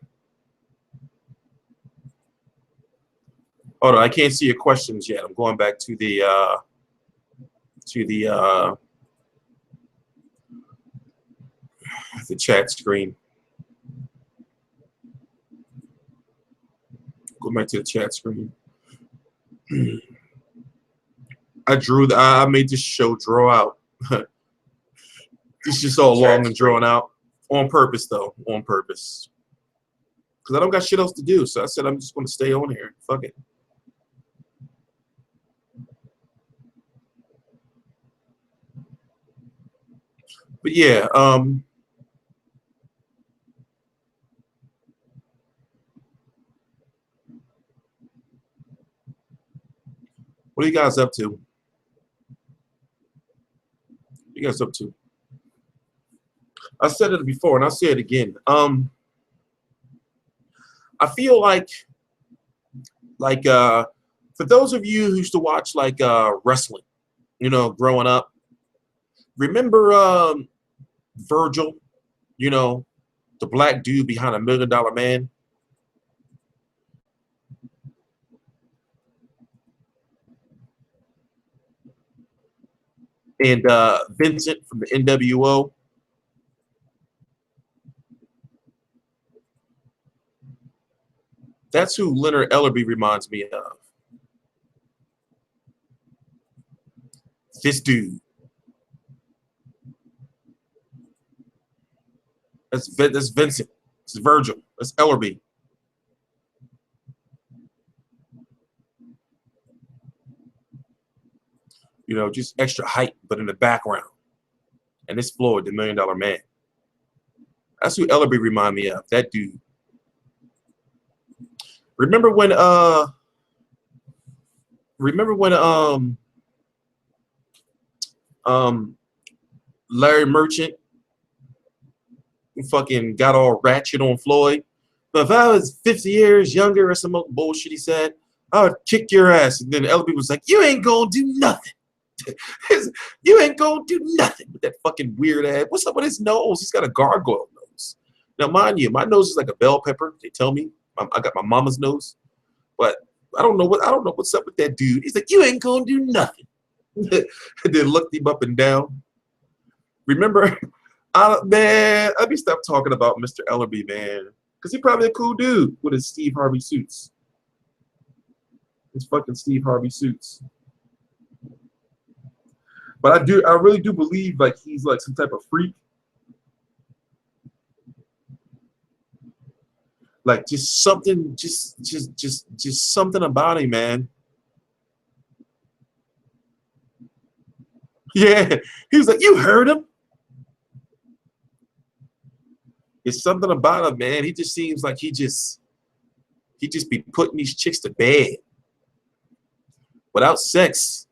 Hold on, I can't see your questions yet. I'm going back to the chat screen. Go back to the chat screen. I made this show draw out. It's just all long and drawn out. On purpose, though. On purpose. Because I don't got shit else to do. So I said I'm just going to stay on here. Fuck it. But yeah, what are you guys up to? What are you guys up to? I said it before and I'll say it again. I feel like for those of you who used to watch like wrestling, you know, growing up, remember Virgil, you know, the black dude behind $1 Million Man? And Vincent from the NWO. That's who Leonard Ellerbe reminds me of. This dude. That's Vincent. That's Virgil. That's Ellerbe. You know, just extra height, but in the background. And this Floyd, the $1 Million Man. That's who Ellerbe remind me of. That dude. Remember when Larry Merchant fucking got all ratchet on Floyd? But if I was 50 years younger or some bullshit he said, I would kick your ass. And then Ellerbe was like, you ain't gonna do nothing. You ain't gonna do nothing with that fucking weird ass. What's up with his nose? He's got a gargoyle nose. Now, mind you, my nose is like a bell pepper. They tell me I got my mama's nose, but I don't know what's up with that dude. He's like, you ain't gonna do nothing. And then looked him up and down. Remember, man, let me stop talking about Mr. Ellerbe, man, because he's probably a cool dude with his Steve Harvey suits. His fucking Steve Harvey suits. But I really do believe like he's like some type of freak. Like just something, just something about him, man. Yeah, he was like, you heard him. It's something about him, man. He just seems like he just be putting these chicks to bed without sex.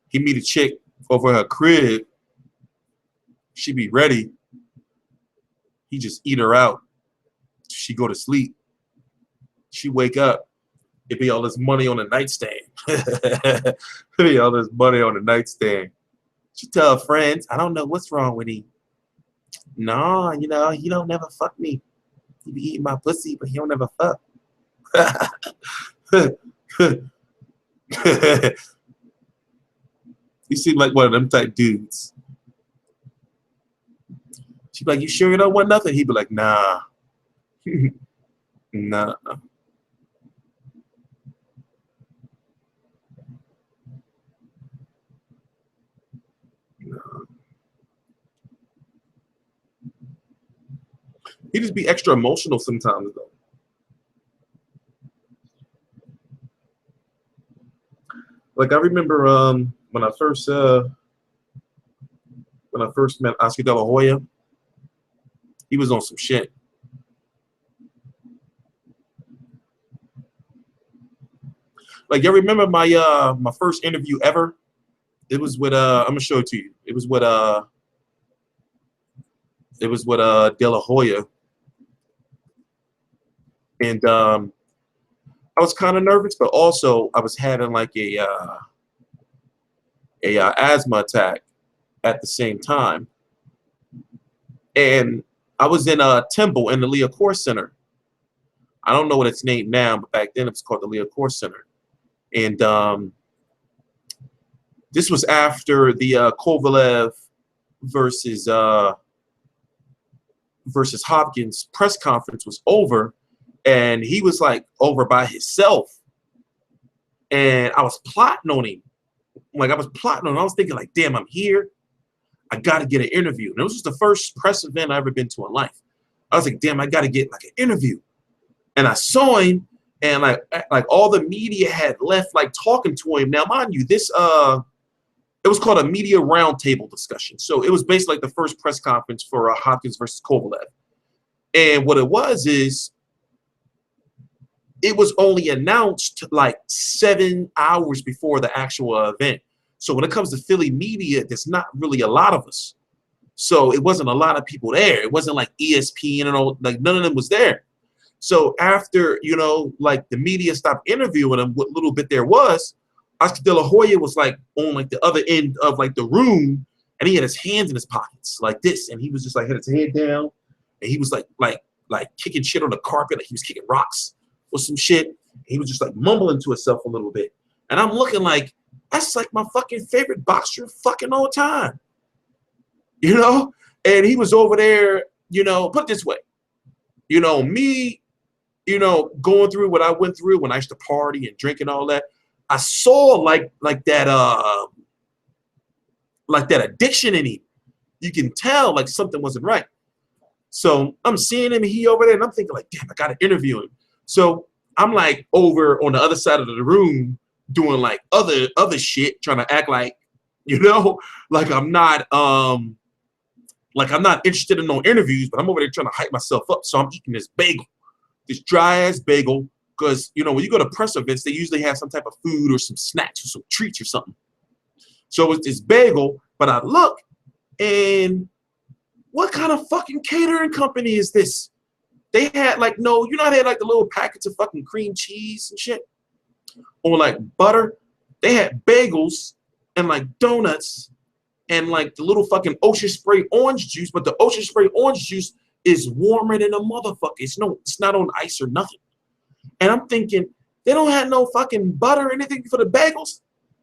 He meet a chick over her crib. She be ready. He just eat her out. She go to sleep. She wake up. It be all this money on the nightstand. It be all this money on the nightstand. She tell her friends, I don't know what's wrong with him. No, you know, he don't never fuck me. He be eating my pussy, but he don't never fuck. You seem like one of them type dudes. She'd be like, "You sure you don't want nothing?" He'd be like, "Nah." Nah. He just be extra emotional sometimes, though. Like I remember when I first met Oscar De La Hoya, he was on some shit. Like, you remember my my first interview ever? It was with I'm gonna show it to you. It was with De La Hoya, and I was kind of nervous, but also I was having like a asthma attack at the same time, and I was in Temple in the Leah Core Center. I don't know what it's named now, but back then it was called the Leah Core Center, and this was after the Kovalev versus Hopkins press conference was over, and he was like over by himself, and I was plotting on him. Like I was plotting on him. I was thinking like, damn, I'm here. I got to get an interview. And it was just the first press event I ever been to in life. I was like, damn, I got to get like an interview. And I saw him, and like all the media had left like talking to him. Now, mind you, this it was called a media roundtable discussion. So it was basically like the first press conference for Hopkins versus Kovalev. And what it was is it was only announced like 7 hours before the actual event. So when it comes to Philly media, there's not really a lot of us. So it wasn't a lot of people there. It wasn't like ESPN and all, like none of them was there. So after, you know, like the media stopped interviewing him, what little bit there was, Oscar De La Hoya was like on like the other end of like the room, and he had his hands in his pockets like this, and he was just like had his head down, and he was like kicking shit on the carpet, like he was kicking rocks or some shit. He was just like mumbling to himself a little bit, and I'm looking like that's like my fucking favorite boxer fucking all time, you know. And he was over there, you know. Put it this way, you know, me, you know, going through what I went through when I used to party and drink and all that. I saw like that addiction in him. You can tell like something wasn't right. So I'm seeing him, and he over there, and I'm thinking like, damn, I gotta interview him. So I'm like over on the other side of the room doing like other shit, trying to act like, you know, like I'm not interested in no interviews, but I'm over there trying to hype myself up. So I'm eating this bagel, this dry ass bagel. Because, you know, when you go to press events, they usually have some type of food or some snacks or some treats or something. So it's this bagel, but I look, and what kind of fucking catering company is this? They had like, no, you know, they had like the little packets of fucking cream cheese and shit, or like butter. They had bagels and like donuts and like the little fucking Ocean Spray orange juice, but the Ocean Spray orange juice is warmer than a motherfucker. It's not on ice or nothing. And I'm thinking, they don't have no fucking butter or anything for the bagels.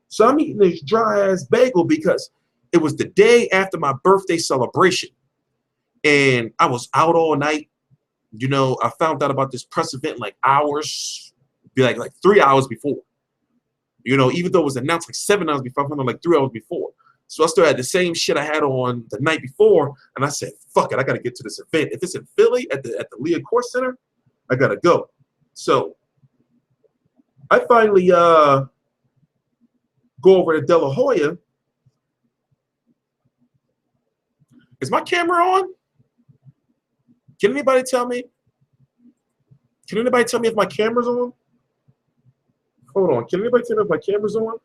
So I'm eating this dry ass bagel because it was the day after my birthday celebration. And I was out all night. You know, I found out about this press event like hours, like 3 hours before. You know, even though it was announced like 7 hours before, I found out like 3 hours before. So I still had the same shit I had on the night before. And I said, fuck it, I got to get to this event. If it's in Philly at the Leah Core Center, I got to go. So I finally go over to De La Hoya. Is my camera on? Can anybody tell me? Can anybody tell me if my camera's on? Hold on. Can anybody tell me if my camera's on?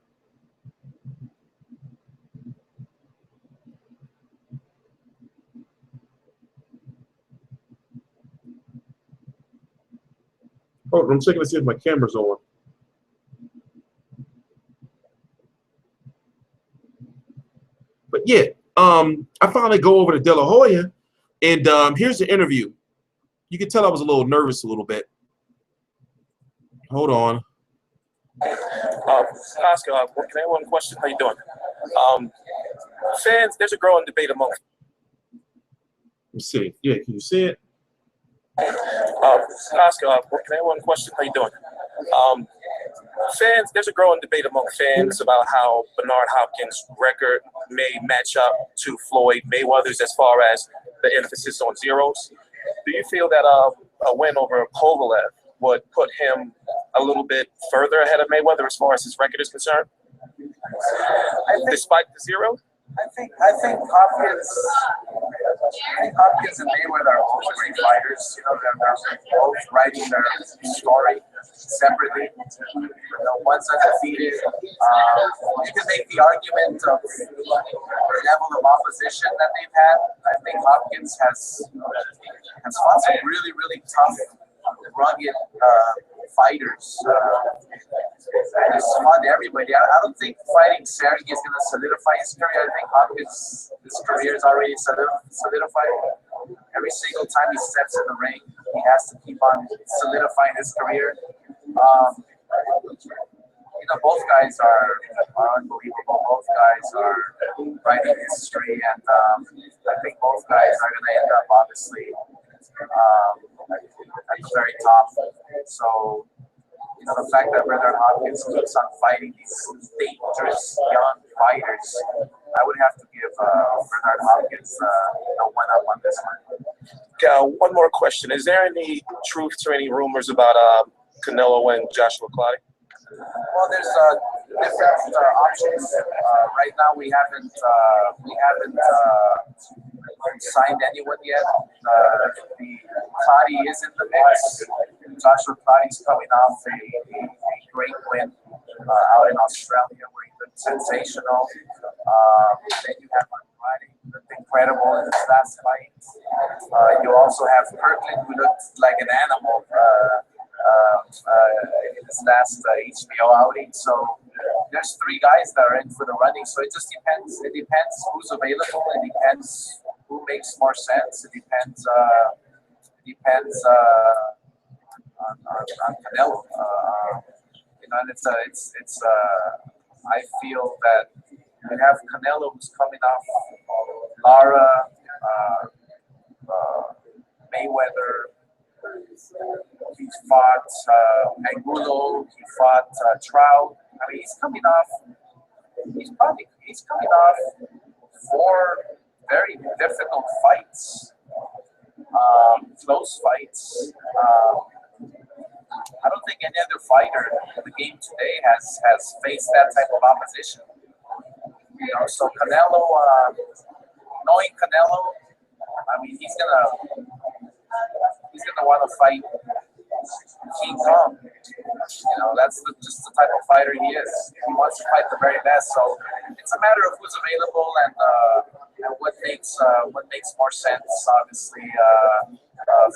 Hold on. I'm checking to see if my camera's on. But yeah, I finally go over to De La Hoya, and here's the interview. You can tell I was a little nervous a little bit. Hold on. Oscar, can I have one question? How you doing? Fans, there's a growing debate among. Let me see. Yeah, can you see it? Oscar, can I have one question? How you doing? Fans, there's a growing debate among fans about how Bernard Hopkins' record may match up to Floyd Mayweather's as far as the emphasis on zeros. Do you feel that a win over Kovalev would put him a little bit further ahead of Mayweather as far as his record is concerned, despite the zero? I think Hopkins and Mayweather are both great fighters. You know, they're both writing their story separately. You know, one's undefeated. You can make the argument of the level of opposition that they've had. I think Hopkins has fought some really, really tough, rugged fighters. He's fought everybody. I don't think fighting Sergey is going to solidify his career. I think Hopkins' career is already solidified. Every single time he steps in the ring, he has to keep on solidifying his career. You know, both guys are unbelievable. Both guys are writing history, and I think both guys are going to end up, obviously, at the very top. So, you know, the fact that Bernard Hopkins keeps on fighting these dangerous young fighters, I would have to give Bernard Hopkins a one-up on this one. One more question. Is there any truth to any rumors about Canelo and Joshua Clottey? Well, there's different options. Right now, we haven't signed anyone yet. The Clottey is in the mix. Joshua Clottey's coming off a great win out in Australia, where he looked sensational. Then you have Friday, who looked incredible in his last fight. You also have Kirkland, who looked like an animal in his last HBO outing. So there's three guys that are in for the running. So it just depends. It depends who's available. It depends who makes more sense. It depends. On Canelo. You know, and it's. I feel that we have Canelo, who's coming off Lara, Mayweather. He fought Angulo. He fought Trout. I mean, he's coming off 4 very difficult fights, close fights. I don't think any other fighter in the game today has faced that type of opposition. You know, so Canelo, knowing Canelo, I mean, he's gonna want to fight King Kong. You know, that's just the type of fighter he is. He wants to fight the very best. So it's a matter of who's available and what makes more sense, obviously,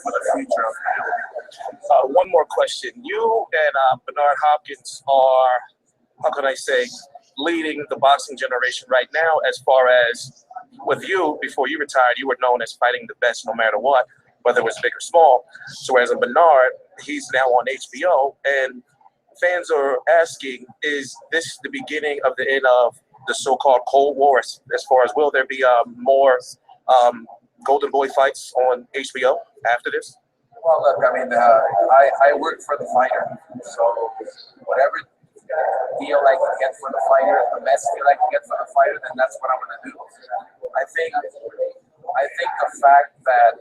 for the future of Canelo. One more question. You and Bernard Hopkins are, how can I say, leading the boxing generation right now. As far as with you, before you retired, you were known as fighting the best no matter what, whether it was big or small. So as a Bernard, he's now on HBO, and fans are asking, is this the beginning of the end of the so-called Cold War? As far as, will there be more Golden Boy fights on HBO after this? Well, look, I mean, I work for the fighter, so whatever deal I can get for the fighter, the best deal I can get for the fighter, then that's what I'm going to do. I think the fact that,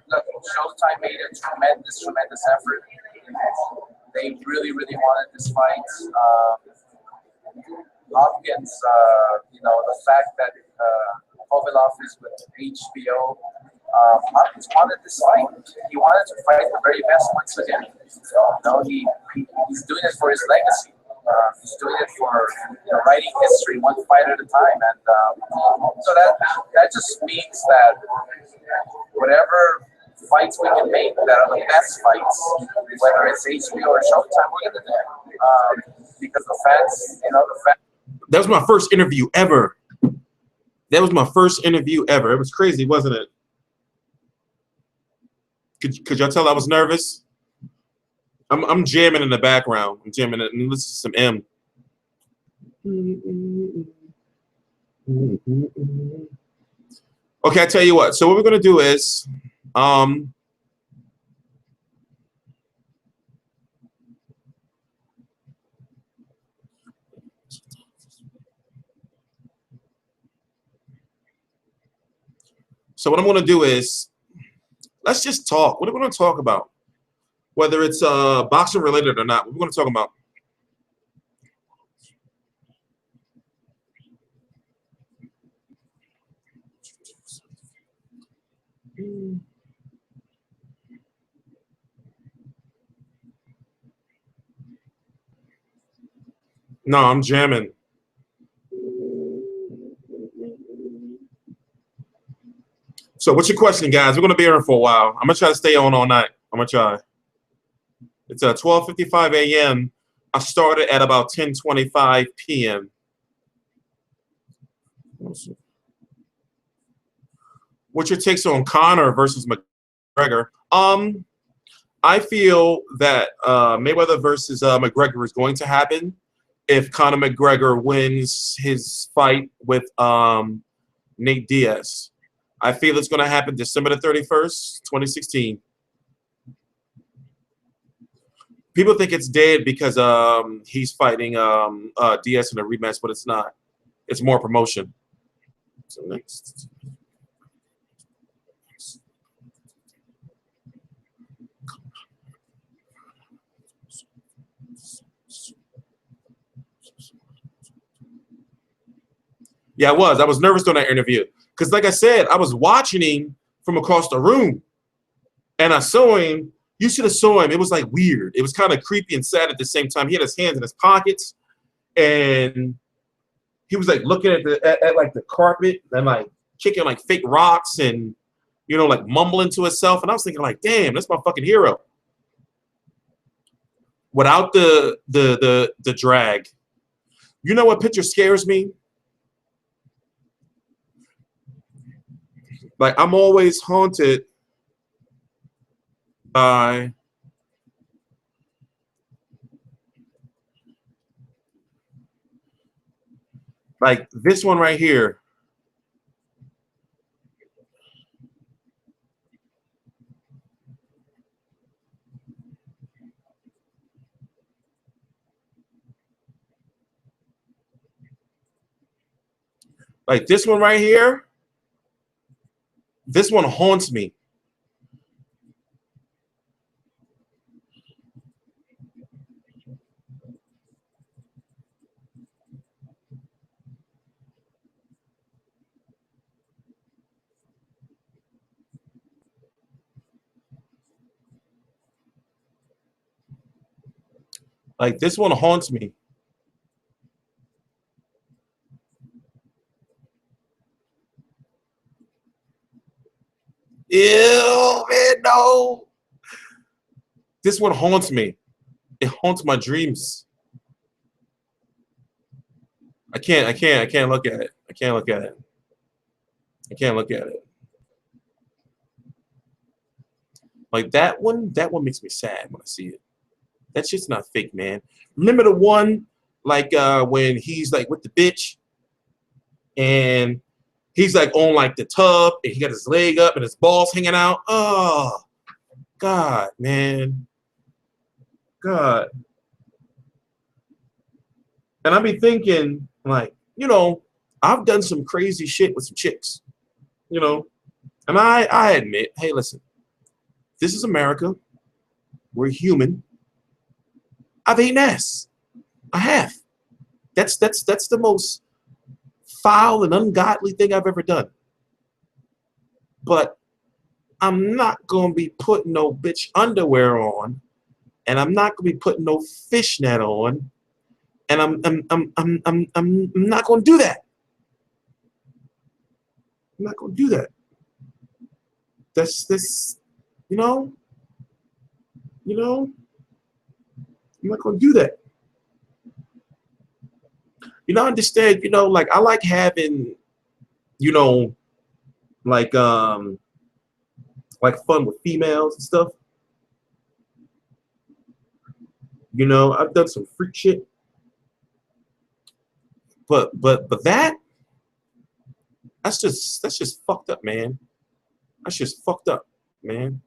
look, Showtime made a tremendous effort. They really wanted this fight. Hopkins, you know, the fact that Kovalev is with HBO, Hopkins wanted this fight. He wanted to fight the very best once again. You know, he's doing it for his legacy. He's doing it for, you know, writing history one fight at a time, and so that just means that whatever fights we can make that are the best fights, whether it's HBO or Showtime, we're gonna do it because the fans, you know, That was my first interview ever. That was my first interview ever. It was crazy, wasn't it? Could y'all tell I was nervous? I'm jamming in the background. I'm jamming it and listen to some M. Okay, I tell you what. So what we're gonna do is, so what I'm gonna do is, let's just talk. What are we gonna talk about? Whether it's boxing related or not, what we're gonna talk about. No, I'm jamming. So what's your question, guys? We're gonna be here for a while. I'm gonna try to stay on all night. I'm gonna try. It's 12:55 a.m. I started at about 10:25 p.m. What's your takes on Conor versus McGregor? I feel that Mayweather versus McGregor is going to happen if Conor McGregor wins his fight with Nate Diaz. I feel it's going to happen December the 31st, 2016. People think it's dead because he's fighting Diaz in a rematch, but it's not. It's more promotion. So next. Yeah, I was. I was nervous during that interview because, like I said, I was watching him from across the room, and I saw him. You should have saw him. It was like weird. It was kind of creepy and sad at the same time. He had his hands in his pockets, and he was like looking at like the carpet and like kicking like fake rocks and like mumbling to himself. And I was thinking like, damn, that's my fucking hero. Without the drag, you know what picture scares me? Like I'm always haunted by like this one right here. Like this one right here. This one haunts me. Like this one haunts me. Ew, man, no. This one haunts me. It haunts my dreams. I can't look at it. I can't look at it. I can't look at it. Like that one makes me sad when I see it. That shit's not fake, man. Remember the one like when he's like with the bitch and he's like on like the tub and he got his leg up and his balls hanging out. Oh, God, man. God. And I be thinking, like, I've done some crazy shit with some chicks, and I admit, hey, listen, this is America. We're human. I've eaten ass. I have. That's the most foul and ungodly thing I've ever done. But I'm not gonna be putting no bitch underwear on, and I'm not gonna be putting no fishnet on, and I'm not gonna do that. I'm not gonna do that. That's this, I'm not gonna do that. I understand, like I like having, like fun with females and stuff. You know, I've done some freak shit. But that's just fucked up, man. That's just fucked up, man.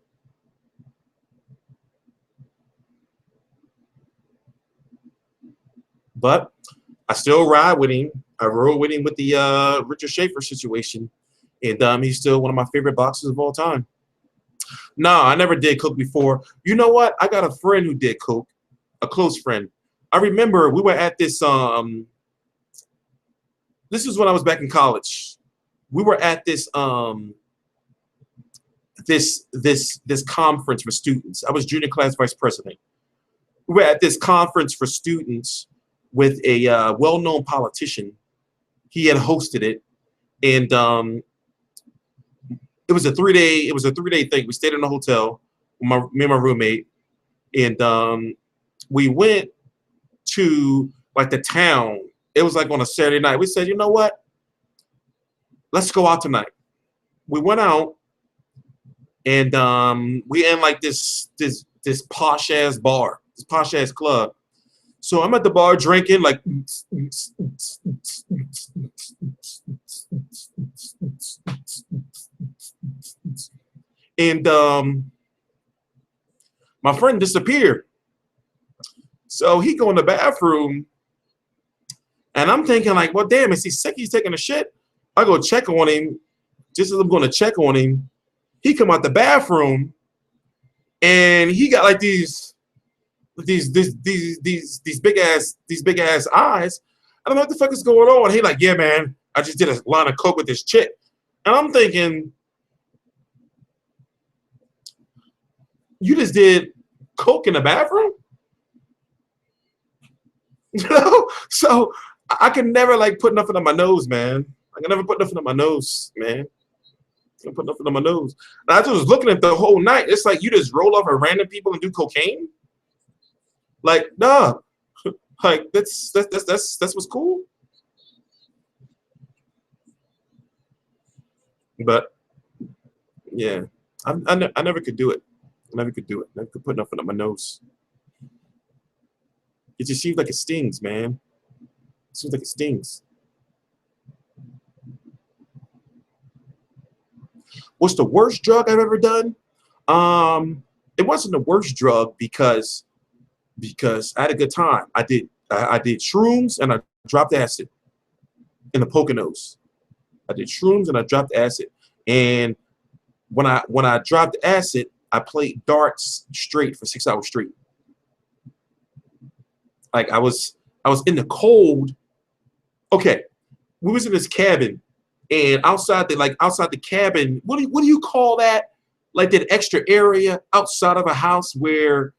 But I still ride with him. I rode with him with the Richard Schaefer situation. And he's still one of my favorite boxers of all time. No, I never did coke before. You know what? I got a friend who did coke, a close friend. I remember we were at this this is when I was back in college. We were at this this conference for students. I was junior class vice president. We were at this conference for students with a well-known politician. He had hosted it, and it was a three-day thing. We stayed in a hotel, me and my roommate, and we went to like the town. It was like on a Saturday night. We said, you know what? Let's go out tonight. We went out, and we in like this posh ass bar, this posh ass club. So I'm at the bar drinking, like, and my friend disappeared. So he go in the bathroom, and I'm thinking like, well, damn, is he sick? He's taking a shit. I go check on him. Just as I'm going to check on him, he come out the bathroom, and he got like these big ass eyes. I don't know what the fuck is going on. He like, yeah, man, I just did a line of coke with this chick, and I'm thinking, you just did coke in the bathroom, you know? So I can never like put nothing on my nose, man. I can never put nothing on my nose, man. I can put nothing on my nose. And I just was looking at the whole night. It's like you just roll off of random people and do cocaine. Like, nah. Like that's what's cool. But yeah, I never could do it. I never could do it. I never could put nothing on my nose. It just seems like it stings, man. It seems like it stings. What's the worst drug I've ever done? It wasn't the worst drug because I had a good time. I did shrooms and I dropped acid in the Poconos. I did shrooms and I dropped acid. And when I dropped acid, I played darts straight for 6 hours straight. Like I was in the cold. Okay, we was in this cabin, and outside the cabin, what do you call that? Like that extra area outside of a house where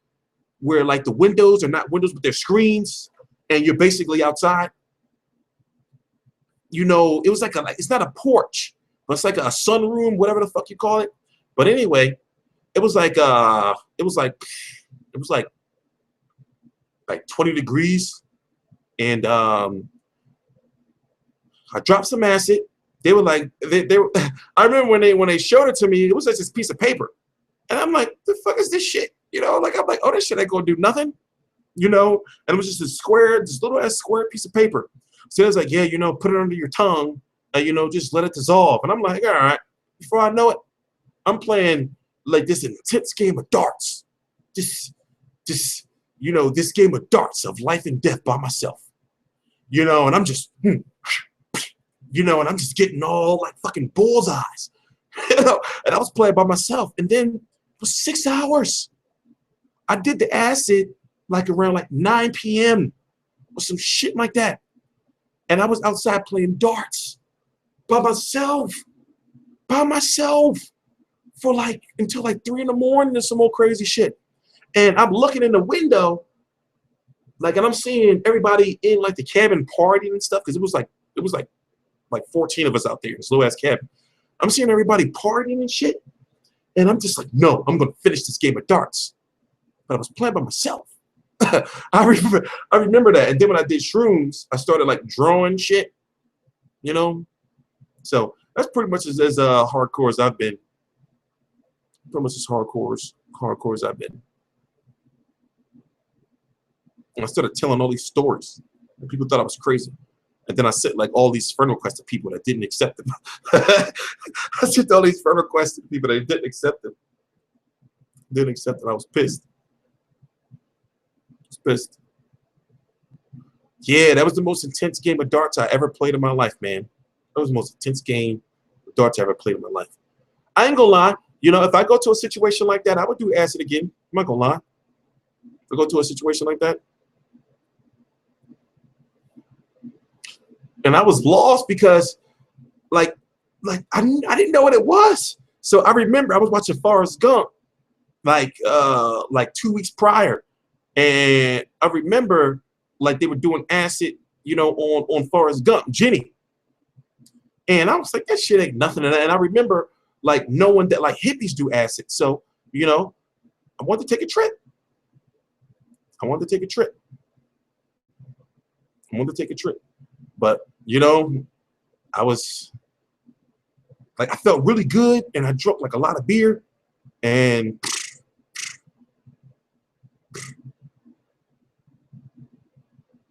like the windows are not windows but they're screens, and you're basically outside. You know, it was like it's not a porch, but it's like a sunroom, whatever the fuck you call it. But anyway, it was like 20 degrees, and I dropped some acid. They were like, I remember when they showed it to me, it was like this piece of paper, and I'm like, the fuck is this shit? You know, like I'm like, oh, this shit ain't gonna do nothing, you know. And it was just this little ass square piece of paper. So it was like, yeah, you know, put it under your tongue, and you know, just let it dissolve. And I'm like, all right. Before I know it, I'm playing like this intense game of darts, just you know, this game of darts of life and death by myself, you know, and I'm just, you know, and I'm just getting all like fucking bullseyes, you know, and I was playing by myself. And then for 6 hours, I did the acid like around like 9 p.m. or some shit like that. And I was outside playing darts by myself for like until like 3 in the morning and some more crazy shit. And I'm looking in the window, like, and I'm seeing everybody in like the cabin partying and stuff, because it was like 14 of us out there in this little ass cabin. I'm seeing everybody partying and shit, and I'm just like, no, I'm gonna finish this game of darts. But I was playing by myself. I remember that. And then when I did shrooms, I started like drawing shit, you know. So that's pretty much as hardcore as I've been. Pretty much as hardcore as I've been. And I started telling all these stories, and people thought I was crazy. And then I sent like all these friend requests to people that didn't accept them. I sent all these friend requests to people that didn't accept them. Didn't accept it. I was pissed. I was pissed. Yeah, that was the most intense game of darts I ever played in my life, man. That was the most intense game of darts I ever played in my life. I ain't gonna lie. You know, if I go to a situation like that, I would do acid again. I'm not gonna lie. If I go to a situation like that. And I was lost because, like I didn't know what it was. So I remember I was watching Forrest Gump, like 2 weeks prior, and I remember like they were doing acid, you know, on Forrest Gump, Jenny, and I was like, that shit ain't nothing. And I remember like knowing that like hippies do acid, so you know, I wanted to take a trip. I wanted to take a trip. I wanted to take a trip, but you know, I was like, I felt really good, and I drank like a lot of beer, and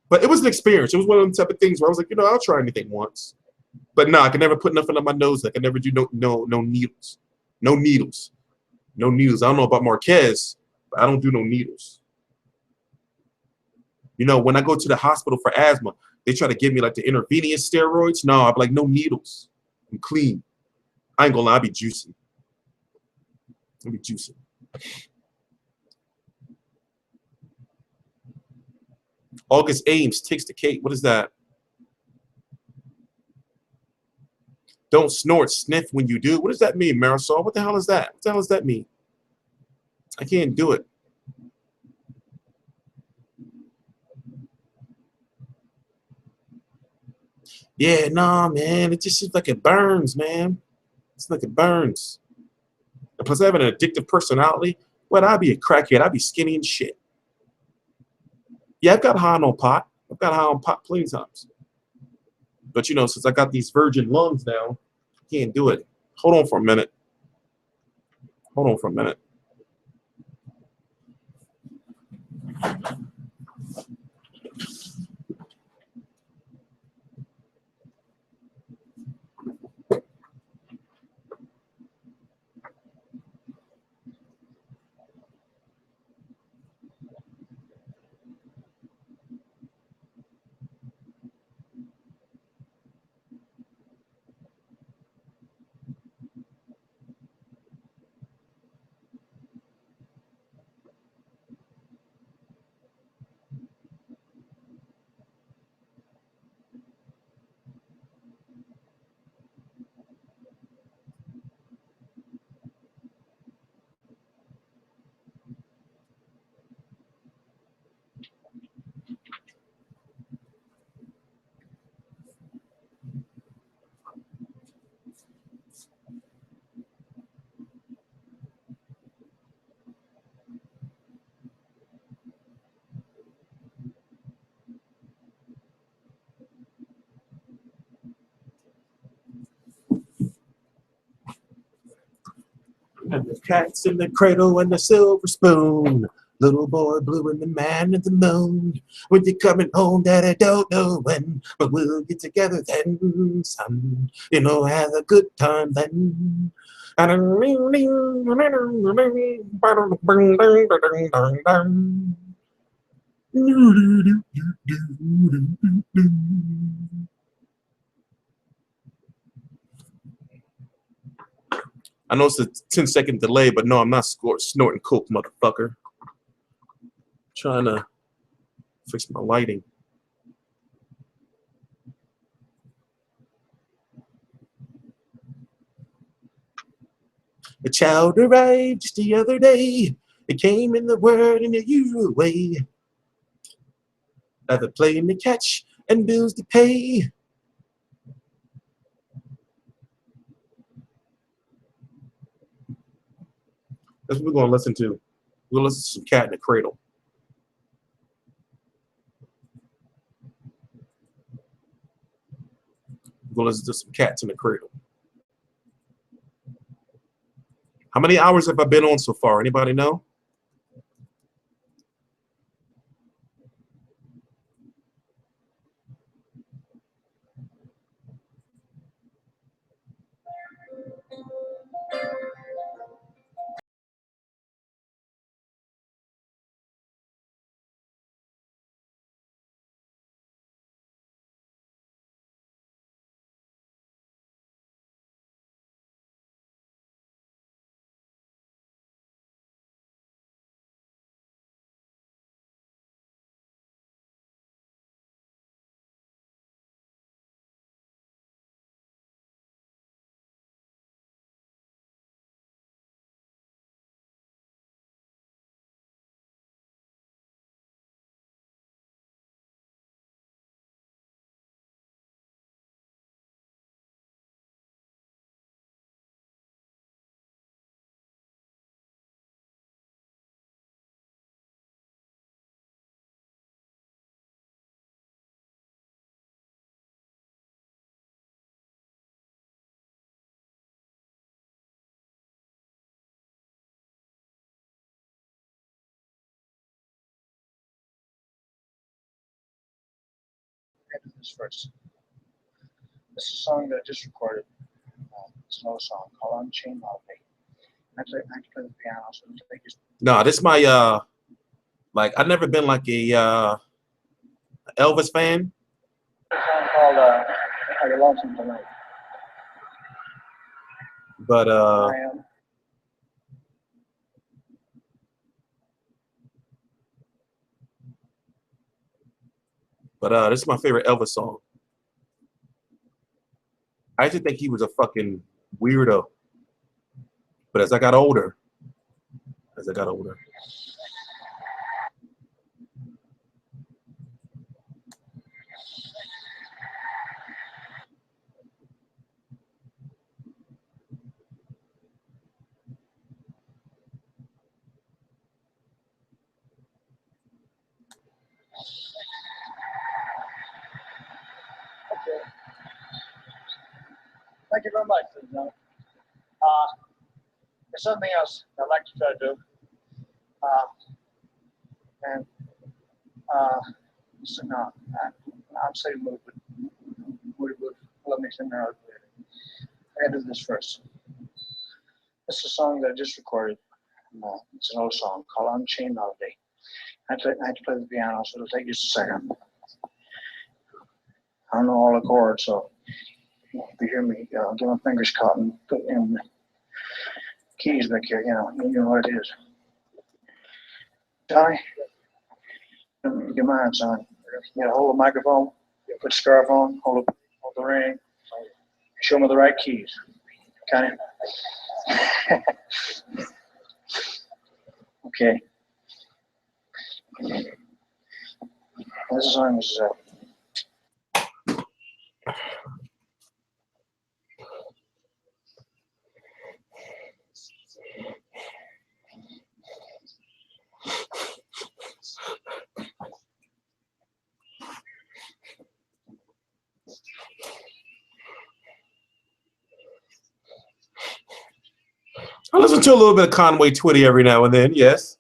but it was an experience. It was one of them type of things where I was like, you know, I'll try anything once, but no, I could never put nothing on my nose. Like I never do no needles, no needles, no needles. I don't know about Marquez, but I don't do no needles. You know, when I go to the hospital for asthma, they try to give me like the intravenous steroids. No, I'm like, no needles. I'm clean. I ain't gonna lie, I be juicing. I be juicing. August Ames takes the cake. What is that? Don't snort, sniff when you do. What does that mean, Marisol? What the hell is that? What the hell does that mean? I can't do it. Yeah, nah, man. It just seems like it burns, man. It's like it burns. And plus, I have an addictive personality. Well, I'd be a crackhead. I'd be skinny and shit. Yeah, I've got high on pot. I've got high on pot plenty of times. But, you know, since I got these virgin lungs now, I can't do it. Hold on for a minute. Hold on for a minute. And the cat's in the cradle and the silver spoon. Little boy blue and the man in the moon. When you're coming home, Dad, I don't know when, but we'll get together then, son. You know, have a good time then. I know it's a 10-second delay, but no, I'm not snorting coke, motherfucker. Trying to fix my lighting. A child arrived just the other day. It came in the word in the usual way. Other playing to catch and bills to pay. That's what we're going to listen to. We're going to listen to some Cat in the Cradle. We're going to listen to some Cats in the Cradle. How many hours have I been on so far? Anybody know? do this first. This is a song that I just recorded. It's an old song called Unchained Holiday. I play the piano, so it'll take you. No, this is my like I've never been like a Elvis fan. A song called I Lonesome Tonight. But this is my favorite Elvis song. I used to think he was a fucking weirdo. But as I got older, Thank you very much. There's something else I'd like to try to do. So no, I'm saying move, but let me sing out later. I gotta do this first. This is a song that I just recorded. It's an old song called Unchained Holiday. I had to play the piano, so it'll take just a second. I don't know all the chords, so if you hear me, get my fingers caught and put in the keys back here, you know what it is. Johnny, get mine, son. You gotta hold the microphone, put the scarf on, hold the ring, show me the right keys. Okay? Okay. This song is I listen to a little bit of Conway Twitty every now and then, yes.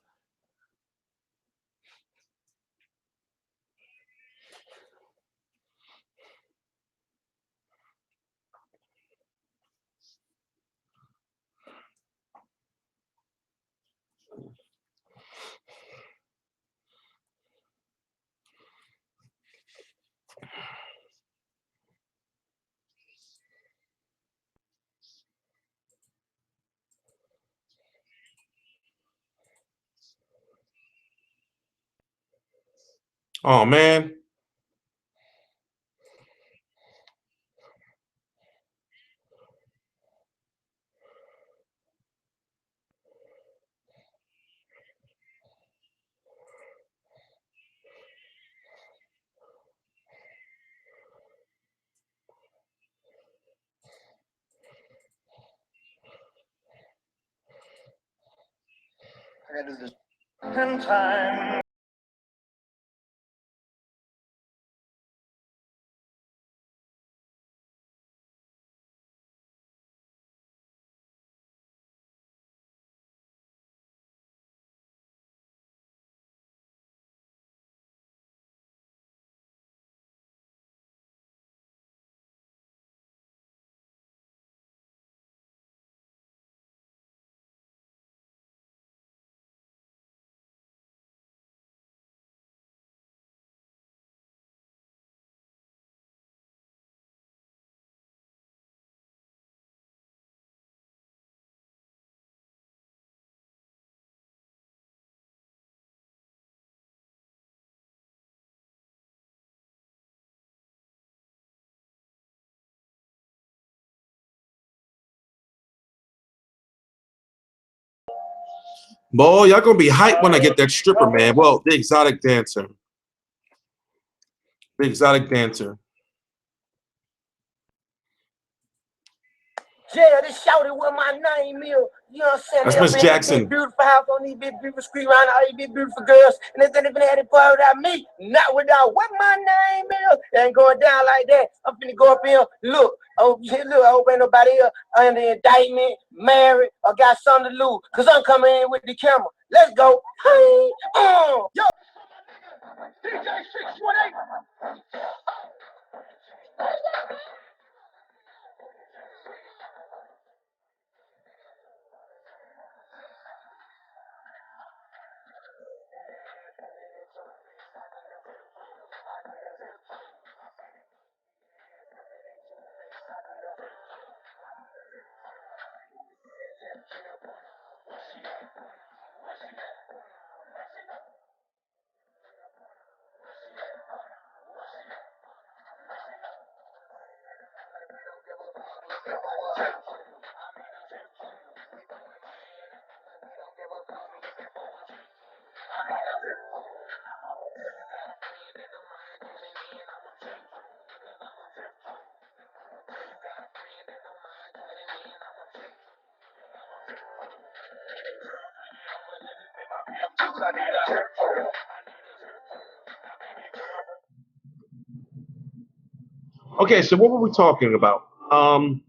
Oh man. I gotta do this. In time. Boy, y'all gonna be hyped when I get that stripper, man. Well, the exotic dancer. The exotic dancer. Yeah, this shouted what my name is. You know what I'm saying? That's Miss Jackson. Big beautiful house on these big beautiful street around all these big beautiful girls. And if they even had it part without me, not without what my name is. It ain't going down like that. I'm finna go up here. Look, look, I hope ain't nobody here under indictment, married, or got something to lose. Cause I'm coming in with the camera. Let's go. Hey, yo. DJ 618. Okay, so what were we talking about? Deontay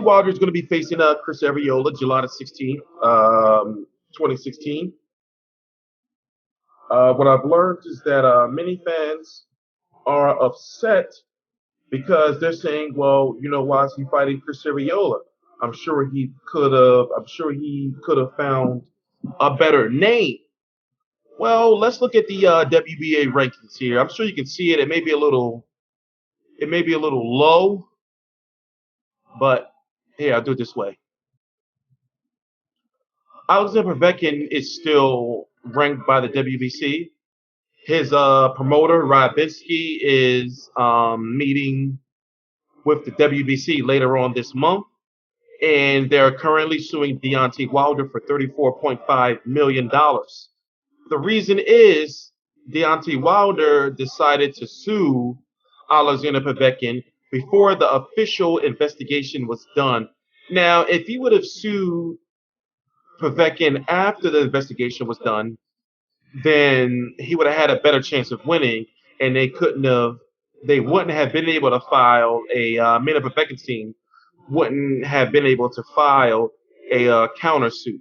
Wilder is going to be facing Chris Arreola July the 16th, 2016. What I've learned is that many fans are upset because they're saying, well, you know, why is he fighting Chris Arreola? I'm sure he could have. I'm sure he could have found a better name. Well, let's look at the WBA rankings here. I'm sure you can see it. It may be a little. It may be a little low, but here, I'll do it this way. Alexander Povetkin is still ranked by the WBC. His promoter, Rybinski, is meeting with the WBC later on this month, and they're currently suing Deontay Wilder for $34.5 million. The reason is Deontay Wilder decided to sue Alexander Povetkin before the official investigation was done. Now, if he would have sued Povetkin after the investigation was done, then he would have had a better chance of winning, and they wouldn't have been able to file a Mina Povetkin's team wouldn't have been able to file a countersuit.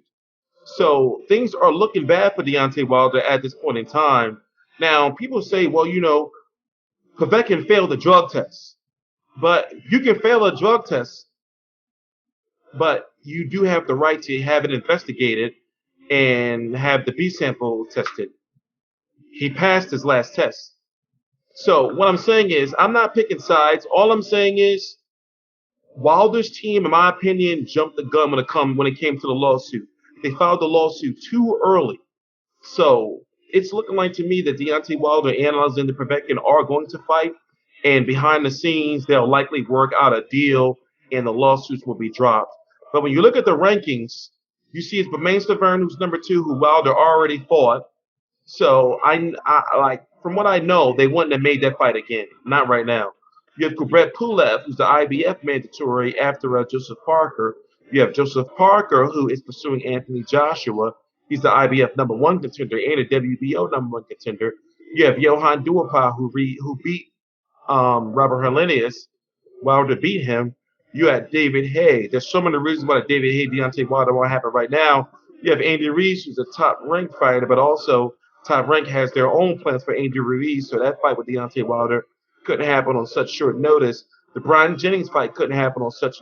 So things are looking bad for Deontay Wilder at this point in time. Now, people say, well, you know, Povetkin failed the drug test, but you can fail a drug test, but you do have the right to have it investigated and have the B sample tested. He passed his last test. So what I'm saying is, I'm not picking sides. All I'm saying is, Wilder's team, in my opinion, jumped the gun when it came to the lawsuit. They filed the lawsuit too early. So it's looking like to me that Deontay Wilder and Alexander Povetkin are going to fight, and behind the scenes, they'll likely work out a deal, and the lawsuits will be dropped. But when you look at the rankings, you see it's Bermane Stiverne, who's number 2, who Wilder already fought. So I like from what I know, they wouldn't have made that fight again. Not right now. You have Kubrat Pulev, who's the IBF mandatory after Joseph Parker. You have Joseph Parker, who is pursuing Anthony Joshua. He's the IBF number 1 contender and a WBO number 1 contender. You have Johan Duhaupas, who beat Robert Helenius. Wilder beat him. You had David Haye. There's so many reasons why the David Haye Deontay Wilder won't happen right now. You have Andy Ruiz, who's a top-ranked fighter, but also Top Rank has their own plans for Andy Ruiz, so that fight with Deontay Wilder couldn't happen on such short notice. The Brian Jennings fight couldn't happen on such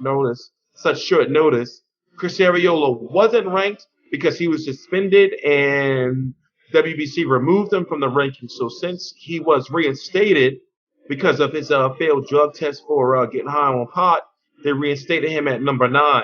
short notice. Chris Arreola wasn't ranked because he was suspended and WBC removed him from the rankings. So since he was reinstated because of his failed drug test for getting high on pot, they reinstated him at number 9.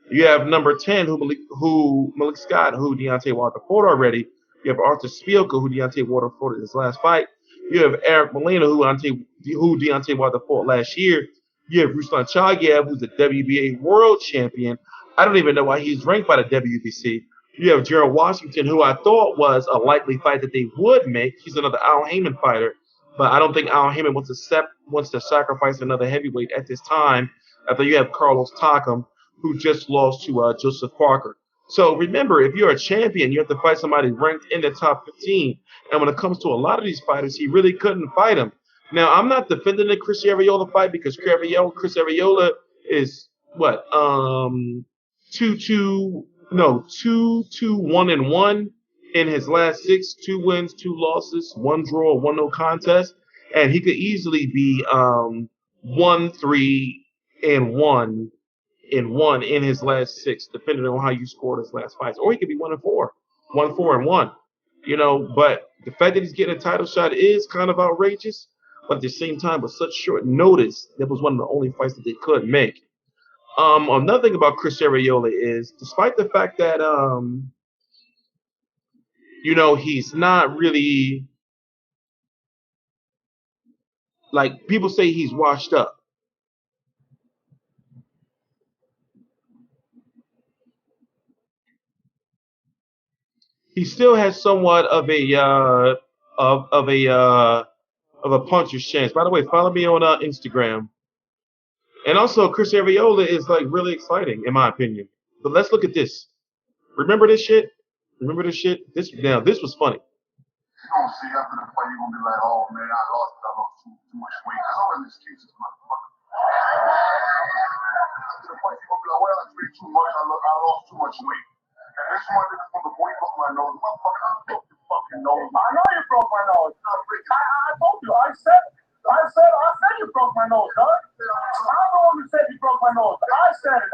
You have number 10, who Malik Scott, who Deontay Wilder fought already. You have Arthur Spielka, who Deontay Wilder fought in his last fight. You have Eric Molina, who Deontay Wilder fought last year. You have Ruslan Chagayev, who's the WBA world champion. I don't even know why he's ranked by the WBC. You have Gerald Washington, who I thought was a likely fight that they would make. He's another Al Heyman fighter, but I don't think Al Heyman wants to sacrifice another heavyweight at this time. After you have Carlos Takam, who just lost to Joseph Parker. So remember, if you're a champion, you have to fight somebody ranked in the top 15. And when it comes to a lot of these fighters, he really couldn't fight him. Now, I'm not defending the Chris Arreola fight because Chris Arreola is what 2-1-1 in his last 6, 2 wins, 2 losses, 1 draw, 1 no contest. and he could easily be 1-3-1 in his last 6, depending on how you scored his last fights, or he could be 1-4, 1-4-1. You know, but the fact that he's getting a title shot is kind of outrageous. But at the same time, with such short notice, that was one of the only fights that they could make. Another thing about Chris Arreola is, despite the fact that you know, he's not really, like, people say he's washed up. He still has somewhat of a puncher's chance. By the way, follow me on Instagram. And also, Chris Arreola is like really exciting, in my opinion. But let's look at this. Remember this shit? Remember this shit? This was funny. You don't see after the fight, you're gonna be like, oh man, I lost too much weight. There's always excuses, motherfucker. After the fight, you're gonna be like, well, I weighed too much, I lost too much weight. And this one nigga's from before he broke my nose. Motherfucker, I broke your fucking nose. I know you broke my nose. I told you. I said you broke my nose, dog. I'm the one who said you broke my nose. I said it.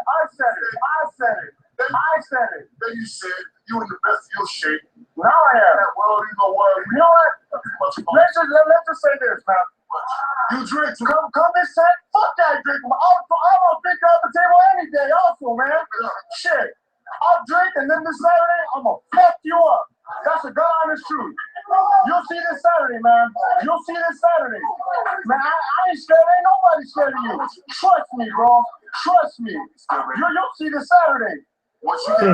Then you said you in the best of your shape. Now I am. Well, you know what? Let's just say this, man. You drink. Come this set. Fuck that drink. I'll drink off the table any day also, man. Shit. I'll drink, and then this Saturday, I'm gonna fuck you up. That's a God honest truth. You'll see this Saturday, man. You'll see this Saturday. Man, I ain't scared. Ain't nobody scared of you. Trust me, bro. Trust me. You'll see this Saturday. Once you get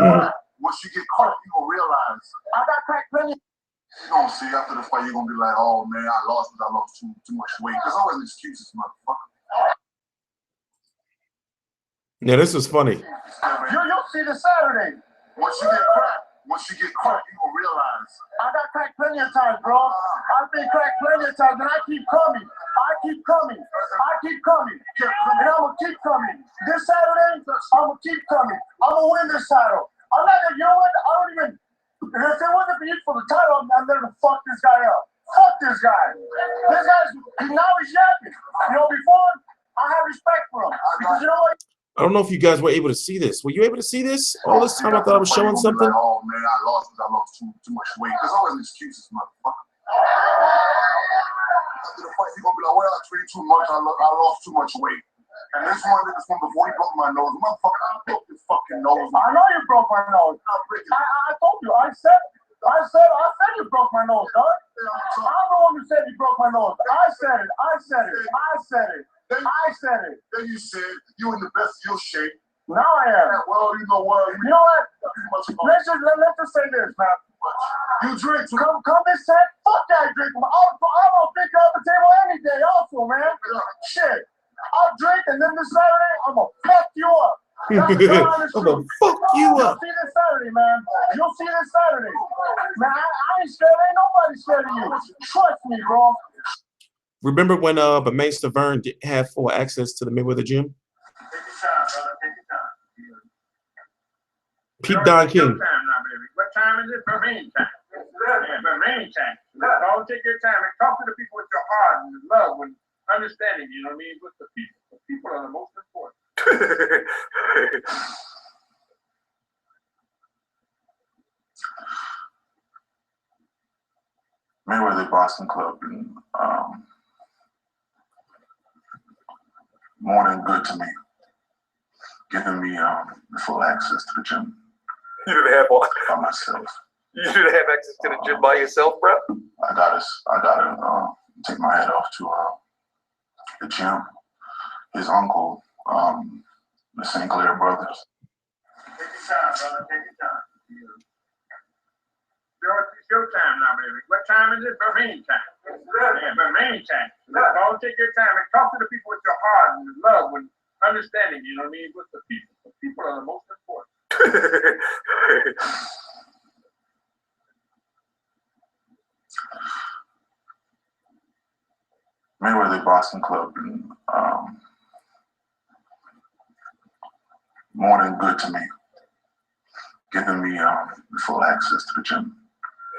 caught, you gonna realize. I got cracked plenty. You gonna see after the fight, you're gonna be like, oh man, I lost too much weight. There's always excuses, motherfucker. Yeah, this was funny. You'll see this Saturday. Once you get cracked, you gonna realize. I got cracked plenty of times, bro. I've been cracked plenty of times, and I keep coming. And I'm gonna keep coming. This Saturday, I'm gonna keep coming. I'm gonna win this title. I'm not gonna, you know what? I don't even. If it wasn't for you for the title, I'm gonna fuck this guy up. Fuck this guy. This guy's now he's yapping. You know, before I have respect for him because you know what? I don't know if you guys were able to see this. Were you able to see this? All this time I thought I was showing something. Like, oh man, I lost too much weight. There's always excuses, motherfucker. After the fight, you're gonna be like, well, I trained too much, I lost too much weight. And this one nigga's from before he broke my nose. Motherfucker, I broke your fucking nose. I know you broke my nose. I told you. I said you broke my nose, dog. I'm the one who said you broke my nose. I said it. Then you said you in the best of your shape. Now I am. Well, you know what? Let's just say this, man. You drink. Come this set. Fuck that drink. I'll drink off the table any day also, man. Shit. I'll drink, and then this Saturday, I'm gonna fuck you up. I'm gonna fuck you up. You'll see this Saturday, man. Man, I ain't scared. Ain't nobody scared of you. Trust me, bro. Remember when Thurman didn't have full access to the Mayweather gym? Take your time, brother. Take your time. Pete Don King. What time is it? Thurman time. Yeah, Thurman time. Don't take your time and talk to the people with your heart and love and understanding. You know what I mean? With the people. The people are the most important. Mayweather Boxing Club and more than good to me, giving me full access to the gym. You didn't have one by myself. You didn't have access to the gym by yourself, bro? I gotta take my head off to the gym. His uncle, the Sinclair brothers. Take your time, brother. Take your time. It's your time now, baby. What time is it? Thurman time. Yeah, Thurman time. Don't take your time and talk to the people with your heart and love and understanding. You know what I mean? With the people. The people are the most important. Mayweather Boxing Club and more than good to me, giving me full access to the gym.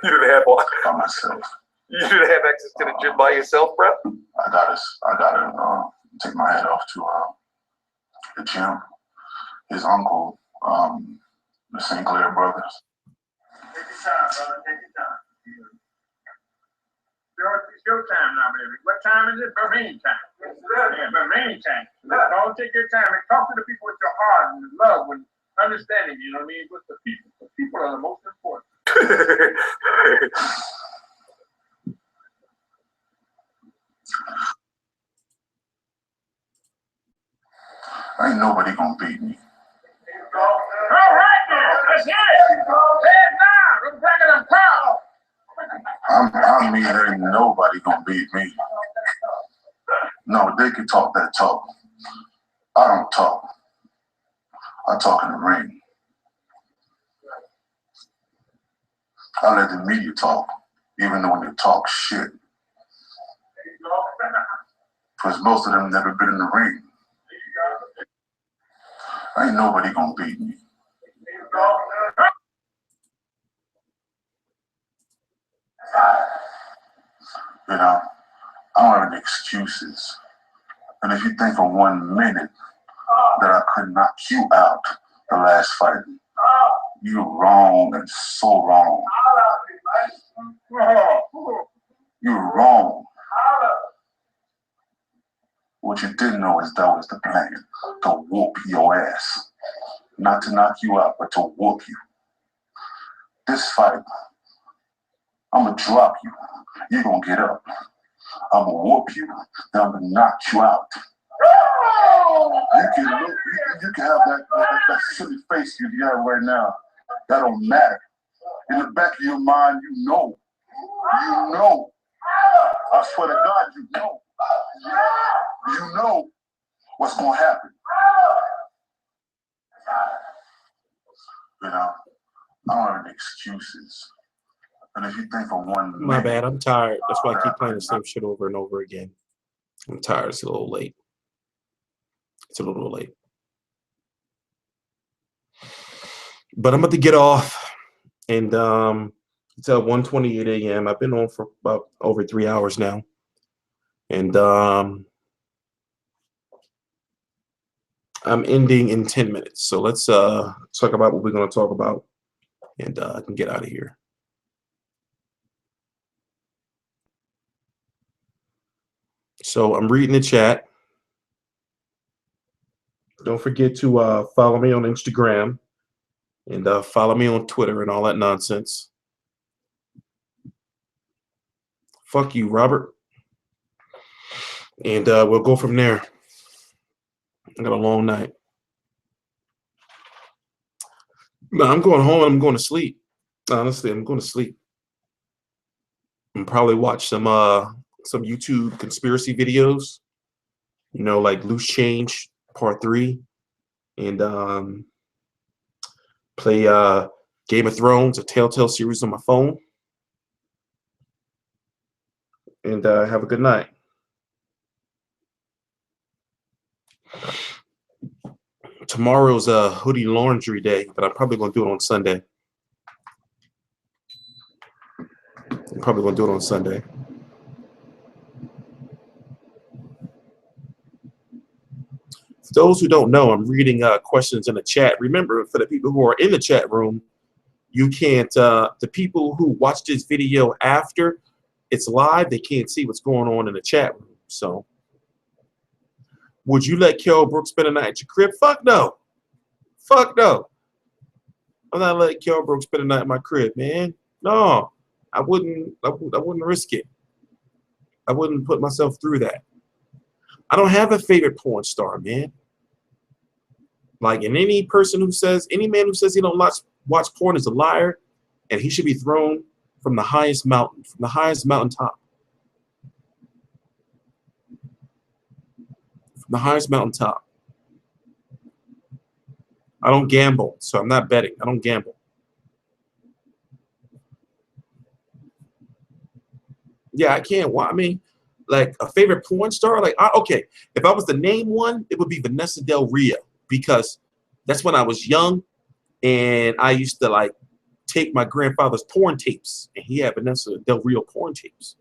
You didn't have one by myself. You should have access to the gym by yourself, bro. I gotta take my head off to the gym. His uncle, the St. Clair brothers. Take your time, brother. Take your time. It's your time now, baby. What time is it? Bermain time. Yeah, Bermain time. Don't take your time and talk to the people with your heart and love and understanding, you know what I mean? With the people. The people are the most important. Ain't nobody gonna beat me. All right, now. Let's hear it. Head down. Look back at them cows. I mean, ain't nobody gonna beat me. No, they can talk that talk. I don't talk. I talk in the ring. I let the media talk, even though when they talk shit. Because most of them never been in the ring. Ain't nobody gonna beat me. You know, I don't have any excuses. And if you think for 1 minute that I could knock you out the last fight, you're wrong and so wrong. You're wrong. What you didn't know is that was the plan, to whoop your ass. Not to knock you out, but to whoop you. This fight, I'm gonna drop you. You're gonna get up. I'm gonna whoop you, then I'm gonna knock you out. You can have that silly face you got right now. That don't matter. In the back of your mind, you know. You know. I swear to God, you know. You know what's gonna happen. You know, I don't have any excuses. And if you think for 1 minute, My bad, I'm tired. That's why I keep playing the same shit over and over again. I'm tired. It's a little late. It's a little late. But I'm about to get off. And it's at 1:28 a.m. I've been on for about over 3 hours now. And I'm ending in 10 minutes. So let's talk about what we're going to talk about. And I can get out of here. So I'm reading the chat. Don't forget to follow me on Instagram and follow me on Twitter and all that nonsense. Fuck you, Robert. And we'll go from there. I got a long night. No, I'm going home and I'm going to sleep. Honestly, I'm going to sleep. And probably watch some YouTube conspiracy videos. You know, like Loose Change Part 3. And play Game of Thrones, a Telltale series on my phone. And have a good night. Tomorrow's a hoodie laundry day, but I'm probably going to do it on Sunday. I'm probably going to do it on Sunday. For those who don't know, I'm reading questions in the chat. Remember, for the people who are in the chat room, you can't, the people who watch this video after it's live, they can't see what's going on in the chat room. So, would you let Kell Brook spend a night at your crib? Fuck no. Fuck no. I'm not letting Kell Brook spend a night at my crib, man. No, I wouldn't risk it. I wouldn't put myself through that. I don't have a favorite porn star, man. Like, and any man who says he don't watch porn is a liar, and he should be thrown from the highest mountain, from the highest mountaintop. From the highest mountaintop. I don't gamble, so I'm not betting. I don't gamble. Yeah, I can't. Well, I mean, like a favorite porn star, like okay, if I was to name one, it would be Vanessa Del Rio, because that's when I was young and I used to like take my grandfather's porn tapes, and he had Vanessa Del Rio porn tapes.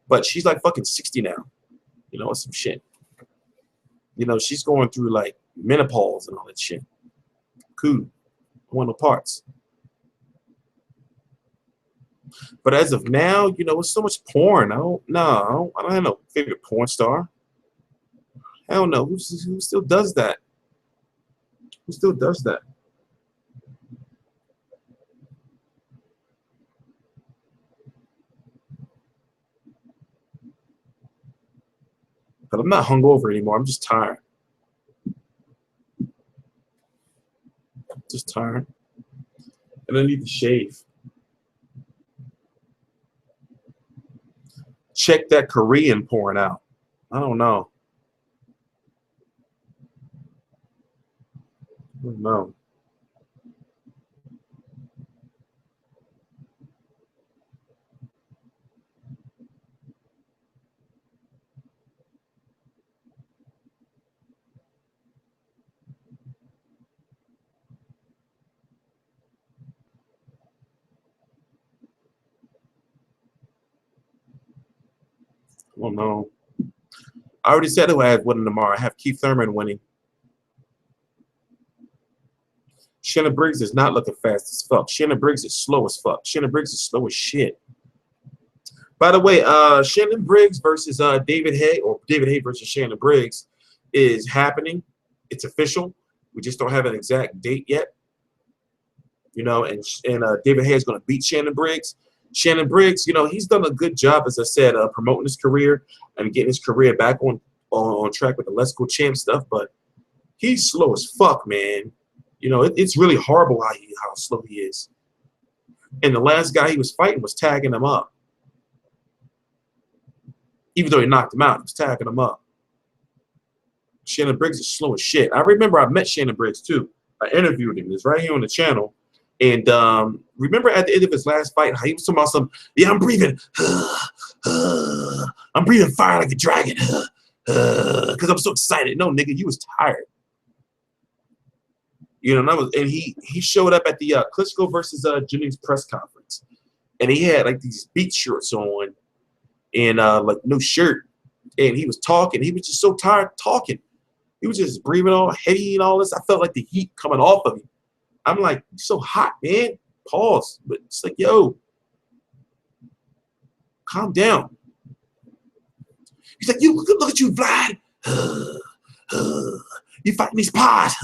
But she's like fucking 60 now, you know, some shit. You know, she's going through like menopause and all that shit. Cool, one of the parts. But as of now, you know, it's so much porn. I don't have no favorite porn star. I don't know who still does that. Who still does that? But I'm not hungover anymore. I'm just tired. Just tired. And I need to shave. Check that Korean porn out. I don't know. I don't know. I don't know. I already said who I have winning tomorrow. I have Keith Thurman winning. Shannon Briggs is not looking fast as fuck. Shannon Briggs is slow as fuck. Shannon Briggs is slow as shit. By the way, Shannon Briggs versus David Haye, or David Haye versus Shannon Briggs, is happening. It's official. We just don't have an exact date yet. You know, and David Haye is going to beat Shannon Briggs. Shannon Briggs, you know, he's done a good job, as I said, promoting his career and getting his career back on track with the Let's Go Champ stuff. But he's slow as fuck, man. You know, it's really horrible how slow he is. And the last guy he was fighting was tagging him up. Even though he knocked him out, he was tagging him up. Shannon Briggs is slow as shit. I remember I met Shannon Briggs too. I interviewed him. It's right here on the channel. And remember at the end of his last fight, how he was talking about some, yeah, I'm breathing. I'm breathing fire like a dragon. Because I'm so excited. No, nigga, you was tired. You know, and he showed up at the Klitschko versus Jennings press conference. And he had like these beach shorts on and like no shirt. And he was talking. He was just so tired talking. He was just breathing all heavy and all this. I felt like the heat coming off of him. I'm like, you're so hot, man. Pause. But it's like, yo, calm down. He's like, you look at you, Vlad. You fighting these paws.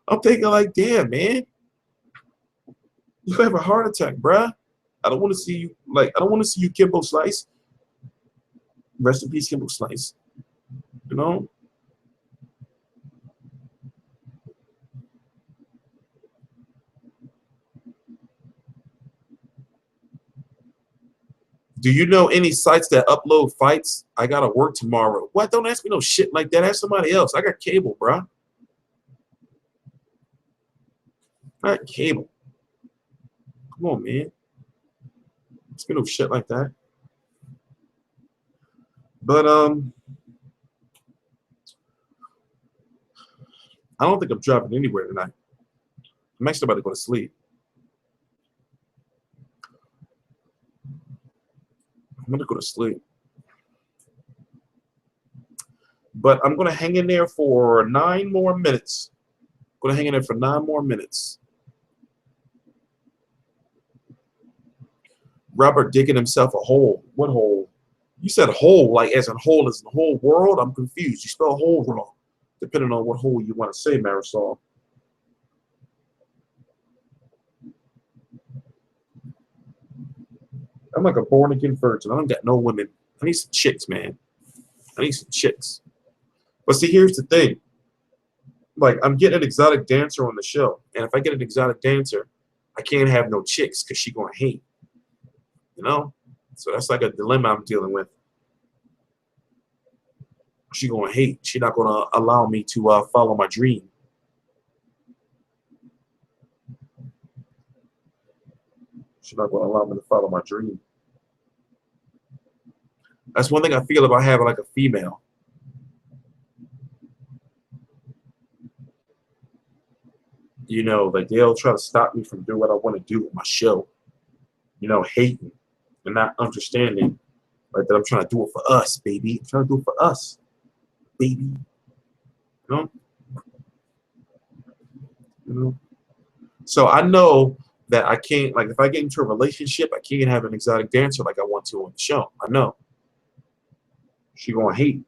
I'm thinking like, damn, man. You have a heart attack, bruh. I don't want to see you, like, I don't want to see you Kimbo Slice. Rest in peace, Kimbo Slice. You know? Do you know any sites that upload fights? I gotta work tomorrow. What? Don't ask me no shit like that. Ask somebody else. I got cable, bruh. I got cable. Come on, man. Ask me no shit like that. But I don't think I'm driving anywhere tonight. I'm actually about to go to sleep. I'm gonna go to sleep. But I'm gonna hang in there for 9 more minutes. I'm gonna hang in there for 9 more minutes. Robert digging himself a hole. What hole? You said hole, like as in hole as in the whole world? I'm confused. You spell hole wrong, depending on what hole you want to say, Marisol. I'm like a born-again virgin. I don't got no women. I need some chicks, man. I need some chicks. But see, here's the thing. Like, I'm getting an exotic dancer on the show. And if I get an exotic dancer, I can't have no chicks because she's going to hate. You know? So that's like a dilemma I'm dealing with. She's going to hate. She's not going to allow me to follow my dream. She's not going to allow me to follow my dream. That's one thing I feel about having like a female. You know, like they'll try to stop me from doing what I want to do with my show. You know, hating and not understanding like that I'm trying to do it for us, baby. I'm trying to do it for us, baby. You know? You know? So I know that I can't, like, if I get into a relationship, I can't have an exotic dancer like I want to on the show. I know. She gonna hate.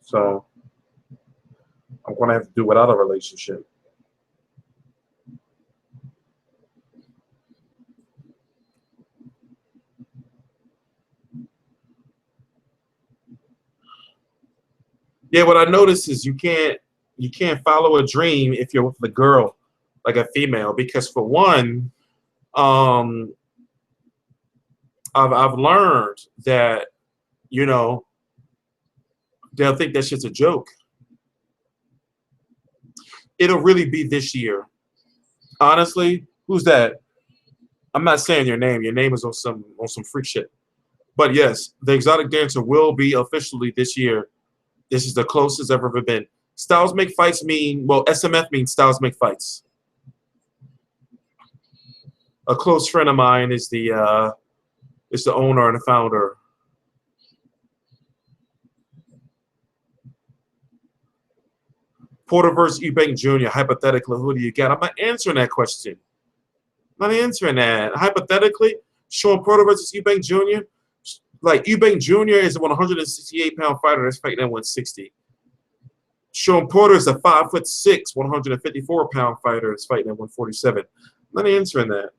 So I'm gonna have to do without a relationship. Yeah, what I noticed is you can't follow a dream if you're with a girl, like a female, because for one, um, I've learned that, you know, they'll think that shit's a joke. It'll really be this year. Honestly, who's that? I'm not saying your name. Your name is on some freak shit. But yes, the exotic dancer will be officially this year. This is the closest I've ever been. Styles make fights mean, well, SMF means styles make fights. A close friend of mine is the owner and the founder. Porter versus Eubank Jr. Hypothetically, who do you got? I'm not answering that question. I'm not answering that. Hypothetically, Sean Porter versus Eubank Jr. Like Eubank Jr. is a 168-pound fighter that's fighting at 160. Sean Porter is a 5'6", 154-pound fighter that's fighting at 147. I'm not answering that.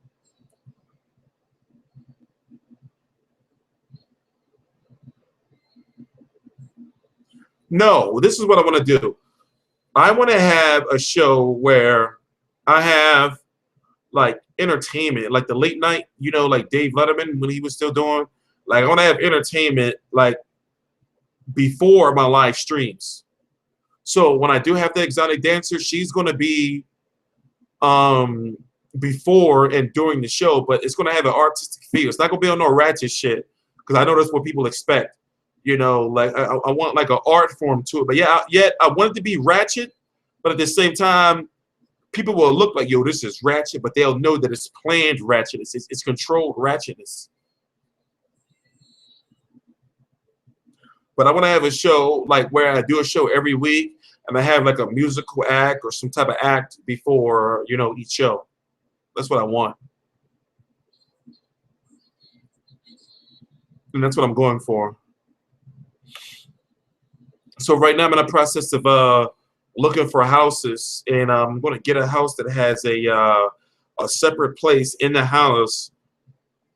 No, this is what I want to do. I want to have a show where I have like entertainment, like the late night, you know, like Dave Letterman when he was still doing. Like I want to have entertainment like before my live streams. So when I do have the exotic dancer, she's going to be before and during the show, but it's going to have an artistic feel. It's not going to be on no ratchet shit because I know that's what people expect. You know, like I want like an art form to it. But yeah, yet I want it to be ratchet, but at the same time, people will look like, yo, this is ratchet, but they'll know that it's planned ratchetness. It's controlled ratchetness. But I want to have a show like where I do a show every week and I have like a musical act or some type of act before, you know, each show. That's what I want. And that's what I'm going for. So right now I'm in the process of looking for houses, and I'm going to get a house that has a separate place in the house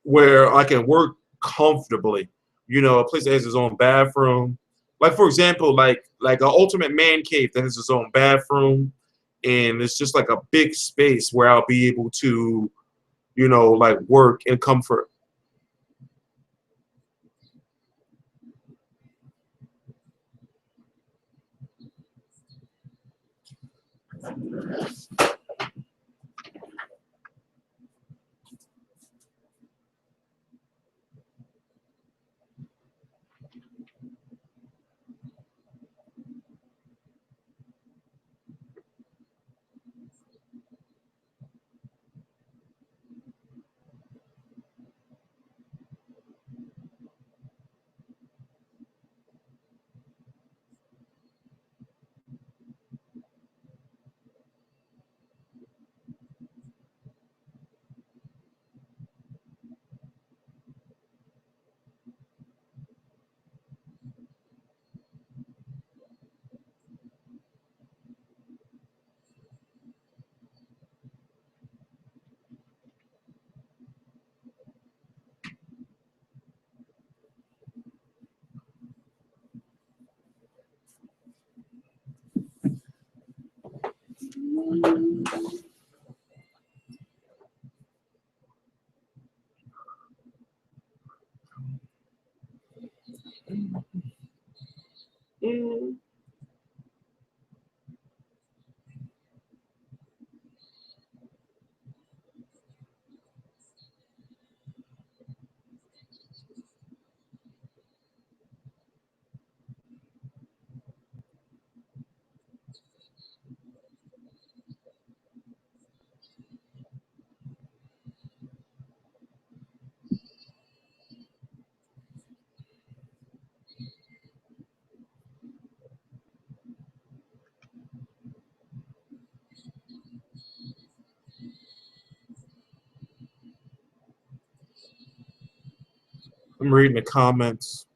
where I can work comfortably. You know, a place that has its own bathroom. Like for example, like an ultimate man cave that has its own bathroom, and it's just like a big space where I'll be able to, you know, like work in comfort. Mm. I'm reading the comments.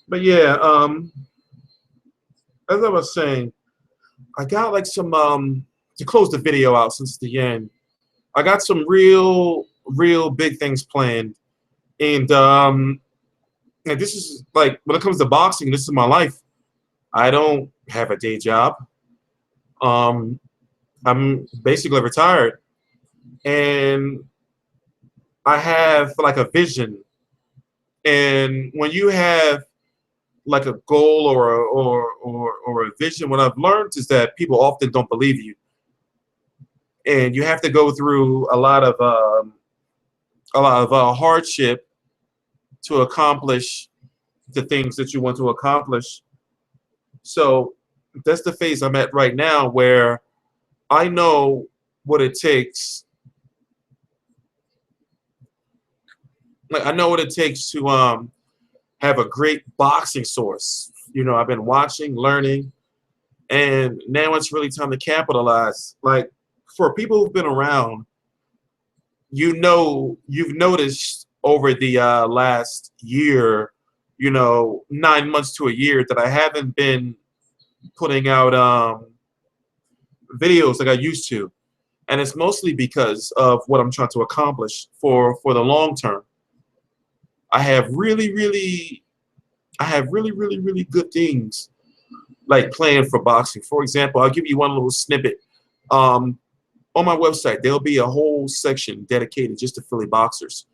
But yeah, as I was saying, I got like some to close the video out since the end. I got some real big things planned, and this is like when it comes to boxing, this is my life. I don't have a day job. I'm basically retired, and I have like a vision. And when you have like a goal or a vision, what I've learned is that people often don't believe you, and you have to go through a lot of hardship to accomplish the things that you want to accomplish. So that's the phase I'm at right now, where I know what it takes. Like I know what it takes to have a great boxing source. You know, I've been watching, learning, and now it's really time to capitalize. Like for people who've been around, you know, you've noticed over the last year, you know, 9 months to a year, that I haven't been putting out videos like I used to, and it's mostly because of what I'm trying to accomplish for the long term. I have really good things like planned for boxing. For example, I'll give you one little snippet. On my website, there'll be a whole section dedicated just to Philly boxers.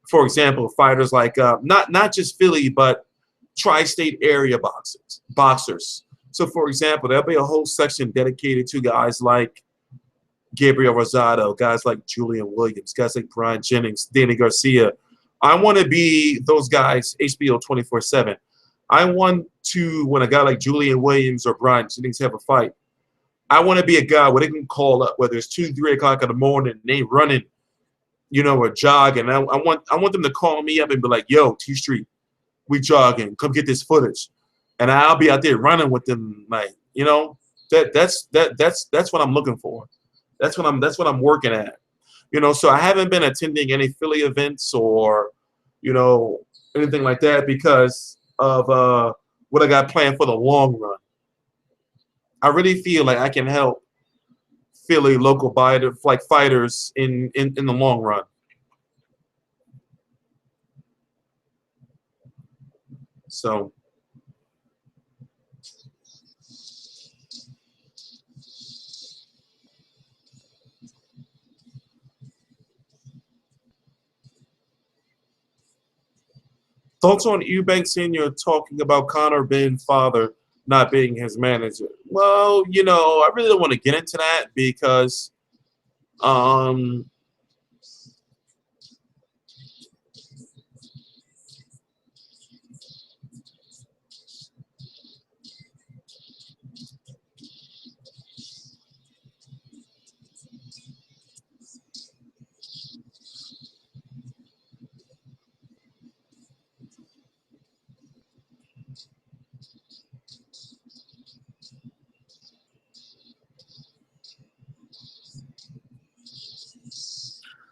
For example, fighters like not just Philly, but tri-state area boxers. So, for example, there'll be a whole section dedicated to guys like Gabriel Rosado, guys like Julian Williams, guys like Brian Jennings, Danny Garcia. I want to be those guys, HBO 24/7. I want to, when a guy like Julian Williams or Brian Jennings have a fight, I want to be a guy where they can call up, whether it's 2, 3 o'clock in the morning, and they running, you know, or jogging. I want them to call me up and be like, "Yo, Tstreet, we jogging. Come get this footage," and I'll be out there running with them. Like, you know, that's what I'm looking for. That's what I'm working at. You know, so I haven't been attending any Philly events or, you know, anything like that because of what I got planned for the long run. I really feel like I can help Philly local fighters in the long run. So thoughts on Eubank Senior talking about Conor being father, not being his manager? Well, you know, I really don't want to get into that because um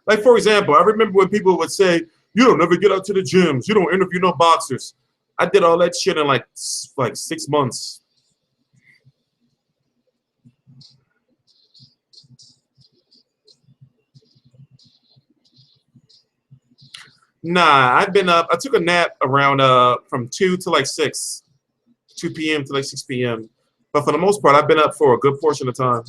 like, for example, I remember when people would say, "You don't never get out to the gyms. You don't interview no boxers." I did all that shit in like 6 months. Nah, I've been up. I took a nap around from 2 to like 6, 2 p.m. to like 6 p.m. But for the most part, I've been up for a good portion of time.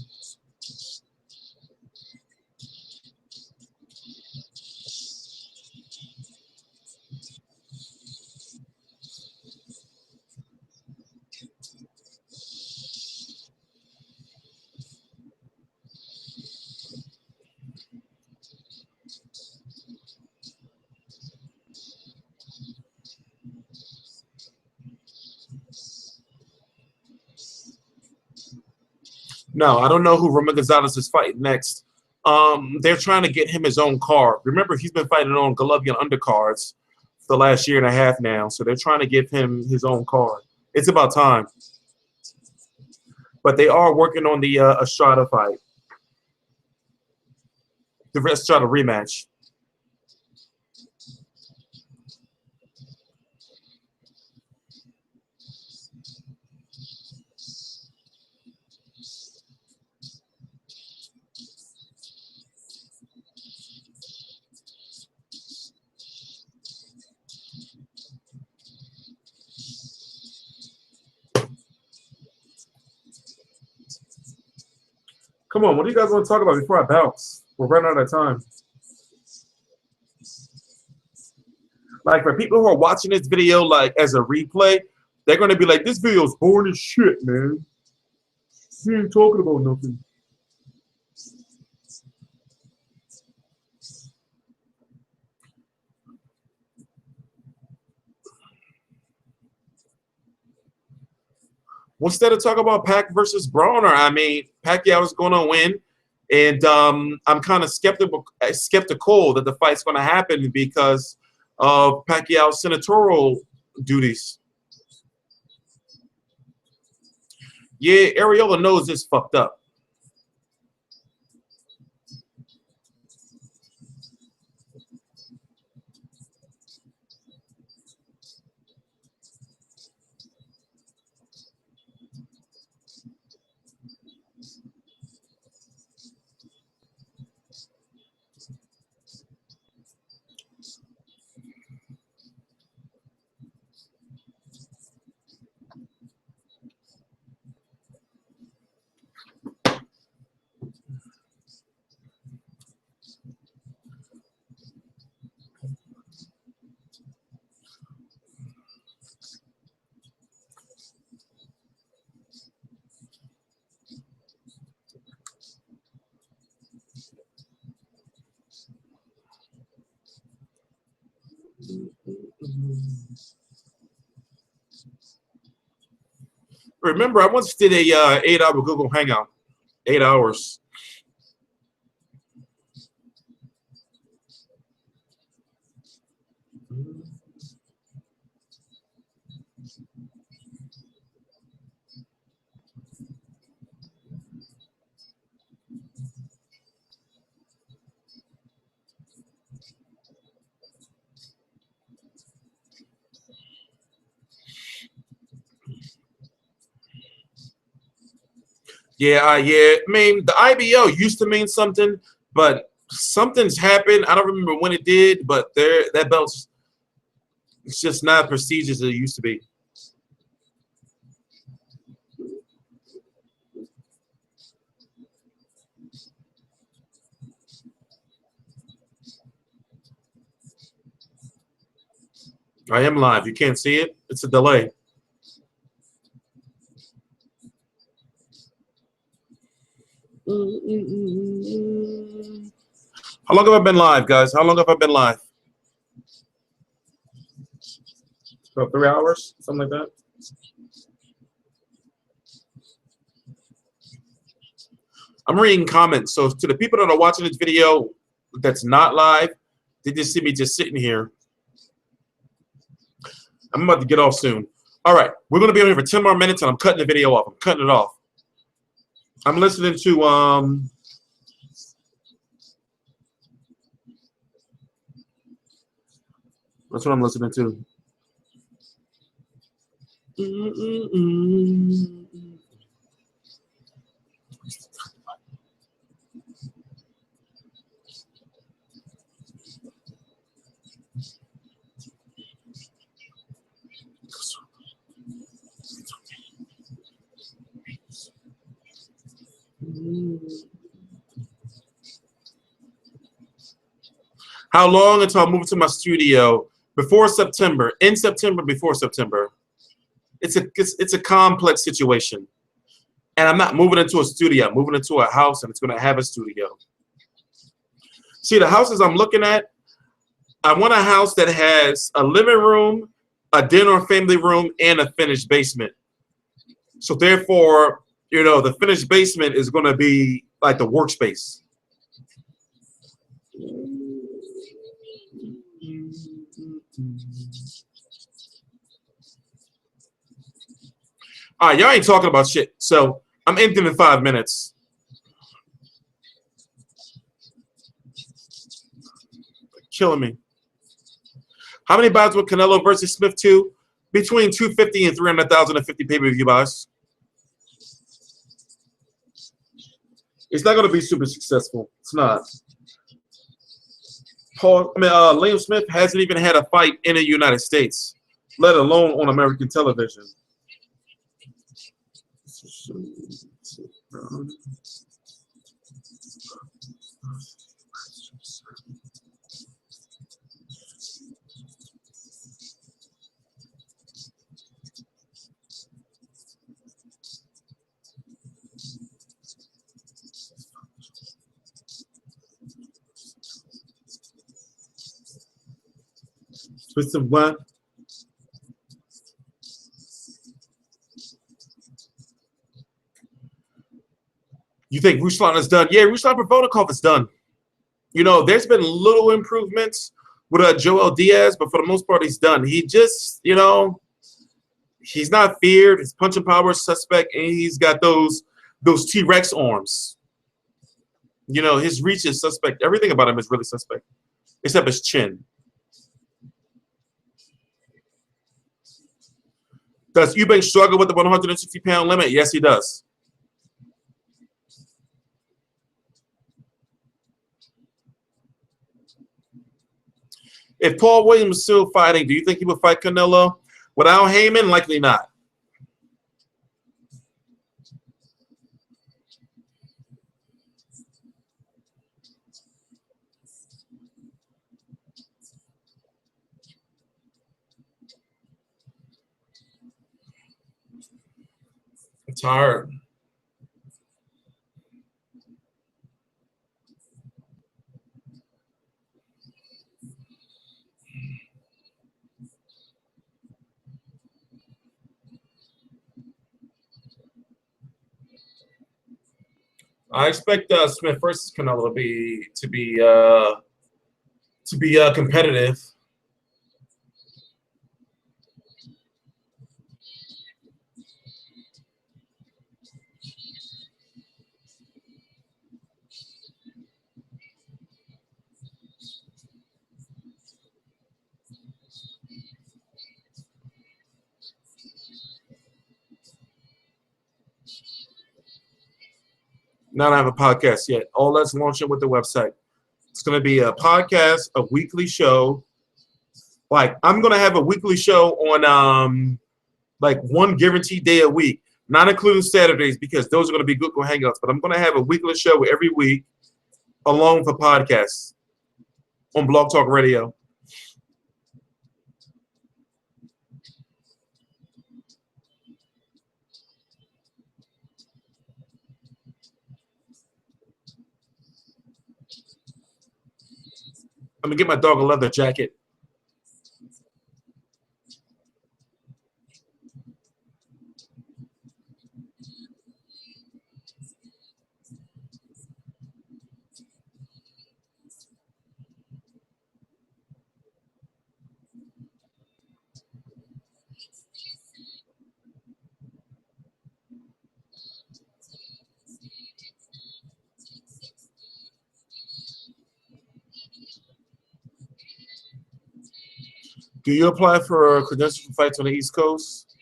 No, I don't know who Roman Gonzalez is fighting next. They're trying to get him his own card. Remember, he's been fighting on Golovkin undercards for the last year and a half now, so they're trying to give him his own card. It's about time. But they are working on the Estrada fight. The Estrada rematch. Come on, what do you guys want to talk about before I bounce? We're running out of time. Like, for people who are watching this video, like, as a replay, they're going to be like, this video is boring as shit, man. He ain't talking about nothing. Instead of talking about Pac versus Broner, I mean, Pacquiao is going to win. And I'm kind of skeptical that the fight's going to happen because of Pacquiao's senatorial duties. Yeah, Arreola knows this fucked up. Remember, I once did a 8-hour Google Hangout. 8 hours. Yeah, yeah. I mean, the IBO used to mean something, but something's happened. I don't remember when it did, but that belt's it's just not prestigious as it used to be. I am live. You can't see it. It's a delay. How long have I been live, guys? How long have I been live? About 3 hours, something like that. I'm reading comments. So to the people that are watching this video that's not live, they just see me just sitting here. I'm about to get off soon. All right, we're going to be on here for 10 more minutes, and I'm cutting the video off. I'm cutting it off. I'm listening to that's what I'm listening to. How long until I move to my studio? Before September. In September, before September. It's a complex situation. And I'm not moving into a studio. I'm moving into a house, and it's going to have a studio. See, the houses I'm looking at, I want a house that has a living room, a dinner family room, and a finished basement. So therefore, You know, the finished basement is going to be like the workspace. All right, y'all ain't talking about shit. So I'm ending in 5 minutes. Killing me. How many buys with Canelo versus Smith 2? Between 250 and 300,050 pay-per-view buys. It's not going to be super successful. It's not. Liam Smith hasn't even had a fight in the United States, let alone on American television. Twist of what? You think Ruslan is done? Yeah, Ruslan Provodnikov is done. You know, there's been little improvements with Joel Diaz, but for the most part, he's done. He just, you know, he's not feared. His punching power is suspect, and he's got those T-Rex arms. You know, his reach is suspect. Everything about him is really suspect, except his chin. Does Eubank struggle with the 160-pound limit? Yes, he does. If Paul Williams is still fighting, do you think he would fight Canelo? Without Heyman, likely not. It's hard. I expect Smith versus Canelo to be competitive. Not have a podcast yet. All that's launching with the website. It's going to be a podcast, a weekly show. Like, I'm going to have a weekly show on like one guaranteed day a week, not including Saturdays because those are going to be Google Hangouts. But I'm going to have a weekly show every week along with a podcast on Blog Talk Radio. I'm going to get my dog a leather jacket. Do you apply for credentials for fights on the East Coast?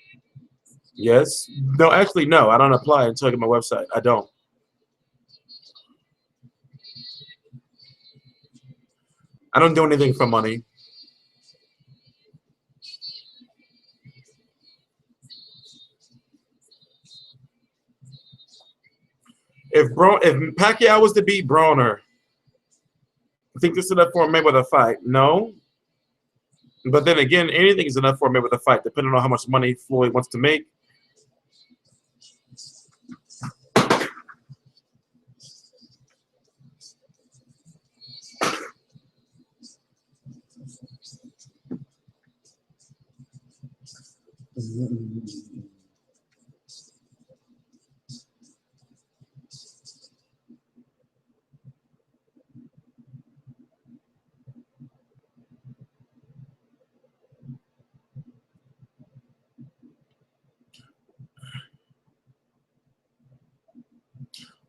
Yes. No, actually, no. I don't apply until I get my website. I don't. I don't do anything for money. If Pacquiao was to beat Broner, I think this is enough for a Mayweather fight. No. But then again, anything is enough for a Mayweather fight, depending on how much money Floyd wants to make.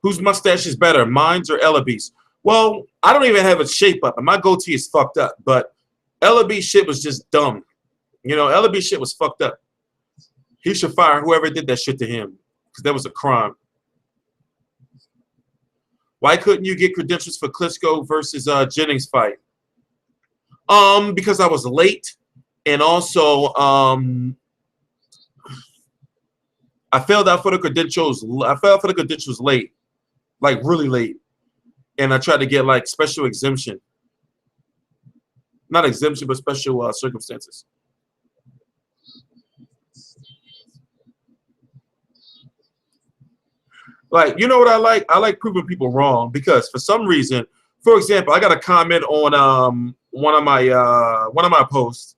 Whose mustache is better, mine's or Ellaby's? Well, I don't even have a shape up, and my goatee is fucked up. But Ellaby's shit was just dumb. You know, Ellaby's shit was fucked up. He should fire whoever did that shit to him, because that was a crime. Why couldn't you get credentials for Klitschko versus Jennings fight? Because I was late, and also I filled out for the credentials. I filled out for the credentials late, like really late, and I tried to get like special exemption, not exemption, but special circumstances. Like, you know what I like? I like proving people wrong because for some reason, for example, I got a comment on one of my posts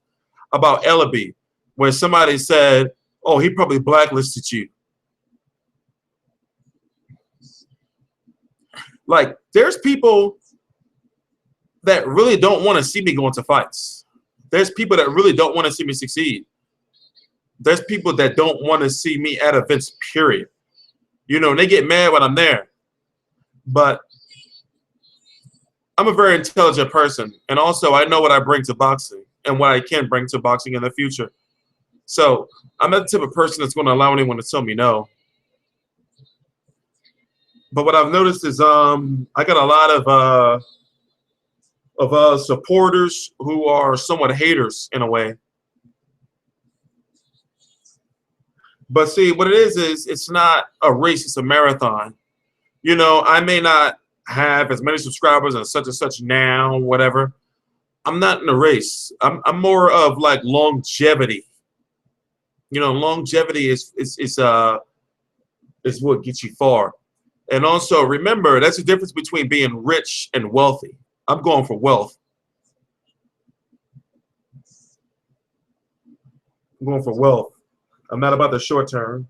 about Ellaby, where somebody said, "Oh, he probably blacklisted you." Like, there's people that really don't want to see me go into fights. There's people that really don't want to see me succeed. There's people that don't want to see me at events, period. You know, and they get mad when I'm there. But I'm a very intelligent person. And also, I know what I bring to boxing and what I can bring to boxing in the future. So I'm not the type of person that's going to allow anyone to tell me no. But what I've noticed is I got a lot of supporters who are somewhat haters in a way. But see, what it is it's not a race, it's a marathon. You know, I may not have as many subscribers and such now, whatever. I'm not in a race. I'm more of like longevity. You know, longevity is what gets you far. And also remember, that's the difference between being rich and wealthy. I'm going for wealth. I'm going for wealth. I'm not about the short term.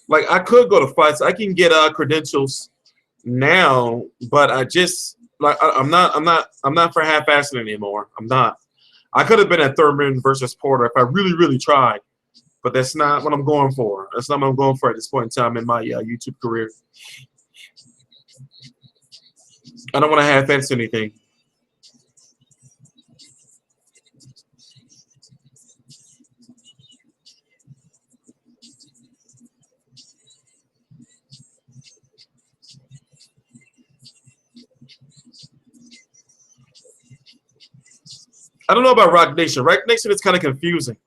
Like, I could go to fights. I can get credentials now, but I just like I'm not for half-assing anymore. I'm not. I could have been at Thurman versus Porter if I really tried, but that's not what I'm going for. That's not what I'm going for at this point in time in my YouTube career. I don't want to half-ass anything. I don't know about Rock Nation. Rock Nation is kind of confusing.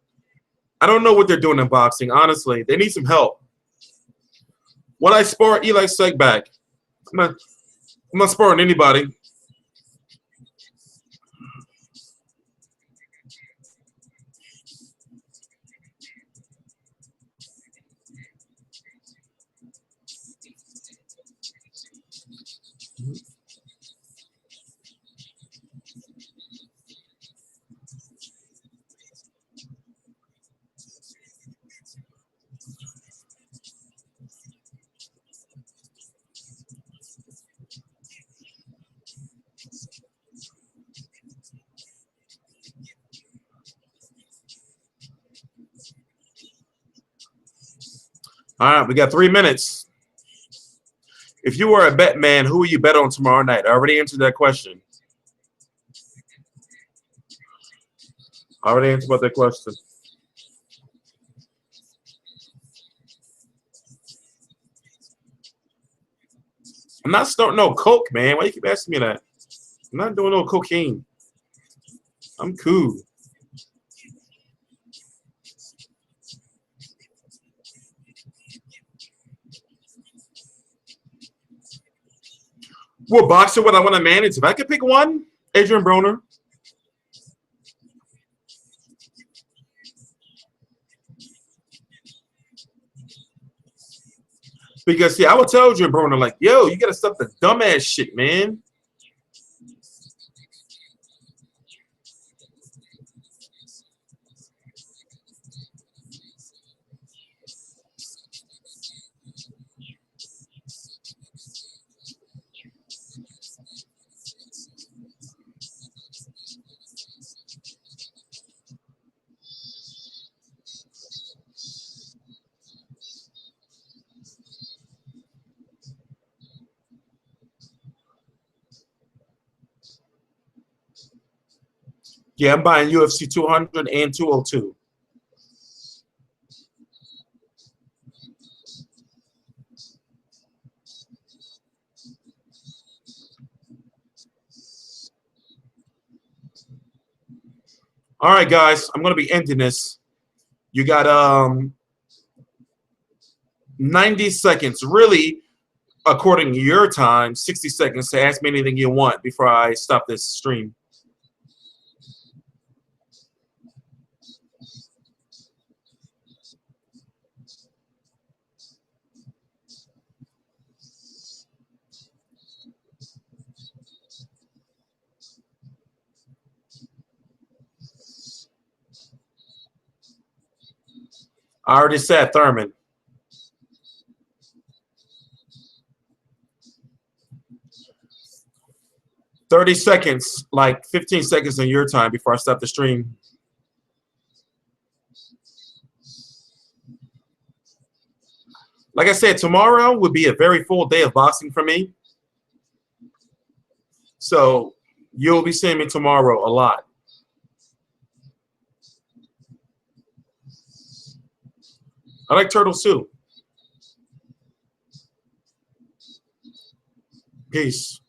I don't know what they're doing in boxing, honestly. They need some help. When I spar Eli Segback, I'm not sparring anybody. All right, we got 3 minutes. If you were a bet man, who will you bet on tomorrow night? I already answered that question. I already answered about that question. I'm not starting no coke, man. Why you keep asking me that? I'm not doing no cocaine. I'm cool. What boxer would I want to manage? If I could pick one, Adrian Broner. Because, see, I would tell Adrian Broner, like, yo, you got to stop the dumbass shit, man. Yeah, I'm buying UFC 200 and 202. All right, guys, I'm going to be ending this. You got 90 seconds, really, according to your time, 60 seconds to ask me anything you want before I stop this stream. I already said Thurman. "30 seconds, like 15 seconds in your time before I stop the stream. Like I said, tomorrow would be a very full day of boxing for me. So you'll be seeing me tomorrow a lot. I like turtles too. Peace.